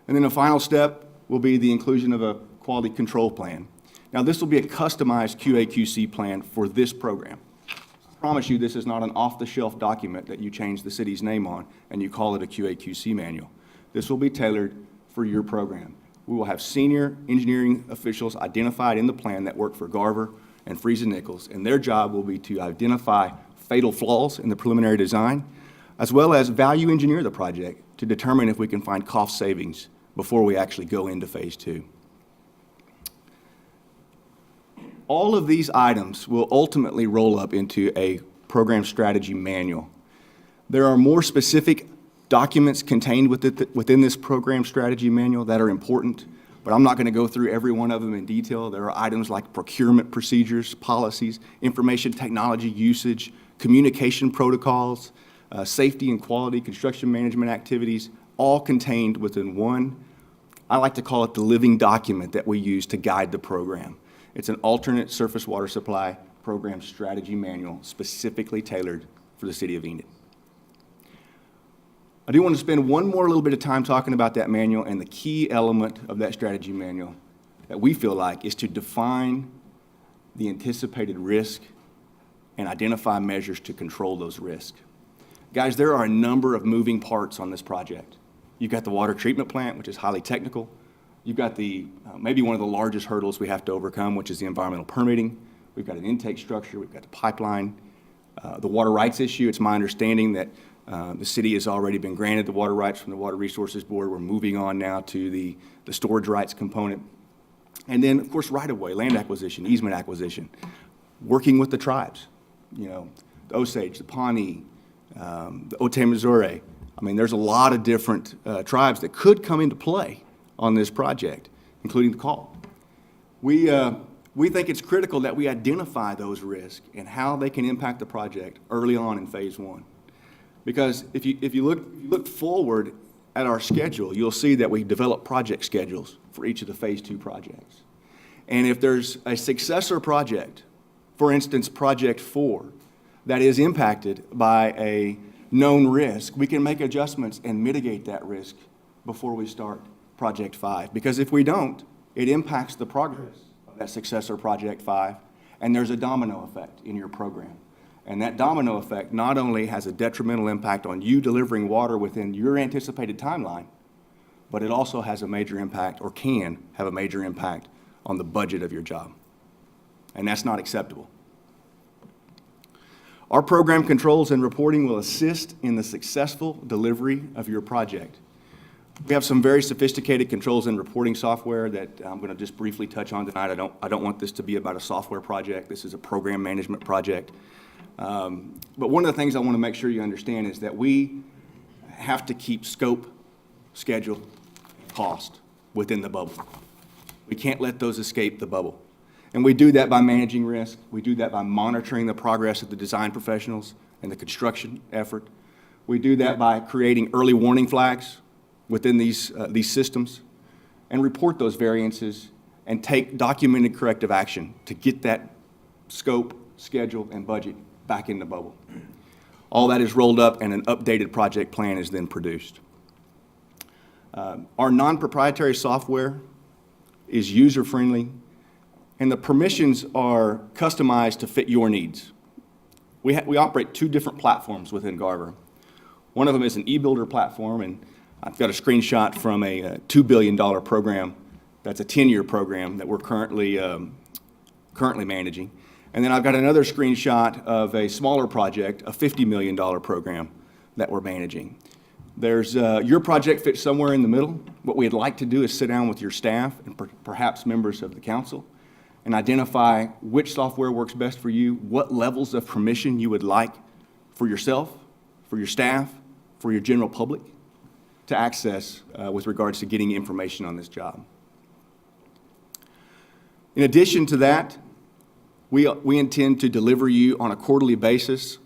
And then the final step will be the inclusion of a quality control plan. Now, this will be a customized QA/QC plan for this program. I promise you this is not an off-the-shelf document that you change the city's name on and you call it a QA/QC manual. This will be tailored for your program. We will have senior engineering officials identified in the plan that work for Garver and Friesen Nichols, and their job will be to identify fatal flaws in the preliminary design, as well as value engineer the project to determine if we can find cost savings before we actually go into Phase 2. All of these items will ultimately roll up into a program strategy manual. There are more specific documents contained within this program strategy manual that are important, but I'm not going to go through every one of them in detail. There are items like procurement procedures, policies, information technology usage, communication protocols, safety and quality, construction management activities, all contained within one, I like to call it the living document that we use to guide the program. It's an alternate surface water supply program strategy manual specifically tailored for the city of Enid. I do want to spend one more little bit of time talking about that manual, and the key element of that strategy manual that we feel like is to define the anticipated risk and identify measures to control those risks. Guys, there are a number of moving parts on this project. You've got the water treatment plant, which is highly technical. You've got the maybe one of the largest hurdles we have to overcome, which is the environmental permitting. We've got an intake structure. We've got the pipeline. The water rights issue, it's my understanding that the city has already been granted the water rights from the Water Resources Board. We're moving on now to the storage rights component. And then, of course, right-of-way, land acquisition, easement acquisition, working with the tribes, you know, the Osage, the Pawnee, the Otay Missouri. I mean, there's a lot of different tribes that could come into play on this project, including the call. We think it's critical that we identify those risks and how they can impact the project early on in Phase 1. Because if you look forward at our schedule, you'll see that we develop project schedules for each of the Phase 2 projects. And if there's a successor project, for instance, Project 4, that is impacted by a known risk, we can make adjustments and mitigate that risk before we start Project 5. Because if we don't, it impacts the progress of that successor Project 5, and there's a domino effect in your program. And that domino effect not only has a detrimental impact on you delivering water within your anticipated timeline, but it also has a major impact, or can have a major impact, on the budget of your job. And that's not acceptable. Our program controls and reporting will assist in the successful delivery of your project. We have some very sophisticated controls and reporting software that I'm going to just briefly touch on tonight. I don't want this to be about a software project. This is a program management project. But one of the things I want to make sure you understand is that we have to keep scope, schedule, cost within the bubble. We can't let those escape the bubble. And we do that by managing risk. We do that by monitoring the progress of the design professionals and the construction effort. We do that by creating early warning flags within these systems and report those variances and take documented corrective action to get that scope, schedule, and budget back in the bubble. All that is rolled up and an updated project plan is then produced. Our non-proprietary software is user-friendly, and the permissions are customized to fit your needs. We operate two different platforms within Garver. One of them is an e-builder platform, and I've got a screenshot from a $2 billion program. That's a 10-year program that we're currently managing. And then I've got another screenshot of a smaller project, a $50 million program that we're managing. There's, your project fits somewhere in the middle. What we'd like to do is sit down with your staff and perhaps members of the council and identify which software works best for you, what levels of permission you would like for yourself, for your staff, for your general public to access with regards to getting information on this job. In addition to that, we intend to deliver you on a quarterly basis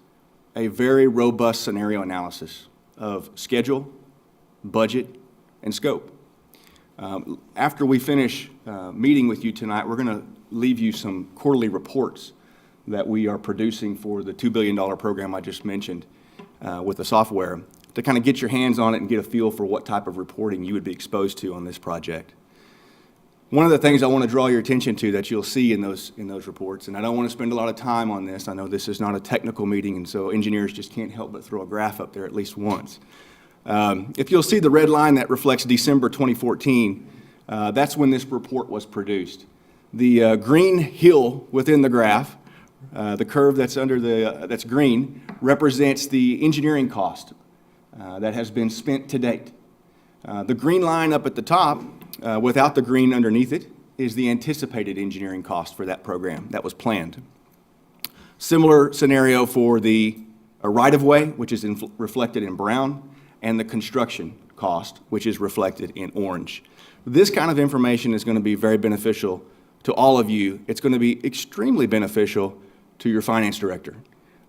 a very robust scenario analysis of schedule, budget, and scope. After we finish meeting with you tonight, we're going to leave you some quarterly reports that we are producing for the $2 billion program I just mentioned with the software to kind of get your hands on it and get a feel for what type of reporting you would be exposed to on this project. One of the things I want to draw your attention to that you'll see in those reports, and I don't want to spend a lot of time on this. I know this is not a technical meeting, and so engineers just can't help but throw a graph up there at least once. If you'll see the red line that reflects December 2014, that's when this report was produced. The green hill within the graph, the curve that's under that's green, represents the engineering cost that has been spent to date. The green line up at the top, without the green underneath it, is the anticipated engineering cost for that program that was planned. Similar scenario for the right-of-way, which is reflected in brown, and the construction cost, which is reflected in orange. This kind of information is going to be very beneficial to all of you. It's going to be extremely beneficial to your finance director,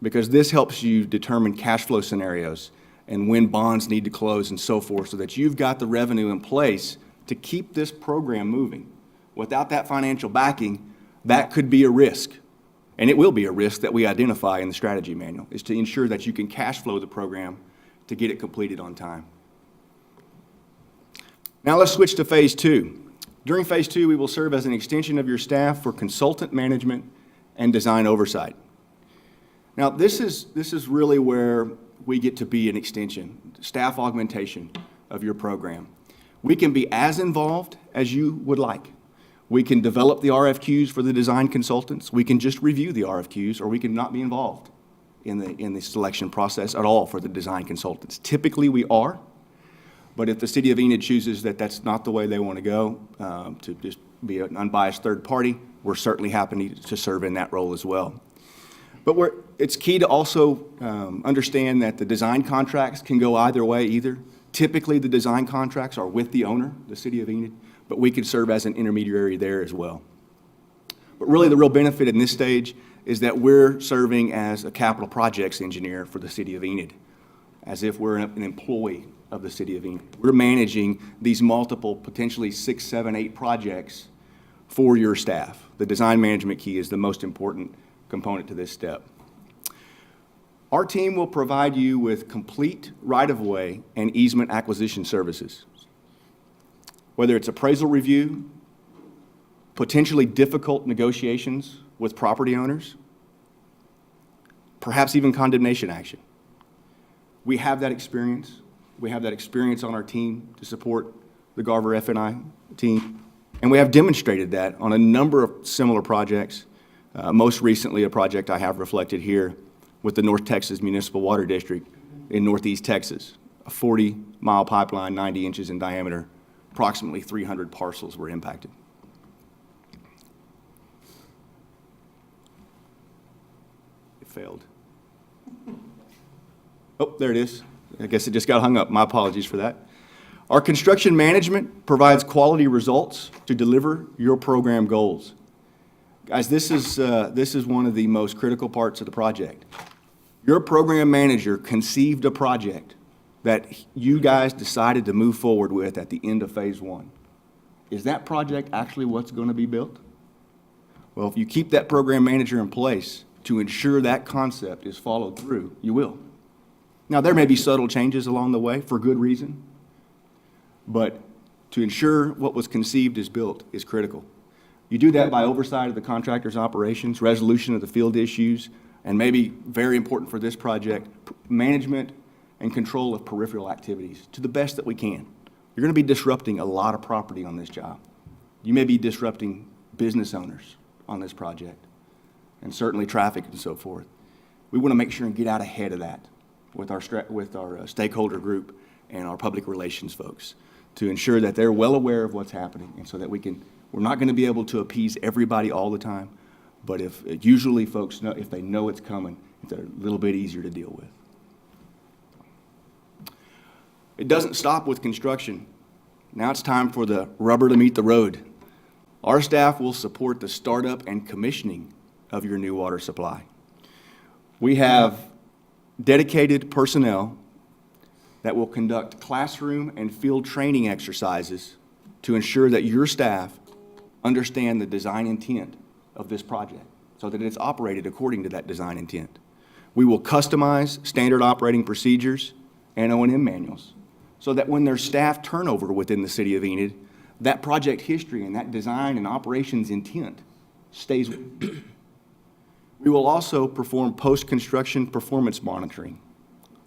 because this helps you determine cash flow scenarios and when bonds need to close and so forth, so that you've got the revenue in place to keep this program moving. Without that financial backing, that could be a risk. And it will be a risk that we identify in the strategy manual, is to ensure that you can cash flow the program to get it completed on time. Now let's switch to Phase 2. During Phase 2, we will serve as an extension of your staff for consultant management and design oversight. Now this is really where we get to be an extension, staff augmentation of your program. We can be as involved as you would like. We can develop the RFQs for the design consultants. We can just review the RFQs, or we can not be involved in the selection process at all for the design consultants. Typically, we are, but if the City of Enid chooses that that's not the way they want to go, to just be an unbiased third party, we're certainly happy to serve in that role as well. But it's key to also understand that the design contracts can go either way either. Typically, the design contracts are with the owner, the City of Enid, but we can serve as an intermediary there as well. But really, the real benefit in this stage is that we're serving as a capital projects engineer for the City of Enid. as if we're an employee of the city of Enid. We're managing these multiple, potentially 6, 7, 8 projects for your staff. The design management key is the most important component to this step. Our team will provide you with complete right-of-way and easement acquisition services. Whether it's appraisal review, potentially difficult negotiations with property owners, perhaps even condemnation action. We have that experience. We have that experience on our team to support the Garver F&I team, and we have demonstrated that on a number of similar projects, most recently a project I have reflected here with the North Texas Municipal Water District in Northeast Texas, a 40-mile pipeline, 90 inches in diameter, approximately 300 parcels were impacted. It failed. Oh, there it is. I guess it just got hung up. My apologies for that. Our construction management provides quality results to deliver your program goals. Guys, this is one of the most critical parts of the project. Your program manager conceived a project that you guys decided to move forward with at the end of phase 1. Is that project actually what's going to be built? Well, if you keep that program manager in place to ensure that concept is followed through, you will. Now, there may be subtle changes along the way for good reason, but to ensure what was conceived is built is critical. You do that by oversight of the contractor's operations, resolution of the field issues, and maybe very important for this project, management and control of peripheral activities to the best that we can. You're going to be disrupting a lot of property on this job. You may be disrupting business owners on this project, and certainly traffic and so forth. We want to make sure and get out ahead of that with our stakeholder group and our public relations folks to ensure that they're well aware of what's happening, and so that we're not going to be able to appease everybody all the time, but usually folks know, if they know it's coming, it's a little bit easier to deal with. It doesn't stop with construction. Now it's time for the rubber to meet the road. Our staff will support the startup and commissioning of your new water supply. We have dedicated personnel that will conduct classroom and field training exercises to ensure that your staff understand the design intent of this project so that it's operated according to that design intent. We will customize standard operating procedures and O&M manuals so that when there's staff turnover within the city of Enid, that project history and that design and operations intent stays with you. We will also perform post-construction performance monitoring.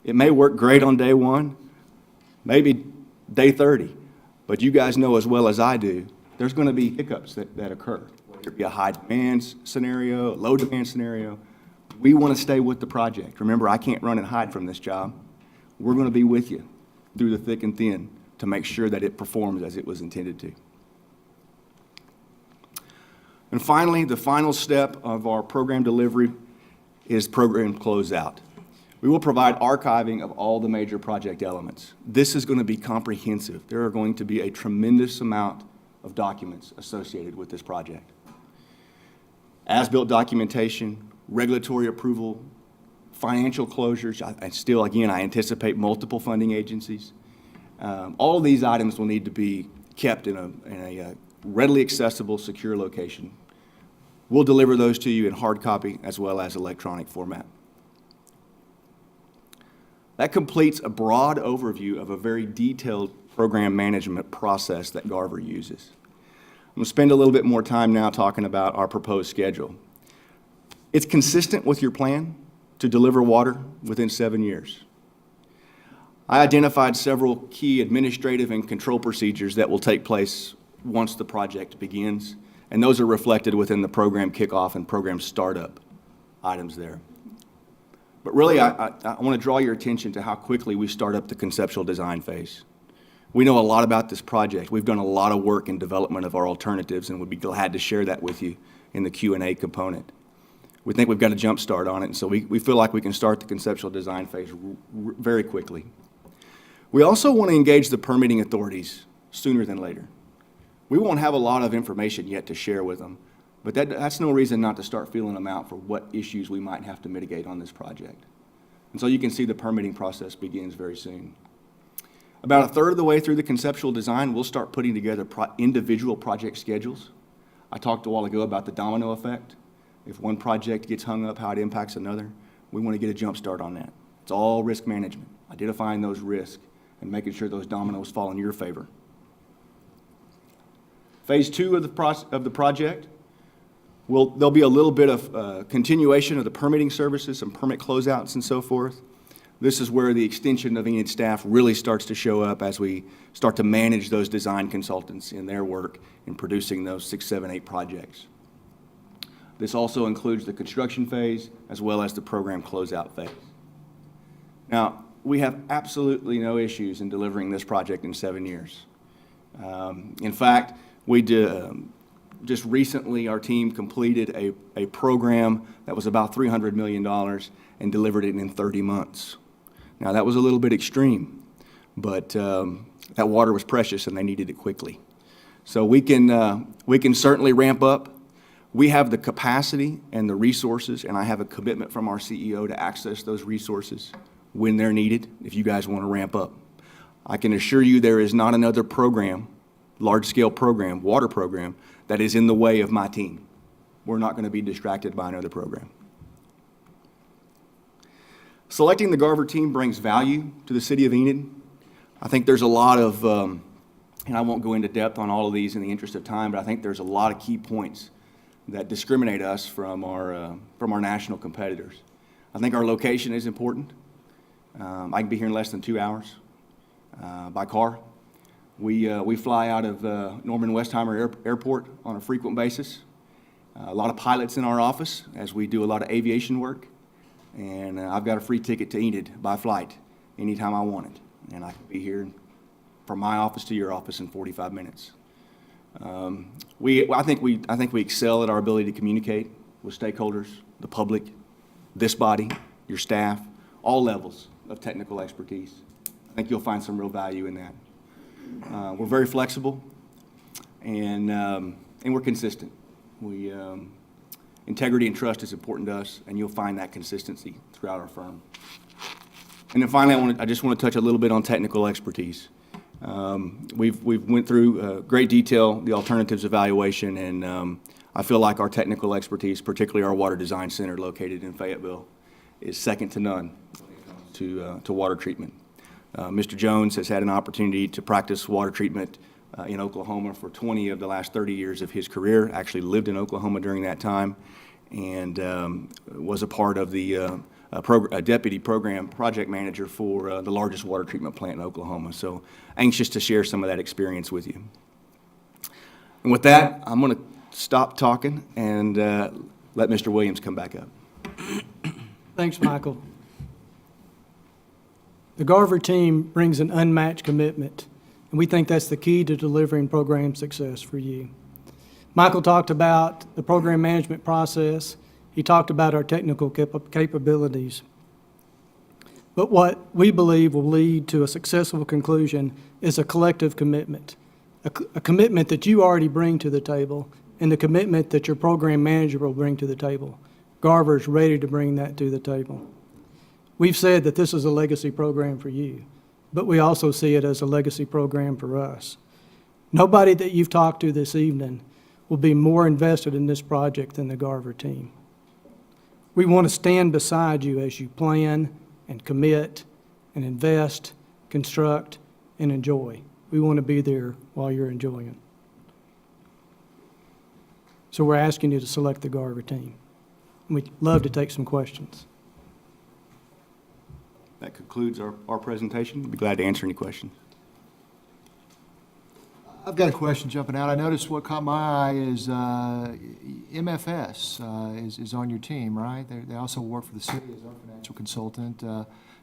It may work great on day 1, maybe day 30, but you guys know as well as I do, there's going to be hiccups that occur. Whether it be a high demand scenario, a low demand scenario, we want to stay with the project. Remember, I can't run and hide from this job. We're going to be with you through the thick and thin to make sure that it performs as it was intended to. And finally, the final step of our program delivery is program closeout. We will provide archiving of all the major project elements. This is going to be comprehensive. There are going to be a tremendous amount of documents associated with this project. As-built documentation, regulatory approval, financial closures. I anticipate multiple funding agencies. All of these items will need to be kept in a readily accessible, secure location. We'll deliver those to you in hard copy as well as electronic format. That completes a broad overview of a very detailed program management process that Garver uses. I'm going to spend a little bit more time now talking about our proposed schedule. It's consistent with your plan to deliver water within 7 years. I identified several key administrative and control procedures that will take place once the project begins, and those are reflected within the program kickoff and program startup items there. But really, I want to draw your attention to how quickly we start up the conceptual design phase. We know a lot about this project. We've done a lot of work in development of our alternatives, and would be glad to share that with you in the Q&A component. We think we've got a jump start on it, and so we feel like we can start the conceptual design phase very quickly. We also want to engage the permitting authorities sooner than later. We won't have a lot of information yet to share with them, but that's no reason not to start feeling them out for what issues we might have to mitigate on this project. And so you can see the permitting process begins very soon. About a third of the way through the conceptual design, we'll start putting together individual project schedules. I talked a while ago about the domino effect. If one project gets hung up, how it impacts another. We want to get a jump start on that. It's all risk management, identifying those risks and making sure those dominoes fall in your favor. Phase 2 of the project, there'll be a little bit of continuation of the permitting services, some permit closeouts and so forth. This is where the extension of Enid staff really starts to show up as we start to manage those design consultants in their work in producing those 6, 7, 8 projects. This also includes the construction phase as well as the program closeout phase. Now, we have absolutely no issues in delivering this project in 7 years. In fact, just recently, our team completed a program that was about $300 million and delivered it in 30 months. Now, that was a little bit extreme, but that water was precious and they needed it quickly. So we can certainly ramp up. We have the capacity and the resources, and I have a commitment from our CEO to access those resources when they're needed, if you guys want to ramp up. I can assure you there is not another program, large-scale program, water program, that is in the way of my team. We're not going to be distracted by another program. Selecting the Garver team brings value to the city of Enid. I think there's a lot of, and I won't go into depth on all of these in the interest of time, but I think there's a lot of key points that discriminate us from our national competitors. I think our location is important. I can be here in less than 2 hours by car. We fly out of Norman Westheimer Airport on a frequent basis. A lot of pilots in our office as we do a lot of aviation work. And I've got a free ticket to Enid by flight anytime I want it. And I can be here from my office to your office in 45 minutes. I think we excel at our ability to communicate with stakeholders, the public, this body, your staff, all levels of technical expertise. I think you'll find some real value in that. We're very flexible, and we're consistent. Integrity and trust is important to us, and you'll find that consistency throughout our firm. And then finally, I just want to touch a little bit on technical expertise. We've went through great detail the alternatives evaluation, and I feel like our technical expertise, particularly our Water Design Center located in Fayetteville, is second to none when it comes to water treatment. Mr. Jones has had an opportunity to practice water treatment in Oklahoma for 20 of the last 30 years of his career, actually lived in Oklahoma during that time, and was a part of the deputy program project manager for the largest water treatment plant in Oklahoma. So anxious to share some of that experience with you. And with that, I'm going to stop talking and let Mr. Williams come back up. Thanks, Michael. The Garver team brings an unmatched commitment, and we think that's the key to delivering program success for you. Michael talked about the program management process. He talked about our technical capabilities. But what we believe will lead to a successful conclusion is a collective commitment, a commitment that you already bring to the table, and the commitment that your program manager will bring to the table. Garver is ready to bring that to the table. We've said that this is a legacy program for you, but we also see it as a legacy program for us. Nobody that you've talked to this evening will be more invested in this project than the Garver team. We want to stand beside you as you plan and commit and invest, construct, and enjoy. We want to be there while you're enjoying it. So we're asking you to select the Garver team. We'd love to take some questions. That concludes our presentation. I'd be glad to answer any questions. I've got a question jumping out. I noticed what caught my eye is MFS is on your team, right? They also work for the city as our financial consultant.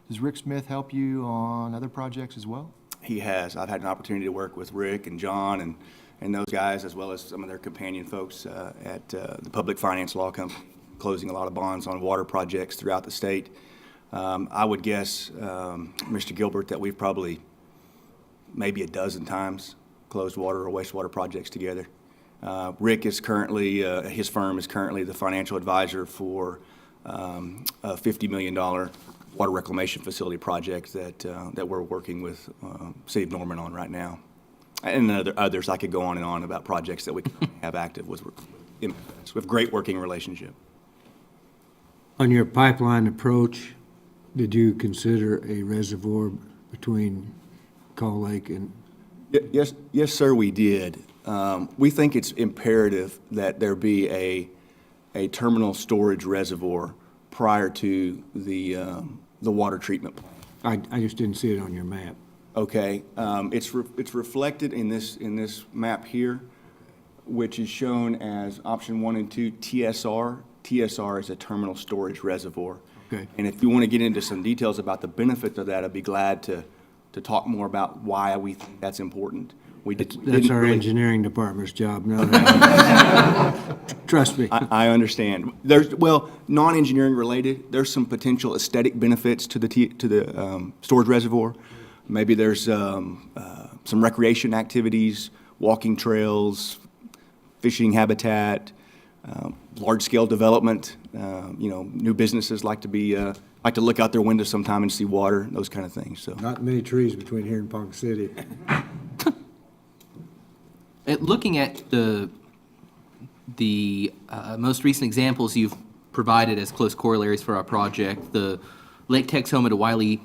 Does Rick Smith help you on other projects as well? He has. I've had an opportunity to work with Rick and John and those guys, as well as some of their companion folks at the Public Finance Law Company, closing a lot of bonds on water projects throughout the state. I would guess, Mr. Gilbert, that we've probably maybe a dozen times closed water or wastewater projects together. Rick is currently, his firm is currently the financial advisor for a $50 million water reclamation facility project that we're working with City of Norman on right now. And others, I could go on and on about projects that we have active with great working relationship. On your pipeline approach, did you consider a reservoir between Call Lake and? Yes, sir, we did. We think it's imperative that there be a terminal storage reservoir prior to the water treatment plant. I just didn't see it on your map. Okay, it's reflected in this map here, which is shown as option 1 and 2, TSR. TSR is a terminal storage reservoir. Okay. And if you want to get into some details about the benefits of that, I'd be glad to talk more about why we think that's important. That's our engineering department's job, no. Trust me. I understand. Well, non-engineering related, there's some potential aesthetic benefits to the storage reservoir. Maybe there's some recreation activities, walking trails, fishing habitat, large-scale development. New businesses like to look out their window sometime and see water, those kind of things. So Not many trees between here and Ponca City. Looking at the most recent examples you've provided as close corollaries for our project, the Lake Texoma to Wiley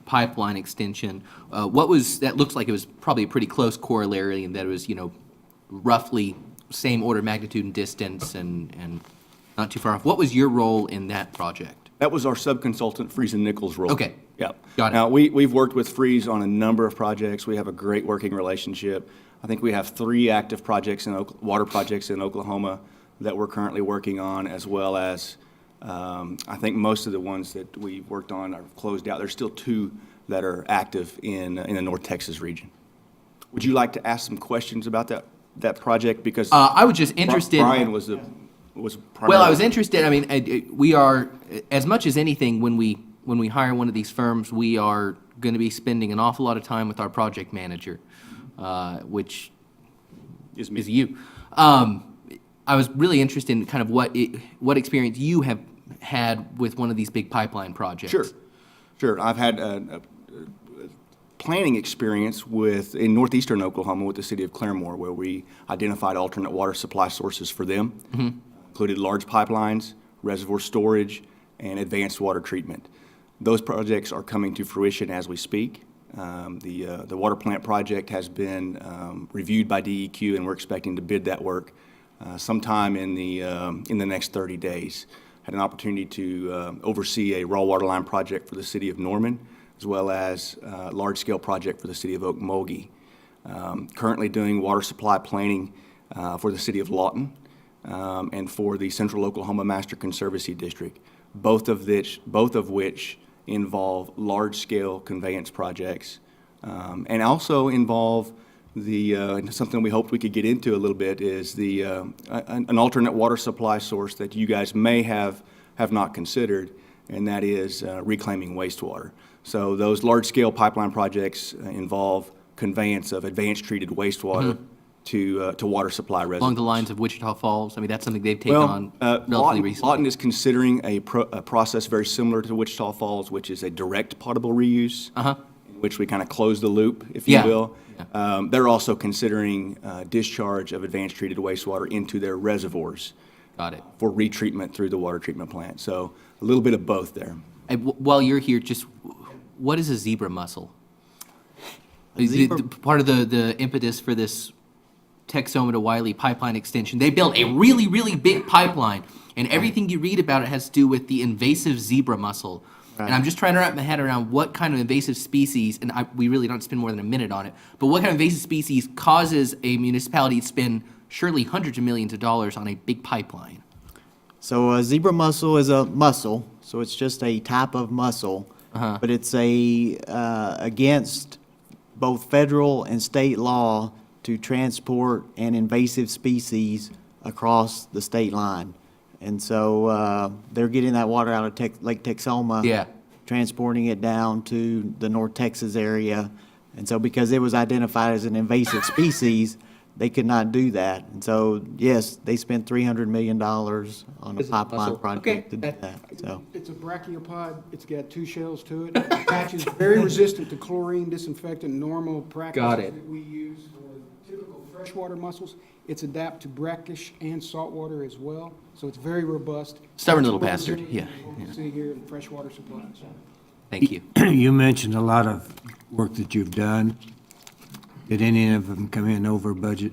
pipeline extension, that looks like it was probably a pretty close corollary in that it was, roughly same order of magnitude and distance and not too far off. What was your role in that project? that was our subconsultant, Freeze and Nichols role. Okay. Yep. Got it. Now, we've worked with Freeze on a number of projects. We have a great working relationship. I think we have 3 active projects water projects in Oklahoma that we're currently working on, as well as I think most of the ones that we've worked on are closed out. There's still 2 that are active in the North Texas region. Would you like to ask some questions about that project? Because I was just interested. Brian was primarily. Well, I was interested. I mean, we are, as much as anything, when we hire one of these firms, we are going to be spending an awful lot of time with our project manager, which is you. I was really interested in kind of what experience you have had with one of these big pipeline projects. Sure. I've had a planning experience in northeastern Oklahoma with the city of Claremore, where we identified alternate water supply sources for them. Mm-hmm. Included large pipelines, reservoir storage, and advanced water treatment. Those projects are coming to fruition as we speak. The water plant project has been reviewed by DEQ, and we're expecting to bid that work sometime in the next 30 days. Had an opportunity to oversee a raw water line project for the city of Norman, as well as a large-scale project for the city of Okmulgee. Currently doing water supply planning for the city of Lawton and for the Central Oklahoma Master Conservancy District, both of which involve large-scale conveyance projects and also involve something we hoped we could get into a little bit is an alternate water supply source that you guys may have not considered, and that is reclaiming wastewater. So those large-scale pipeline projects involve conveyance of advanced treated wastewater to water supply reservoirs. Along the lines of Wichita Falls? I mean, that's something they've taken on relatively recently. Lawton is considering a process very similar to Wichita Falls, which is a direct potable reuse, in which we kind of close the loop, if you will. Yeah. They're also considering discharge of advanced treated wastewater into their reservoirs. Got it. For retreatment through the water treatment plant. So a little bit of both there. While you're here, just what is a zebra mussel? Part of the impetus for this Texoma to Wiley pipeline extension, they built a really, really big pipeline, and everything you read about it has to do with the invasive zebra mussel. Right. And I'm just trying to wrap my head around what kind of invasive species, and we really don't spend more than a minute on it, but what kind of invasive species causes a municipality to spend surely hundreds of millions of dollars on a big pipeline? So a zebra mussel is a mussel, so it's just a type of mussel, but it's against both federal and state law to transport an invasive species across the state line. And so they're getting that water out of Lake Texoma, transporting it down to the North Texas area. And so because it was identified as an invasive species, they could not do that. And so, yes, they spent $300 million on a pipeline project to do that, so. It's a brachiopod, it's got 2 shells to it. The patch is very resistant to chlorine, disinfectant, normal practices Got it. that we use for typical freshwater mussels. It's adapted to brackish and saltwater as well, so it's very robust. Stubborn little Much more bastard, resilient yeah, than what we yeah. see here in freshwater supplies. Thank you. You mentioned a lot of work that you've done. Did any of them come in over budget,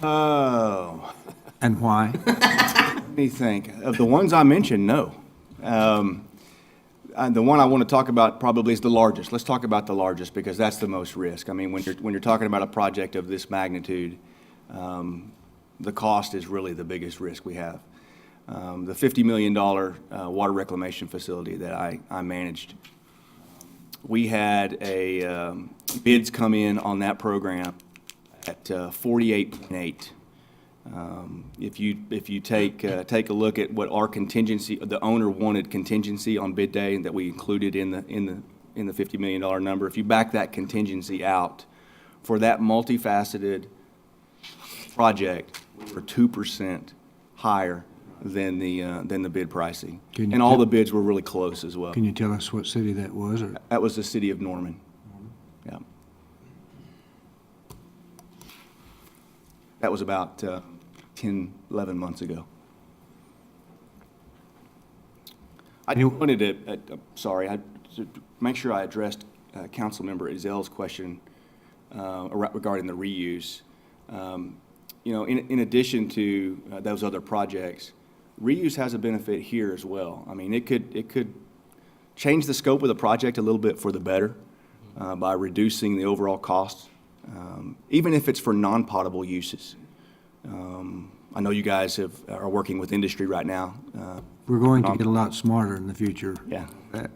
Oh, and why? let me think. Of the ones I mentioned, no. The one I want to talk about probably is the largest. Let's talk about the largest because that's the most risk. I mean, when you're talking about a project of this magnitude, the cost is really the biggest risk we have. The $50 million water reclamation facility that I managed, we had bids come in on that program at 48.8. If you take a look at what our contingency, the owner wanted contingency on bid day that we included in the $50 million number, if you back that contingency out for that multifaceted project, we were 2% higher than the bid pricing. And all the bids were really close as well. Can you tell us what city that was, or? That was the city of Norman. Yeah. That was about 10, 11 months ago. I wanted to make sure I addressed Councilmember Ezel's question regarding the reuse. In addition to those other projects, reuse has a benefit here as well. I mean, it could change the scope of the project a little bit for the better by reducing the overall cost, even if it's for non-potable uses. I know you guys are working with industry right now. We're going to get a lot smarter in the future. Yeah. That-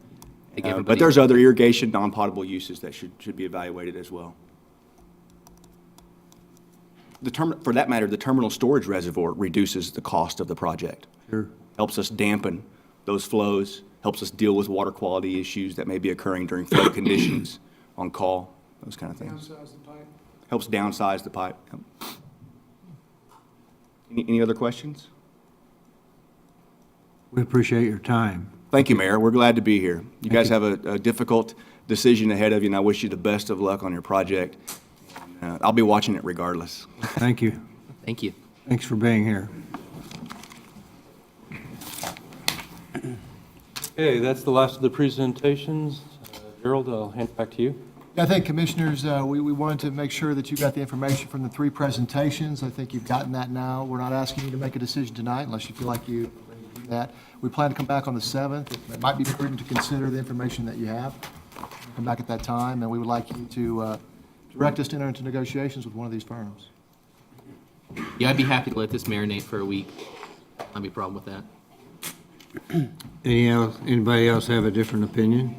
But there's other irrigation, non-potable uses that should be evaluated as well. For that matter, the terminal storage reservoir reduces the cost of the project. Sure. Helps us dampen those flows, helps us deal with water quality issues that may be occurring during flood conditions on call, those kind of things. Downsize the pipe. Helps downsize the pipe. Yep. Any other questions? We appreciate your time. Thank you, Mayor. We're glad to be here. You guys have a difficult decision ahead of you, and I wish you the best of luck on your project. I'll be watching it regardless. Thank you. Thank you. Thanks for being here. Okay, that's the last of the presentations. Gerald, I'll hand it back to you. Yeah, I think, Commissioners, we wanted to make sure that you got the information from the 3 presentations. I think you've gotten that now. We're not asking you to make a decision tonight unless you feel like you do that. We plan to come back on the 7th. It might be prudent to consider the information that you have. Come back at that time, and we would like you to direct us to enter into negotiations with one of these firms. Yeah, I'd be happy to let this marinate for a week. I don't have any problem with that. Anybody else have a different opinion?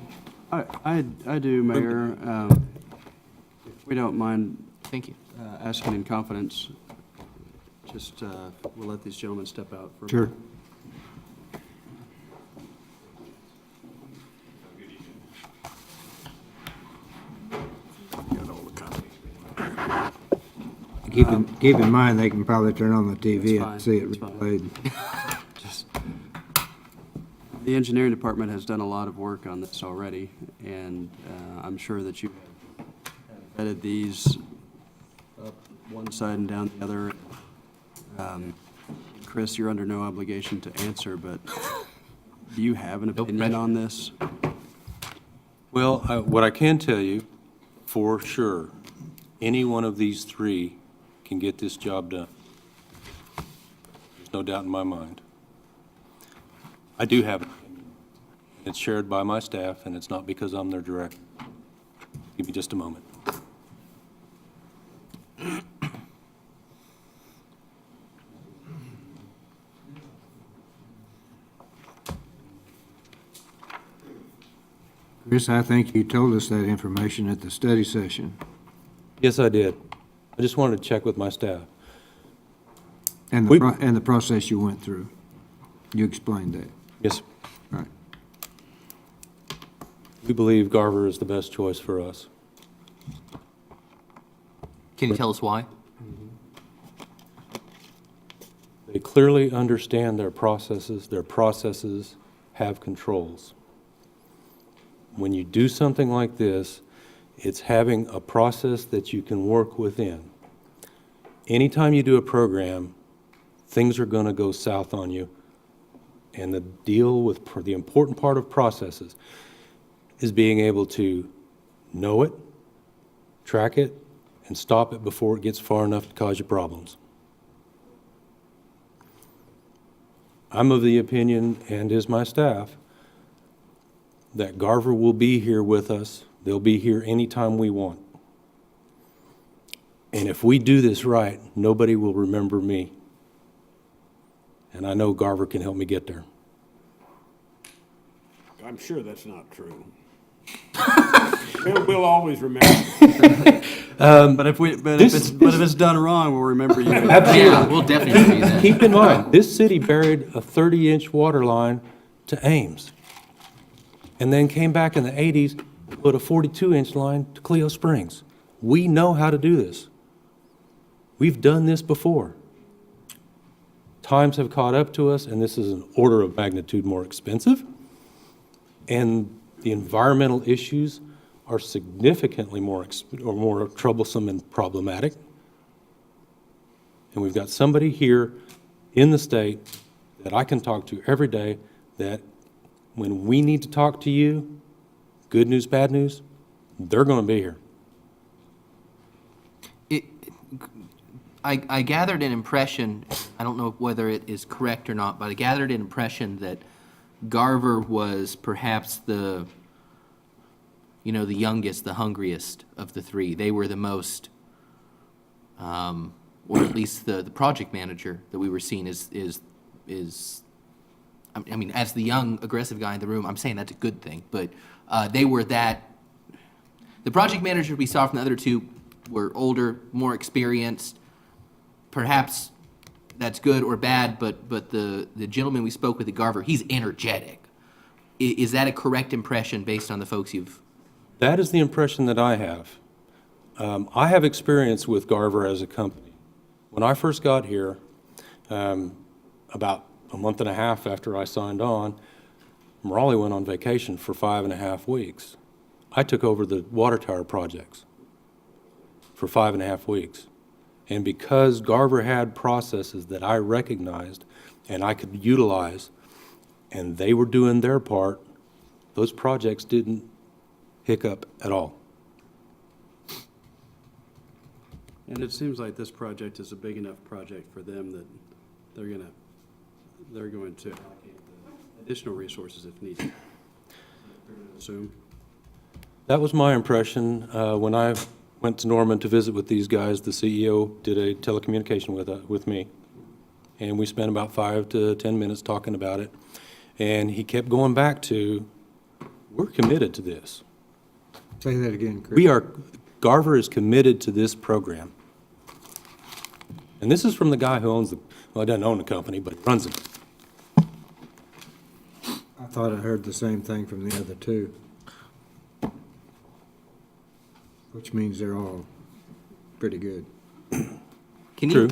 I do, Mayor. If we don't mind. Thank you. Asking in confidence, just, we'll let these gentlemen step out for a Sure. minute. Keep in mind, they can probably turn on the TV That's and see it fine, replayed. Just- The engineering department has done a lot of work on this already, and I'm sure that you have vetted these up one side and down the other. Chris, you're under no obligation to answer, but do you have an opinion on this? Well, what I can tell you for sure, any one of these 3 can get this job done. There's no doubt in my mind. I do have an opinion. It's shared by my staff, and it's not because I'm their director. Give me just a moment. Chris, I think you told us that information at the study session. Yes, I did. I just wanted to check with my staff. And the process you went through. You explained that. Yes. All right. We believe Garver is the best choice for us. Can you tell us why? They clearly understand their processes have controls. When you do something like this, it's having a process that you can work within. Anytime you do a program, things are going to go south on you. And the deal with the important part of processes is being able to know it, track it, and stop it before it gets far enough to cause you problems. I'm of the opinion, and is my staff, that Garver will be here with us. They'll be here anytime we want. And if we do this right, nobody will remember me. And I know Garver can help me get there. I'm sure that's not true. We'll always remember. But if it's done wrong, we'll remember you. Absolutely. Yeah, we'll definitely do that. Keep in mind, this city buried a 30-inch water line to Ames, and then came back in the 80s, put a 42-inch line to Cleo Springs. We know how to do this. We've done this before. Times have caught up to us, and this is an order of magnitude more expensive, and the environmental issues are significantly more troublesome and problematic. And we've got somebody here in the state that I can talk to every day that when we need to talk to you, good news, bad news, they're going to be here. I gathered an impression, I don't know whether it is correct or not, but I gathered an impression that Garver was perhaps the youngest, the hungriest of the three. They were the most, or at least the project manager that we were seeing is, I mean, as the young, aggressive guy in the room, I'm saying that's a good thing, but they were that, the project manager we saw from the other two were older, more experienced. Perhaps that's good or bad, but the gentleman we spoke with at Garver, he's energetic. Is that a correct impression based on the folks you've? That is the impression that I have. I have experience with Garver as a company. When I first got here, about a month and a half after I signed on, Raleigh went on vacation for 5.5 weeks. I took over the water tower projects for 5.5 weeks. And because Garver had processes that I recognized and I could utilize, and they were doing their part, those projects didn't hiccup at all. And it seems like this project is a big enough project for them that they're going to allocate the additional resources if needed. Assume. That was my impression. When I went to Norman to visit with these guys, the CEO did a telecommunication with me. And we spent about 5 to 10 minutes talking about it. And he kept going back to, we're committed to this. Say that again, Chris. Garver is committed to this program. And this is from the guy who owns well, he doesn't own the company, but runs it. I thought I heard the same thing from the other two. Which means they're all pretty good. Can you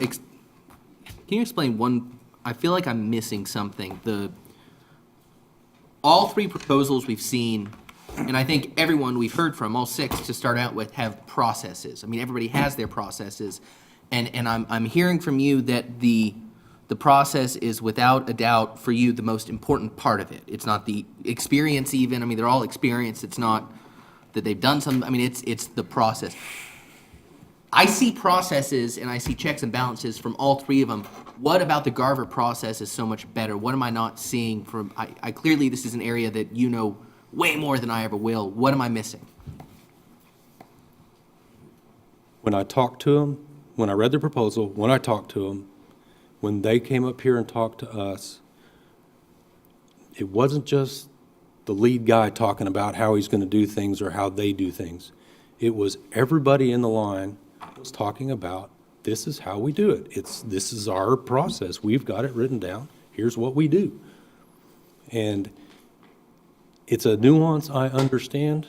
explain one, I feel like I'm missing something. All three proposals we've seen, and I think everyone we've heard from, all six to start out with, have processes. I mean, everybody has their processes. And I'm hearing from you that the process is without a doubt for you the most important part of it. It's not the experience even. I mean, they're all experienced. It's not that they've done something. I mean, it's the process. I see processes and I see checks and balances from all three of them. What about the Garver process is so much better? What am I not seeing from, I clearly this is an area that you know way more than I ever will. What am I missing? When I talked to them, when I read the proposal, when I talked to them, when they came up here and talked to us, it wasn't just the lead guy talking about how he's going to do things or how they do things. It was everybody in the line was talking about, this is how we do it. This is our process. We've got it written down. Here's what we do. And it's a nuance I understand,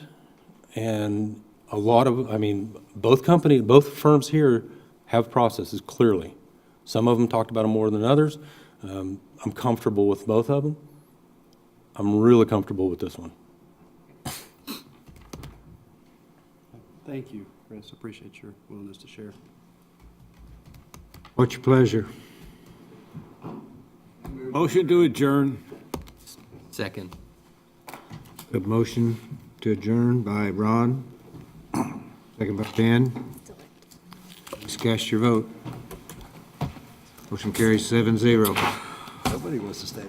and a lot of, I mean, both firms here have processes, clearly. Some of them talked about them more than others. I'm comfortable with both of them. I'm really comfortable with this one. Thank you, Chris. Appreciate your willingness to share. What's your pleasure? Motion to adjourn. Second. A motion to adjourn by Ron, second by Ben. Please cast your vote. Motion carries 7-0. Nobody wants to stay.